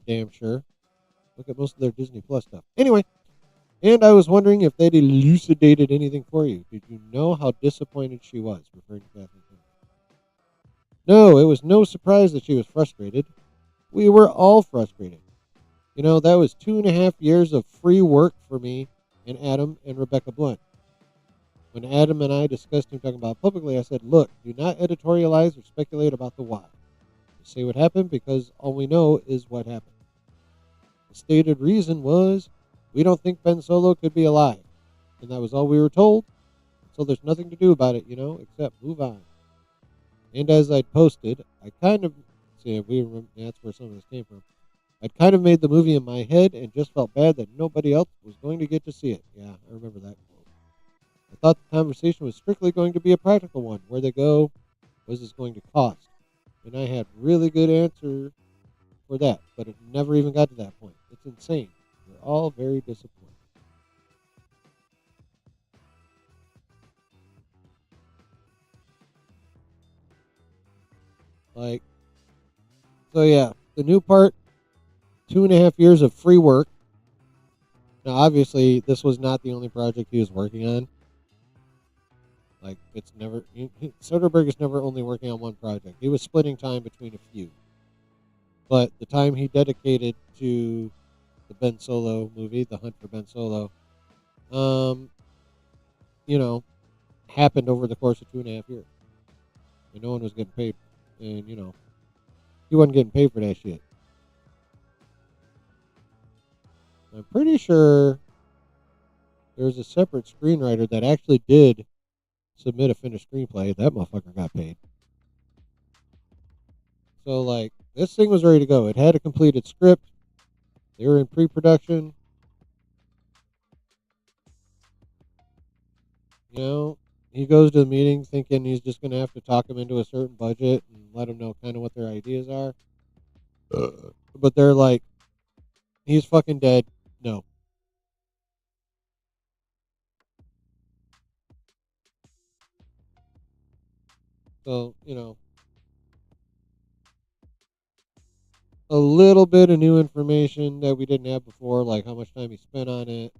damn sure. Look at most of their Disney Plus stuff. Anyway, and I was wondering if they'd elucidated anything for you. Did you know how disappointed she was, referring to Kathleen Kennedy? No, it was no surprise that she was frustrated. We were all frustrated. You know, that was 2.5 years of free work for me and Adam and Rebecca Blunt. When Adam and I discussed him talking about it publicly, I said, look, do not editorialize or speculate about the why. Say what happened because all we know is what happened. The stated reason was we don't think Ben Solo could be alive. And that was all we were told. So there's nothing to do about it, except move on. And as I'd posted, I kind of... See, that's where some of this came from. I'd kind of made the movie in my head and just felt bad that nobody else was going to get to see it. Yeah, I remember that quote. I thought the conversation was strictly going to be a practical one. Where they go, what is this going to cost? And I had really good answer for that, but it never even got to that point. It's insane. We're all very disappointed. So yeah, the new part, 2.5 years of free work. Now, obviously, this was not the only project he was working on. Like, Soderbergh is never only working on one project. He was splitting time between a few. But the time he dedicated to the Ben Solo movie, The Hunt for Ben Solo, happened over the course of 2.5 years. And no one was getting paid. And, he wasn't getting paid for that shit. I'm pretty sure there's a separate screenwriter that actually did submit a finished screenplay. That motherfucker got paid. So, this thing was ready to go. It had a completed script. They were in pre-production. He goes to the meeting thinking he's just going to have to talk him into a certain budget and let him know kind of what their ideas are. But they're like, he's fucking dead. No. So, a little bit of new information that we didn't have before, like how much time he spent on it.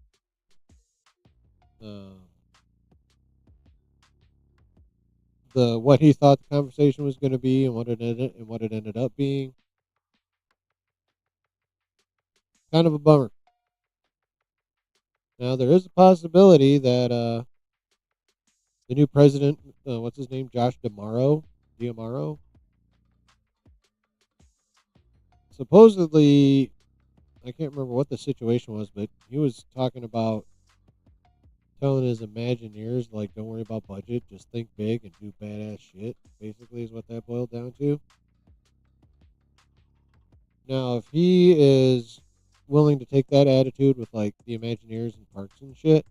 What he thought the conversation was going to be and what it ended up being. Kind of a bummer. Now there is a possibility that the new president, what's his name, Josh Diamaro, supposedly, I can't remember what the situation was, but he was talking about telling his Imagineers, like, don't worry about budget, just think big and do badass shit. Basically, is what that boiled down to. Now, if he is willing to take that attitude with like the Imagineers and parks and shit,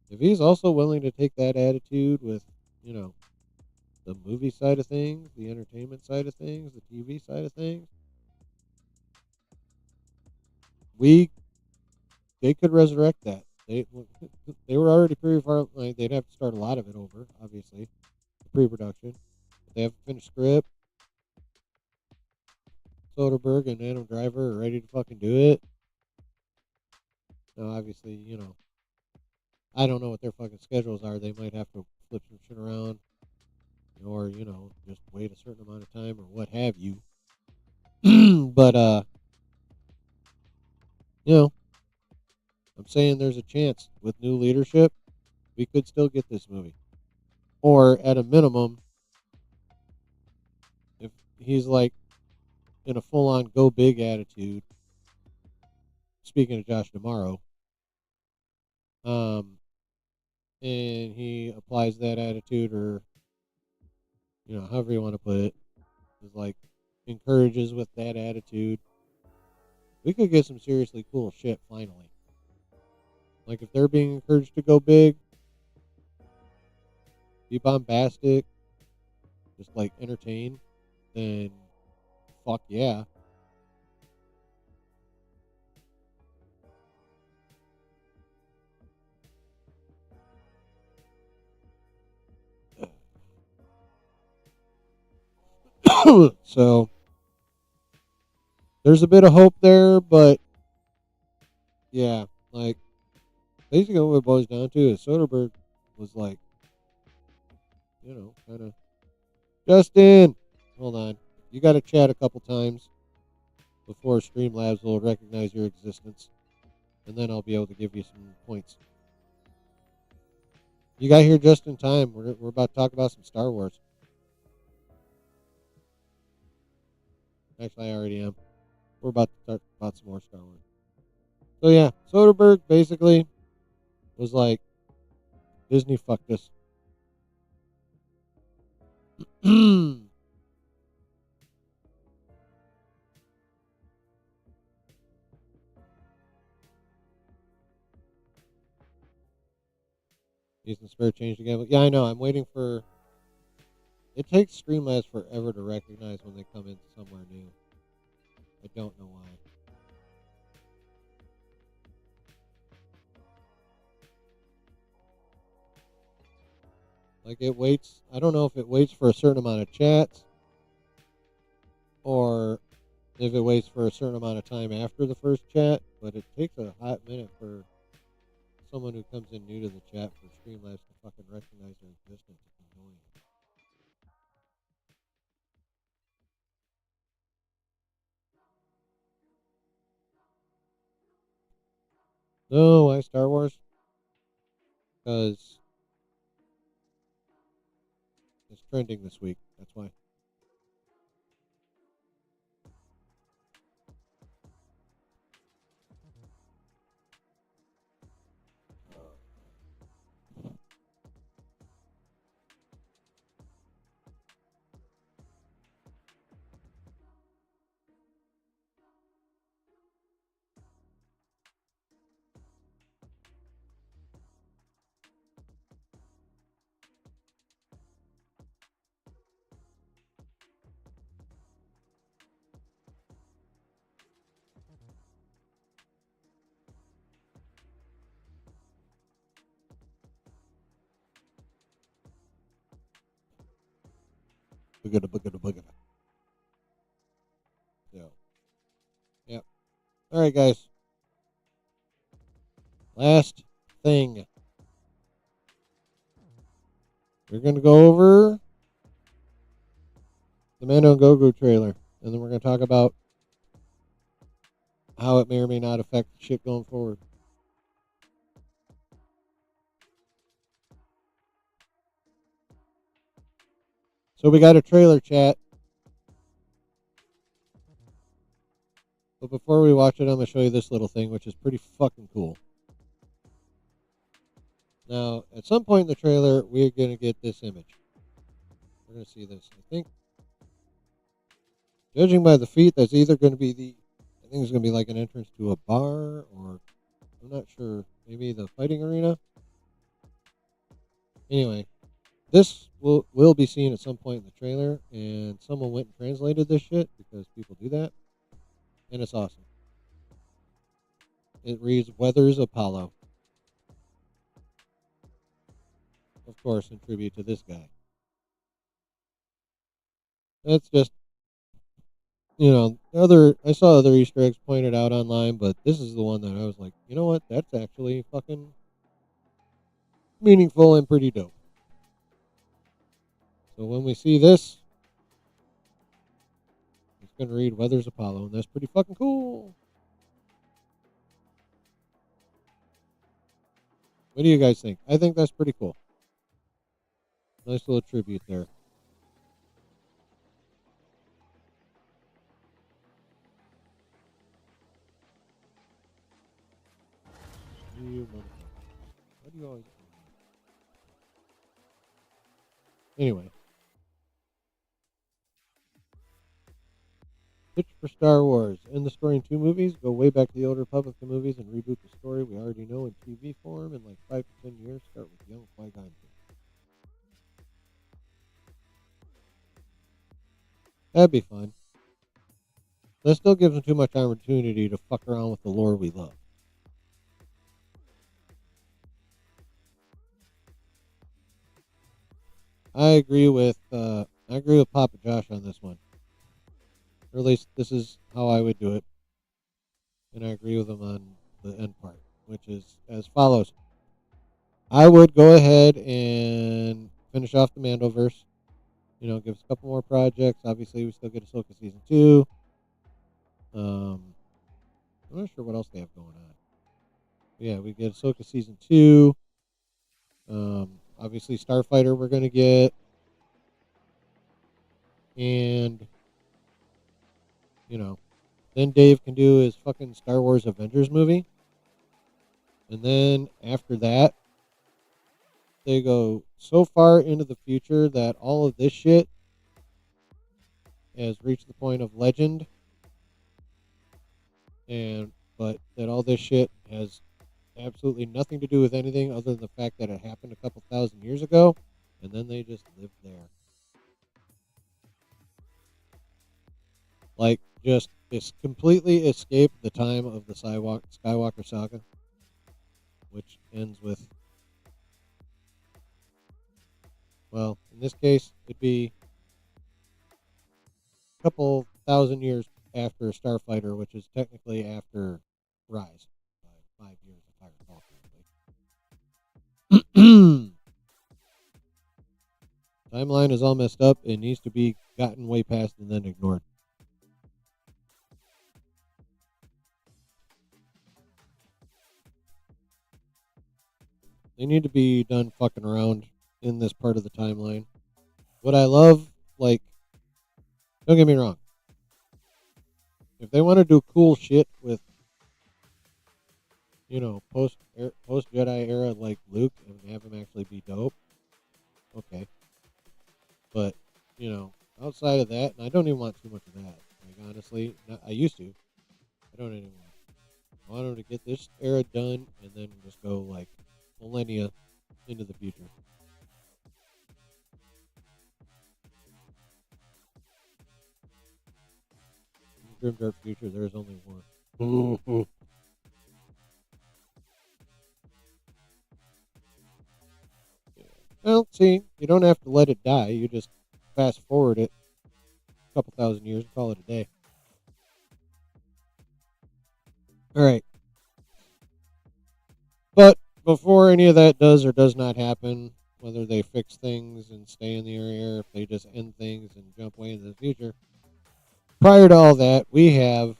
if he's also willing to take that attitude with, you know, the movie side of things, the entertainment side of things, the TV side of things, we they could resurrect that. They were already pretty far. Like, they'd have to start a lot of it over, obviously, the pre-production. But they have to finish script. Soderbergh and Adam Driver are ready to fucking do it. Now, obviously, you know, I don't know what their fucking schedules are. They might have to flip some shit around, or you know, just wait a certain amount of time, or what have you. But you know, I'm saying there's a chance with new leadership, we could still get this movie, or at a minimum, if he's like in a full-on go big attitude. Speaking of Josh D'Amaro, um, and he applies that attitude, or you know, however you want to put it, is like encourages with that attitude. We could get some seriously cool shit finally. Like if they're being encouraged to go big, be bombastic, just like entertain, then fuck yeah. So there's a bit of hope there, but yeah, like basically what it boils down to is Soderbergh was like, you know, kind of Justin, hold on, you got to chat a couple times before Streamlabs will recognize your existence, and then I'll be able to give you some points. You got here just in time. We're about to talk about some Star Wars. Actually, I already am. We're about to talk about some more Star Wars. So yeah, Soderbergh basically was like, Disney fucked us. Using spare change again. Yeah, I know. I'm waiting for. It takes Streamlabs forever to recognize when they come into somewhere new. I don't know why. Like it waits. I don't know if it waits for a certain amount of chats, or if it waits for a certain amount of time after the first chat. But it takes a hot minute for someone who comes in new to the chat for Streamlabs to fucking recognize their existence. It's annoying. No, why Star Wars? Because it's trending this week. That's why. Boogada, boogada, boogada. So, yep. All right, guys. Last thing. We're going to go over the Mando and Grogu trailer, and then we're going to talk about how it may or may not affect shit going forward. So we got a trailer chat. But before we watch it, I'm going to show you this little thing, which is pretty fucking cool. Now, at some point in the trailer, we're going to get this image. We're going to see this. I think, judging by the feet, that's either going to be I think it's going to be like an entrance to a bar, or I'm not sure, maybe the fighting arena. Anyway, this will be seen at some point in the trailer, and someone went and translated this shit because people do that, and it's awesome. It reads Weathers Apollo. Of course, in tribute to this guy. That's just, I saw other Easter eggs pointed out online, but this is the one that I was like, you know what? That's actually fucking meaningful and pretty dope. So when we see this, it's going to read Weathers Apollo, and that's pretty fucking cool. What do you guys think? I think that's pretty cool. Nice little tribute there. You motherfucker. Why do you always... Anyway. Pitch for Star Wars. End the story in 2 movies. Go way back to the Old Republic of movies and reboot the story we already know in TV form in like 5 to 10 years. Start with young Qui-Gon. That'd be fun. That still gives them too much opportunity to fuck around with the lore we love. I agree with Papa Josh on this one. Or at least this is how I would do it. And I agree with him on the end part, which is as follows. I would go ahead and finish off the Mandoverse. Give us a couple more projects. Obviously, we still get Ahsoka Season 2. I'm not sure what else they have going on. But yeah, we get Ahsoka Season 2. Obviously, Starfighter we're going to get. And, then Dave can do his fucking Star Wars Avengers movie. And then after that, they go so far into the future that all of this shit has reached the point of legend. But that all this shit has absolutely nothing to do with anything other than the fact that it happened a couple thousand years ago. And then they just lived there. Like, just completely escape the time of the Skywalker saga, which ends with, well, in this case, it'd be a couple thousand years after Starfighter, which is technically after Rise, by 5 years, if I recall correctly. Timeline is all messed up. It needs to be gotten way past and then ignored. They need to be done fucking around in this part of the timeline. What I love, like, don't get me wrong. If they want to do cool shit with, post Jedi era like Luke and have him actually be dope, okay. But, outside of that, and I don't even want too much of that. Like, honestly, I used to. I don't anymore. I want him to get this era done and then just go like millennia into the future. In Grimdark future, there is only one. Yeah. Well, see, you don't have to let it die. You just fast forward it a couple thousand years and call it a day. All right. But before any of that does or does not happen, whether they fix things and stay in the area, or if they just end things and jump way into the future, prior to all that, we have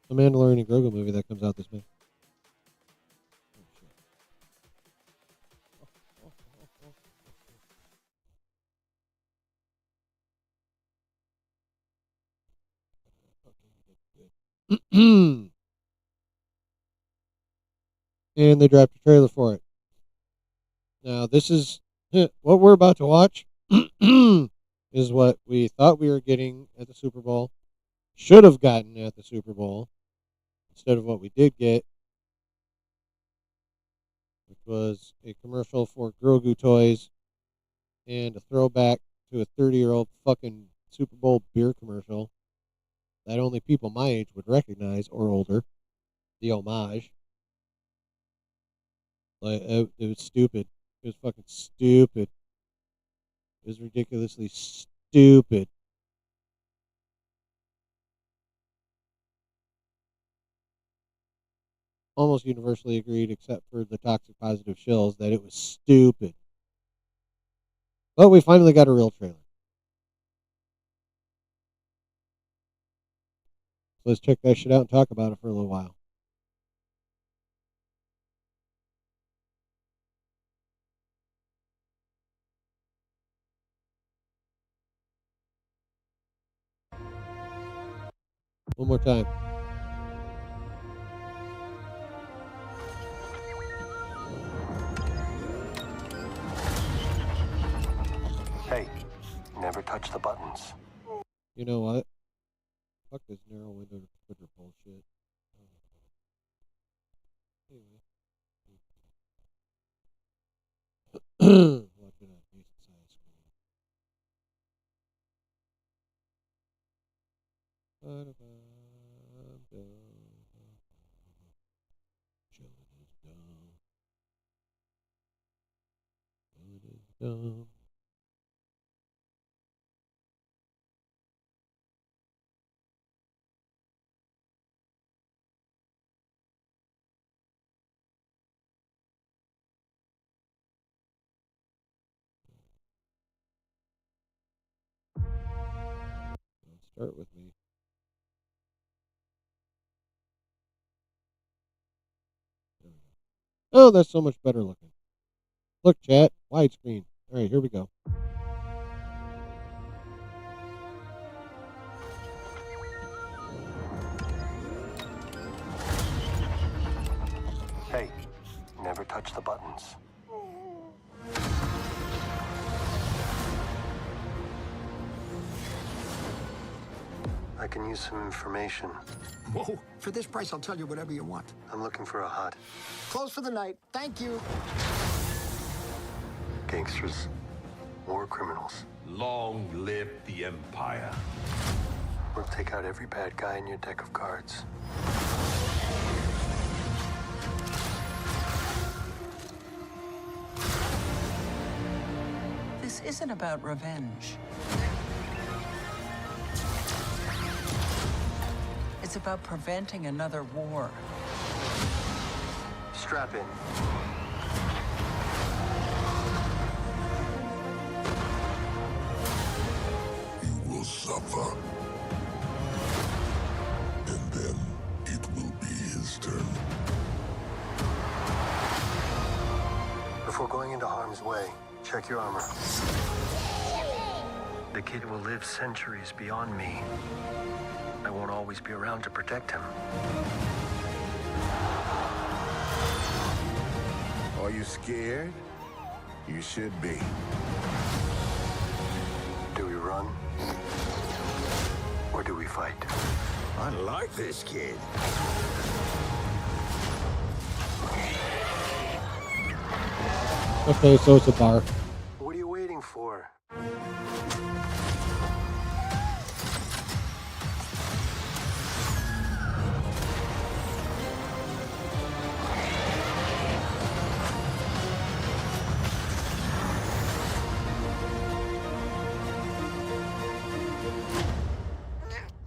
the Mandalorian and Grogu movie that comes out this May. and they dropped a trailer for it. Now, this is what we're about to watch is what we thought we were getting at the Super Bowl, should have gotten at the Super Bowl, instead of what we did get, which was a commercial for Grogu toys and a throwback to a 30-year-old fucking Super Bowl beer commercial that only people my age would recognize or older. The homage. Like, it was stupid. It was fucking stupid. It was ridiculously stupid. Almost universally agreed, except for the toxic positive shills, that it was stupid. But we finally got a real trailer. So let's check that shit out and talk about it for a little while. One more time. Hey, never touch the buttons. You know what? Fuck this narrow window Twitter bullshit. Anyway. Watching a decent size screen. Dumb. Don't start with me. There we go. Oh, that's so much better looking. Look, chat, widescreen. All right, here we go. Hey, never touch the buttons. I can use some information. Whoa, for this price, I'll tell you whatever you want. I'm looking for a hut. Close for the night. Thank you. Gangsters, war criminals. Long live the Empire. We'll take out every bad guy in your deck of cards. This isn't about revenge. It's about preventing another war. Strap in. You will suffer. And then it will be his turn. Before going into harm's way, check your armor. The kid will live centuries beyond me. I won't always be around to protect him. Are you scared? You should be. Do we run? Or do we fight? I like this kid. Okay, so it's a bar. What are you waiting for?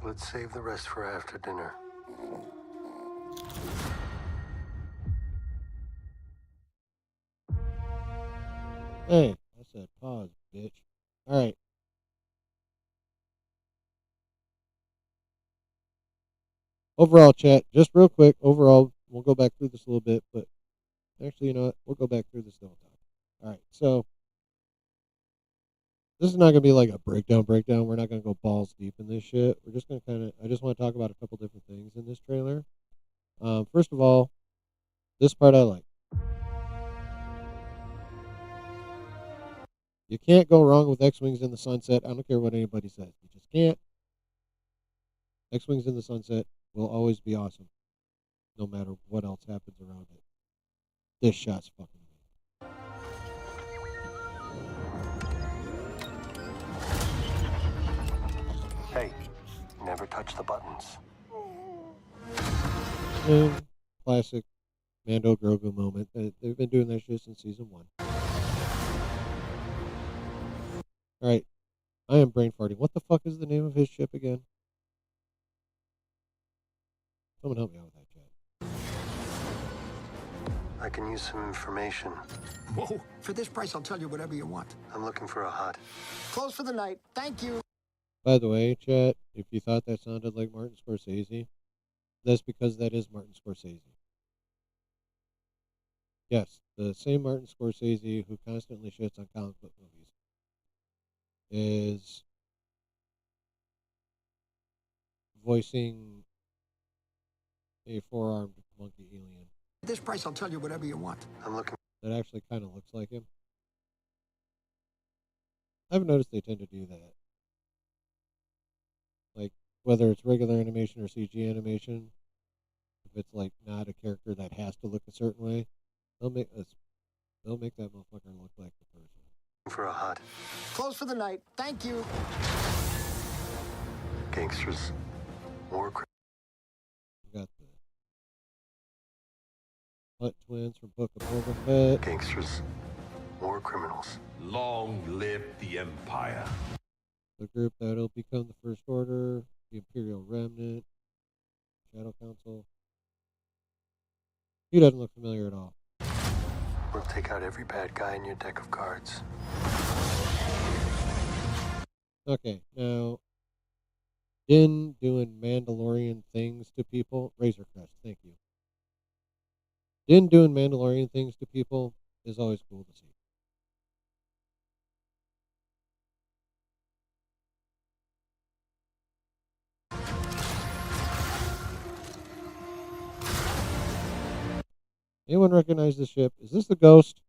Let's save the rest for after dinner. Hey, I said pause, bitch. All right. Overall, chat, just real quick. Overall, we'll go back through this a little bit, but actually, you know what? We'll go back through this the whole time. All right. So, This is not gonna be like a breakdown. We're not gonna go balls deep in this shit. We're just gonna I just want to talk about a couple different things in this trailer. First of all, this part I like. You can't go wrong with X-Wings in the Sunset. I don't care what anybody says. You just can't. X-Wings in the Sunset will always be awesome, no matter what else happens around it. This shot's fucking amazing. Hey, never touch the buttons. And classic Mando Grogu moment. They've been doing that shit since season 1. All right, I am brain farting. What the fuck is the name of his ship again? Someone help me out with that, chat. I can use some information. Whoa, for this price, I'll tell you whatever you want. I'm looking for a hut. Close for the night. Thank you. By the way, chat, if you thought that sounded like Martin Scorsese, that's because that is Martin Scorsese. Yes, the same Martin Scorsese who constantly shits on comic book movies is voicing a 4-armed monkey alien. At this price, I'll tell you whatever you want. I'm looking. That actually kind of looks like him. I've noticed they tend to do that. Like, whether it's regular animation or CG animation, if it's like not a character that has to look a certain way, they'll make that motherfucker look like the person. For a hut. Close for the night. Thank you. Gangsters. War criminals. We got the Hutt twins from Book of Boba Fett. Gangsters. War criminals. Long live the Empire. The group that'll become the First Order, the Imperial Remnant, Shadow Council. He doesn't look familiar at all. We'll take out every bad guy in your deck of cards. Okay, now, Din doing Mandalorian things to people. Razor Crest, thank you. Din doing Mandalorian things to people is always cool to see. Anyone recognize this ship? Is this the Ghost?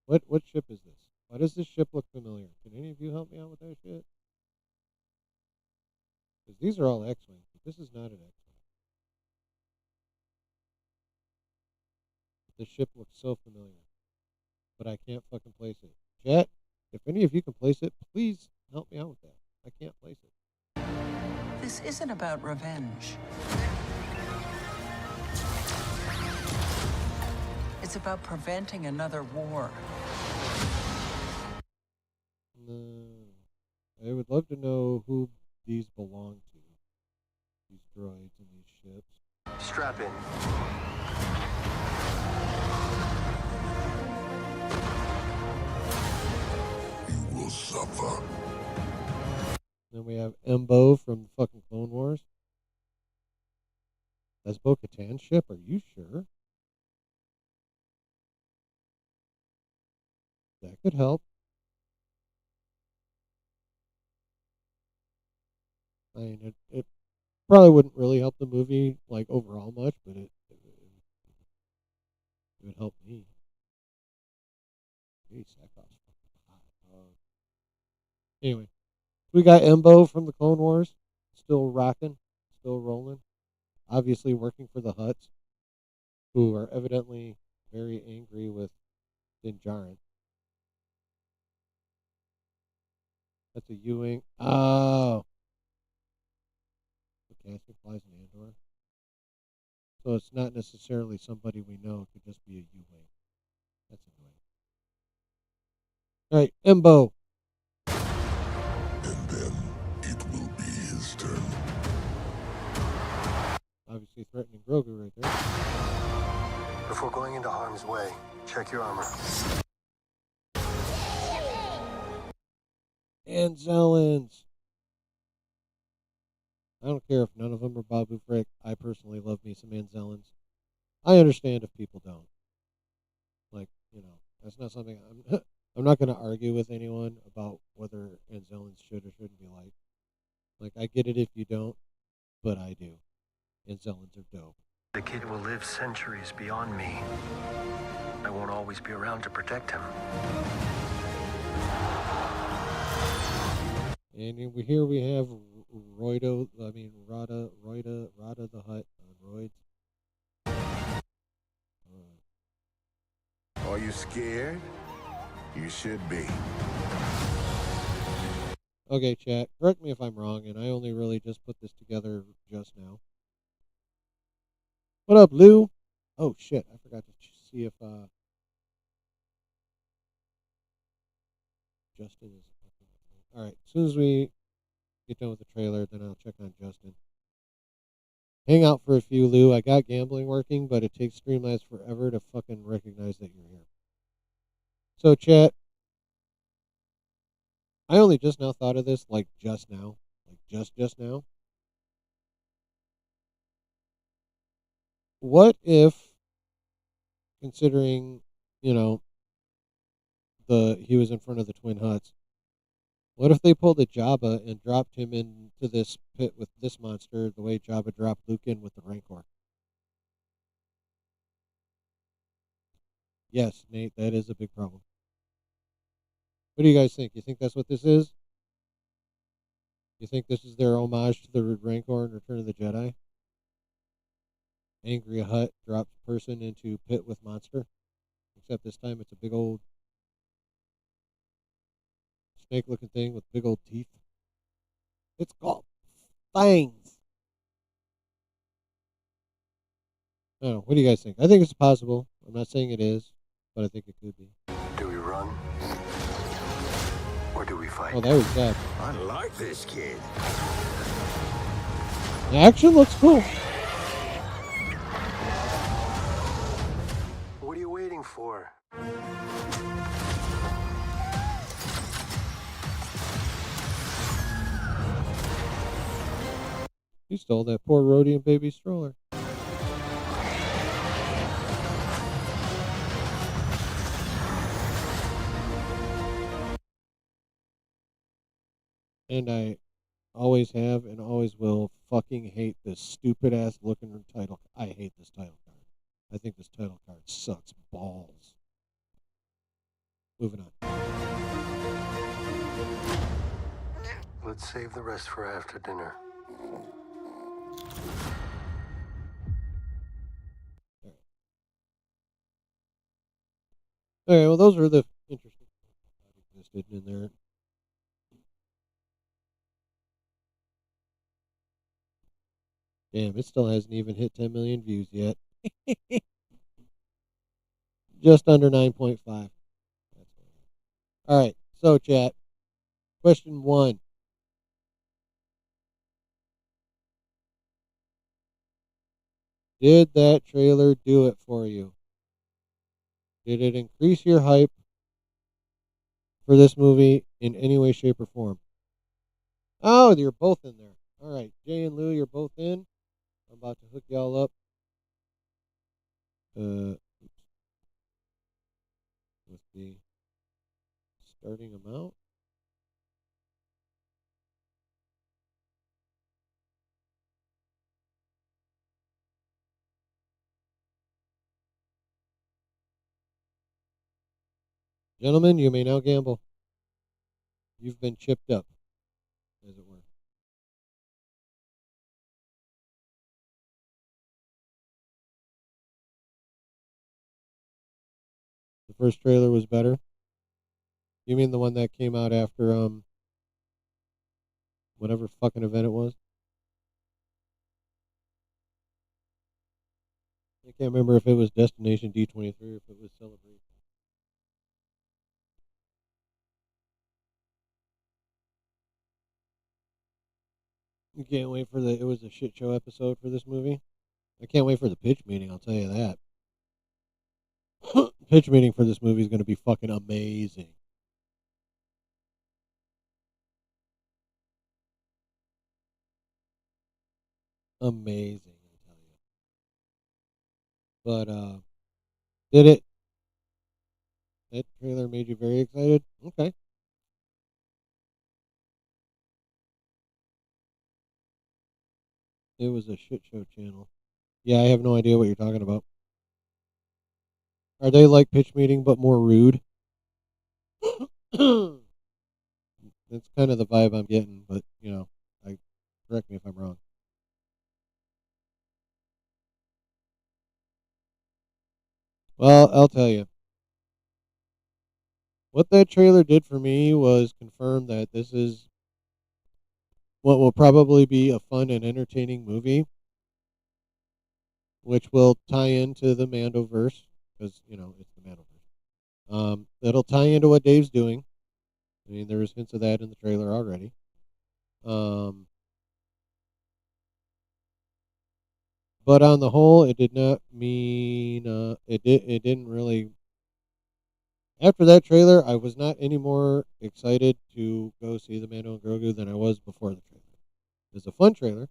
What ship is this? Why does this ship look familiar? Can any of you help me out with that shit? Because these are all X-Wings, but this is not an X-Wing. This ship looks so familiar, but I can't fucking place it. Chat, if any of you can place it, please help me out with that. I can't place it. This isn't about revenge. It's about preventing another war. No. I would love to know who these belong to. These droids and these ships. Strap in. You will suffer. Then we have Embo from the fucking Clone Wars. That's Bo-Katan's ship? Are you sure? That could help. I mean, it probably wouldn't really help the movie, like, overall much, but it would help me. Hey, Sackhoff's fucking hot. Anyway, we got Embo from the Clone Wars. Still rocking, still rolling. Obviously working for the Hutts, who are evidently very angry with Din Djarin. That's a U-Wing. Oh. The casting flies in Andor. So it's not necessarily somebody we know. It could just be a U-Wing. That's annoying. All right, Embo. And then it will be his turn. Obviously threatening Grogu right there. Before going into harm's way, check your armor. And Zellens. I don't care if none of them are Babu Frick. I personally love me some Anzellans. I understand if people don't. Like, That's not something I'm not going to argue with anyone about whether Anzellans should or shouldn't be liked. Like, I get it if you don't, but I do. Anzellans are dope. The kid will live centuries beyond me. I won't always be around to protect him. And here we have Rada the Hutt on roids. Are you scared? You should be. Okay, chat, correct me if I'm wrong, and I only really just put this together just now. What up, Lou? Oh, shit, I forgot to see if Justin is... Alright, as soon as we get done with the trailer, then I'll check on Justin. Hang out for a few, Lou. I got gambling working, but it takes Streamlabs forever to fucking recognize that you're here. So, chat, I only just now thought of this, like just now. Like just now. What if, considering, you know, he was in front of the Twin Hutts, what if they pulled a Jabba and dropped him into this pit with this monster the way Jabba dropped Luke in with the Rancor? Yes, Nate, that is a big problem. What do you guys think? You think that's what this is? You think this is their homage to the Rancor in Return of the Jedi? Angry Hutt drops person into pit with monster. Except this time it's a big old snake-looking thing with big old teeth. It's called fangs. I don't know. What do you guys think? I think it's possible. I'm not saying it is, but I think it could be. Do we run? Or do we fight? Oh, that was sad. I like this kid. The action looks cool. What are you waiting for? You stole that poor Rhodium baby stroller. And I always have and always will fucking hate this stupid ass looking title. I hate this title card. I think this title card sucks balls. Moving on. Let's save the rest for after dinner. Okay, well, those are the interesting things that existed in there. Damn, it still hasn't even hit 10 million views yet. Just under 9.5. All right, so chat. Question 1. Did that trailer do it for you? Did it increase your hype for this movie in any way, shape, or form? Oh, you're both in there. All right, Jay and Lou, you're both in. I'm about to hook y'all up. With the starting amount. Gentlemen, you may now gamble. You've been chipped up, as it were. The first trailer was better. You mean the one that came out after whatever fucking event it was? I can't remember if it was Destination D23 or if it was Celebration. You can't wait for it was a shit show episode for this movie. I can't wait for the pitch meeting, I'll tell you that. Pitch meeting for this movie is going to be fucking amazing. Amazing, I tell you. But did it That trailer made you very excited? Okay. It was a shit show channel. Yeah, I have no idea what you're talking about. Are they like pitch meeting but more rude? That's kind of the vibe I'm getting, but I correct me if I'm wrong. Well, I'll tell you. What that trailer did for me was confirm that this is what will probably be a fun and entertaining movie, which will tie into the Mandoverse because it's the Mandoverse. It'll tie into what Dave's doing. I mean, there was hints of that in the trailer already. Um, but on the whole, it did not mean it didn't really. After that trailer, I was not any more excited to go see the Mando and Grogu than I was before the trailer. It's a fun trailer.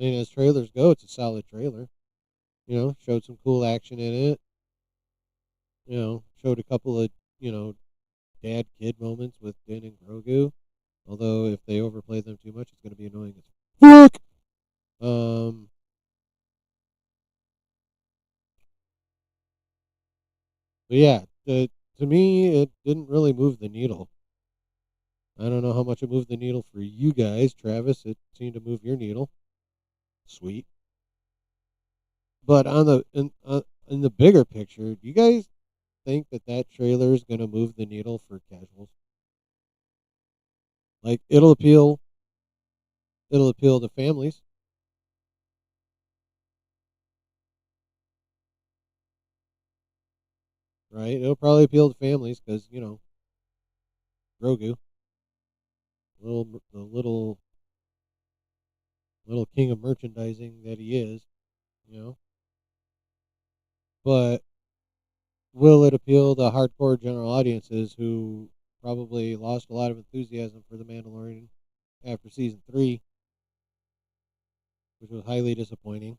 I mean, as trailers go, it's a solid trailer. Showed some cool action in it. Showed a couple of dad kid moments with Din and Grogu. Although if they overplay them too much, it's going to be annoying as fuck. But yeah, to me, it didn't really move the needle. I don't know how much it moved the needle for you guys, Travis. It seemed to move your needle. Sweet. But in the bigger picture, do you guys think that trailer is going to move the needle for casuals? Like it'll appeal to families, right? It'll probably appeal to families because Grogu, the little king of merchandising that he is, you know. But will it appeal to hardcore general audiences who probably lost a lot of enthusiasm for the Mandalorian after season 3, which was highly disappointing?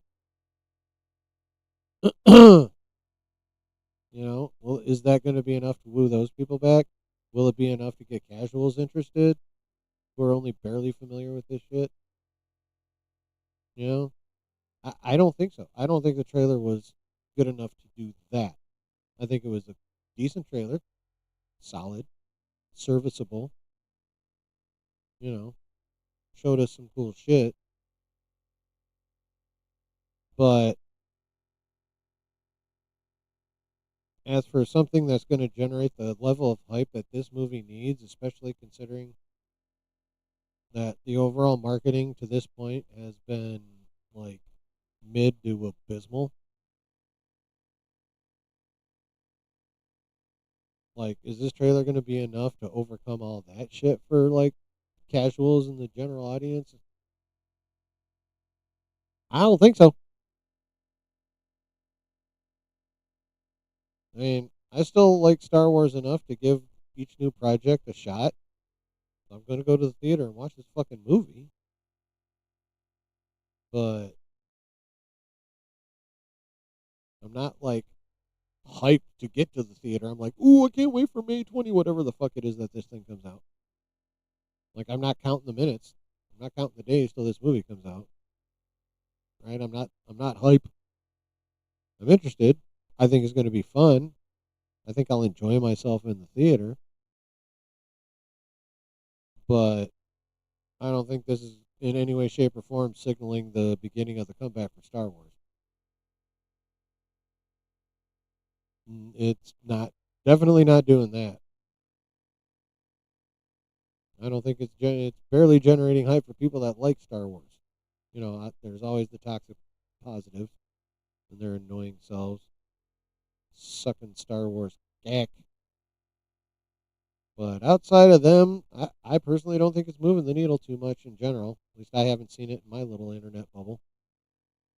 Well, is that going to be enough to woo those people back? Will it be enough to get casuals interested who are only barely familiar with this shit? You know, I don't think so. I don't think the trailer was good enough to do that. I think it was a decent trailer, solid, serviceable. You know, showed us some cool shit, but as for something that's going to generate the level of hype that this movie needs, especially considering that the overall marketing to this point has been like mid to abysmal. Like, is this trailer going to be enough to overcome all that shit for like casuals and the general audience? I don't think so. I mean, I still like Star Wars enough to give each new project a shot. I'm going to go to the theater and watch this fucking movie. But I'm not like hyped to get to the theater. I'm like, ooh, I can't wait for May 20, whatever the fuck it is that this thing comes out. Like, I'm not counting the minutes. I'm not counting the days till this movie comes out. Right? I'm not hype. I'm interested. I think it's going to be fun. I think I'll enjoy myself in the theater. But I don't think this is in any way, shape, or form signaling the beginning of the comeback for Star Wars. It's not, definitely not doing that. I don't think it's barely generating hype for people that like Star Wars. There's always the toxic positives and their annoying selves sucking Star Wars gack. But outside of them, I personally don't think it's moving the needle too much in general. At least I haven't seen it in my little internet bubble.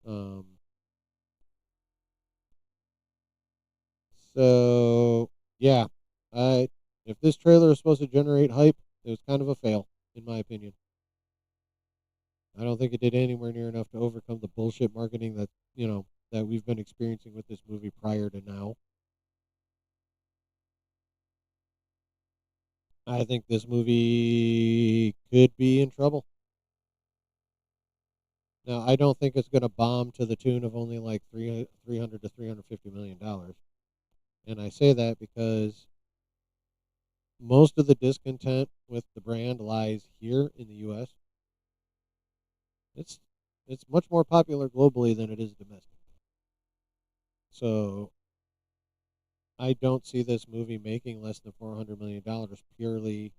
Um, so yeah, I if this trailer is supposed to generate hype, it was kind of a fail, in my opinion. I don't think it did anywhere near enough to overcome the bullshit marketing that we've been experiencing with this movie prior to now. I think this movie could be in trouble. Now, I don't think it's going to bomb to the tune of only like 300 to $350 million. And I say that because most of the discontent with the brand lies here in the U.S. It's much more popular globally than it is domestic. So I don't see this movie making less than $400 million purely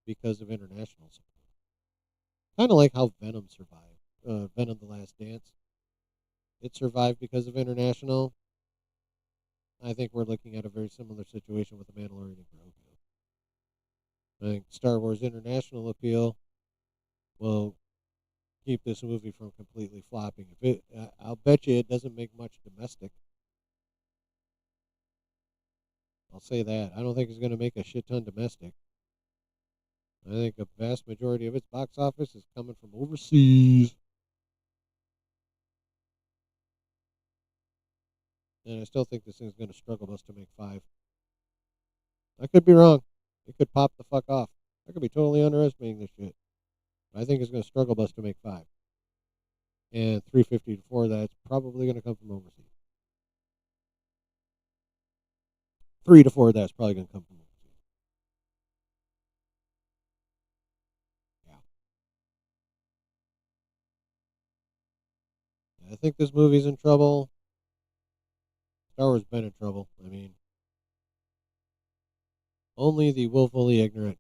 because of international support. Kind of like how Venom survived. Venom: The Last Dance. It survived because of international. I think we're looking at a very similar situation with the Mandalorian and Grogu. I think Star Wars international appeal will keep this movie from completely flopping. I'll bet you it doesn't make much domestic. I'll say that. I don't think it's going to make a shit ton domestic. I think a vast majority of its box office is coming from overseas. And I still think this thing's going to struggle bus to make 5. I could be wrong. It could pop the fuck off. I could be totally underestimating this shit. I think it's going to struggle bus to make 5. And 350 to 4, that's probably going to come from overseas. 3 to 4, that's probably going to come from overseas. Yeah. I think this movie's in trouble. Star Wars been in trouble. I mean, only the willfully ignorant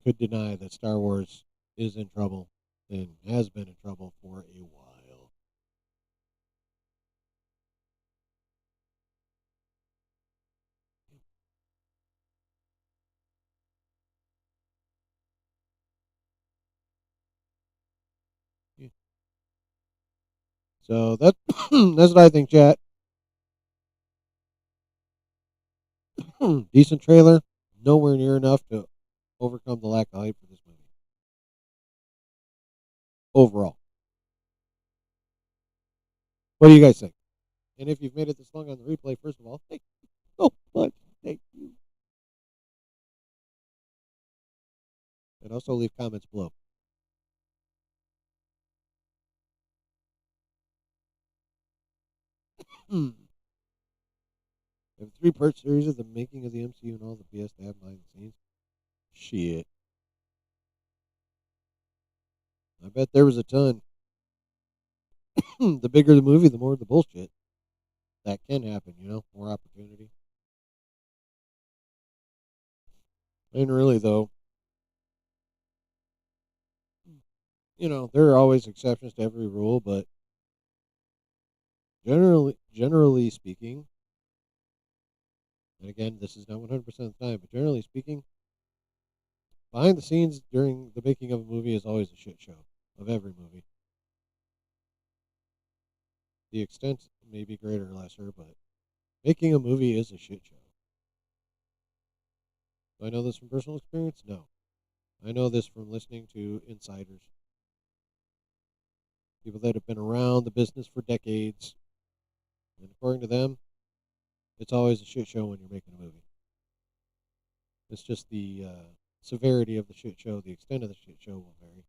could deny that Star Wars is in trouble and has been in trouble for a while. Yeah. So that's what I think, chat. Decent trailer, nowhere near enough to overcome the lack of hype for this movie. Overall. What do you guys think? And if you've made it this long on the replay, first of all, thank you so much. Thank you. And also leave comments below. A 3-part series of the making of the MCU and all the BS they have behind the scenes. Shit. I bet there was a ton. The bigger the movie, the more the bullshit. That can happen, more opportunity. And really, though, there are always exceptions to every rule, but generally speaking, and again, this is not 100% of the time, but generally speaking, behind the scenes during the making of a movie is always a shit show of every movie. The extent may be greater or lesser, but making a movie is a shit show. Do I know this from personal experience? No. I know this from listening to insiders. People that have been around the business for decades. And according to them, it's always a shit show when you're making a movie. It's just the severity of the shit show, the extent of the shit show will vary.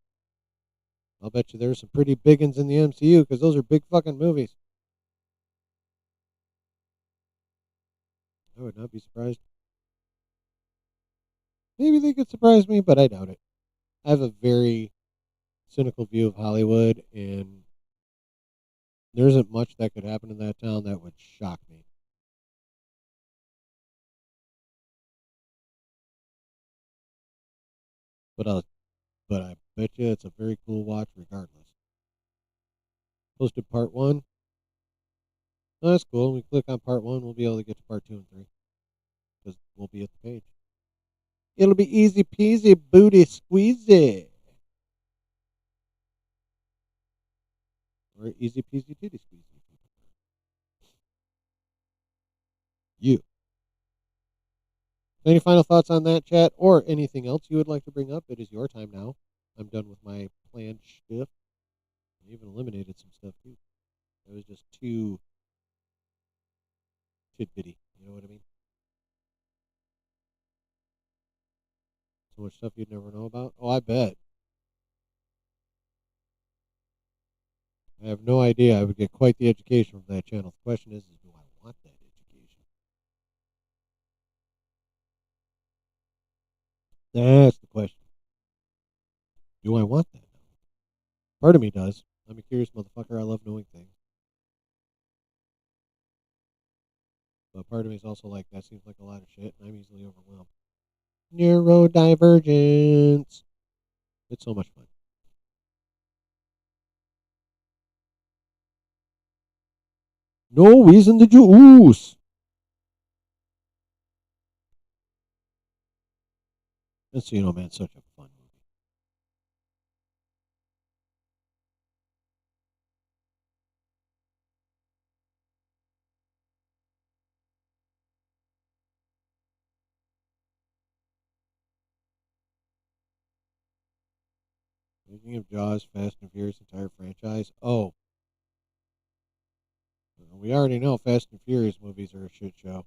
I'll bet you there's some pretty big ones in the MCU because those are big fucking movies. I would not be surprised. Maybe they could surprise me, but I doubt it. I have a very cynical view of Hollywood, and there isn't much that could happen in that town that would shock me. But I bet you it's a very cool watch regardless. Posted part 1. Oh, that's cool. When we click on part 1, we'll be able to get to part 2 and 3. Because we'll be at the page. It'll be easy peasy booty squeezy. Or easy peasy titty squeezy. You. Any final thoughts on that, chat? Or anything else you would like to bring up? It is your time now. I'm done with my planned stuff. I even eliminated some stuff, too. It was just too tidbitty. You know what I mean? So much stuff you'd never know about. Oh, I bet. I have no idea. I would get quite the education from that channel. The question is do I want that education? That's the question. Do I want that? Part of me does. I'm a curious motherfucker. I love knowing things. But part of me is also like, that seems like a lot of shit, and I'm easily overwhelmed. Neurodivergence. It's so much fun. No reason the juice. Encino Man, such a fun movie. Speaking of Jaws, Fast and Furious entire franchise. Oh, we already know Fast and Furious movies are a shit show.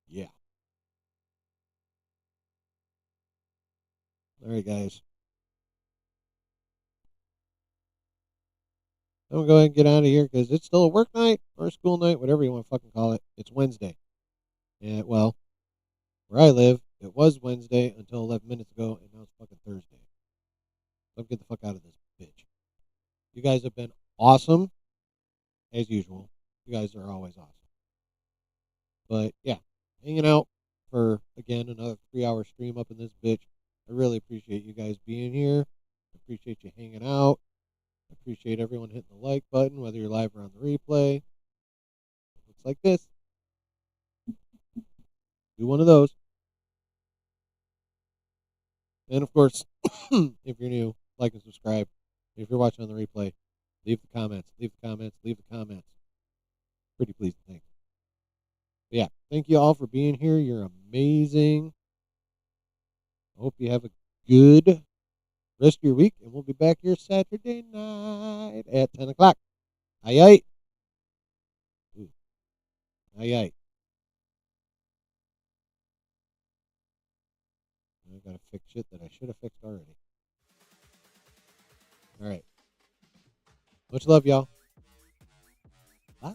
Yeah. All right, guys. I'm going to go ahead and get out of here because it's still a work night or a school night, whatever you want to fucking call it. It's Wednesday. And, well, where I live, it was Wednesday until 11 minutes ago, and now it's fucking Thursday. So get the fuck out of this bitch. You guys have been awesome, as usual. You guys are always awesome. But, yeah, hanging out for, again, another 3-hour stream up in this bitch. I really appreciate you guys being here. I appreciate you hanging out. I appreciate everyone hitting the like button, whether you're live or on the replay. Looks like this. Do one of those. And, of course, if you're new, like and subscribe. If you're watching on the replay, leave the comments. Leave the comments. Leave the comments. Pretty pleased to think. But yeah, thank you all for being here. You're amazing. I hope you have a good rest of your week, and we'll be back here Saturday night at 10 o'clock. Aye, aye. Ooh. Aye, aye. I gotta fix shit that I should have fixed already. All right. Much love, y'all. Bye.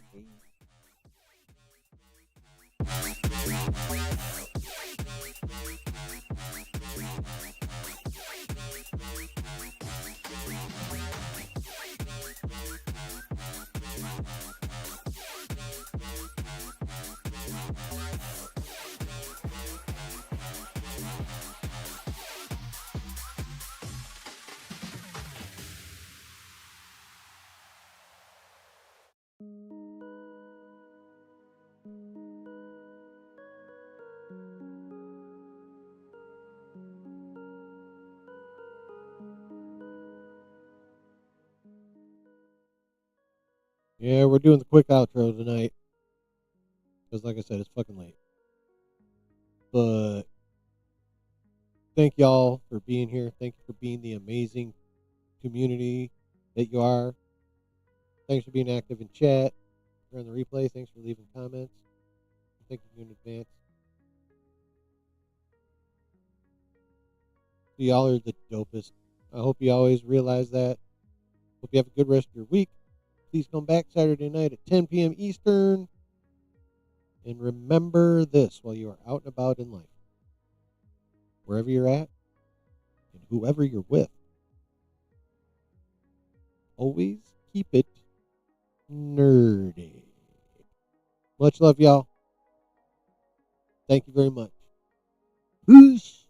Yeah, we're doing the quick outro tonight. Because, like I said, it's fucking late. But thank y'all for being here. Thank you for being the amazing community that you are. Thanks for being active in chat. If you're on the replay, thanks for leaving comments. Thank you in advance. Y'all are the dopest. I hope you always realize that. Hope you have a good rest of your week. Please come back Saturday night at 10 p.m. Eastern. And remember this while you are out and about in life. Wherever you're at and whoever you're with, always keep it nerdy. Much love, y'all. Thank you very much. Peace.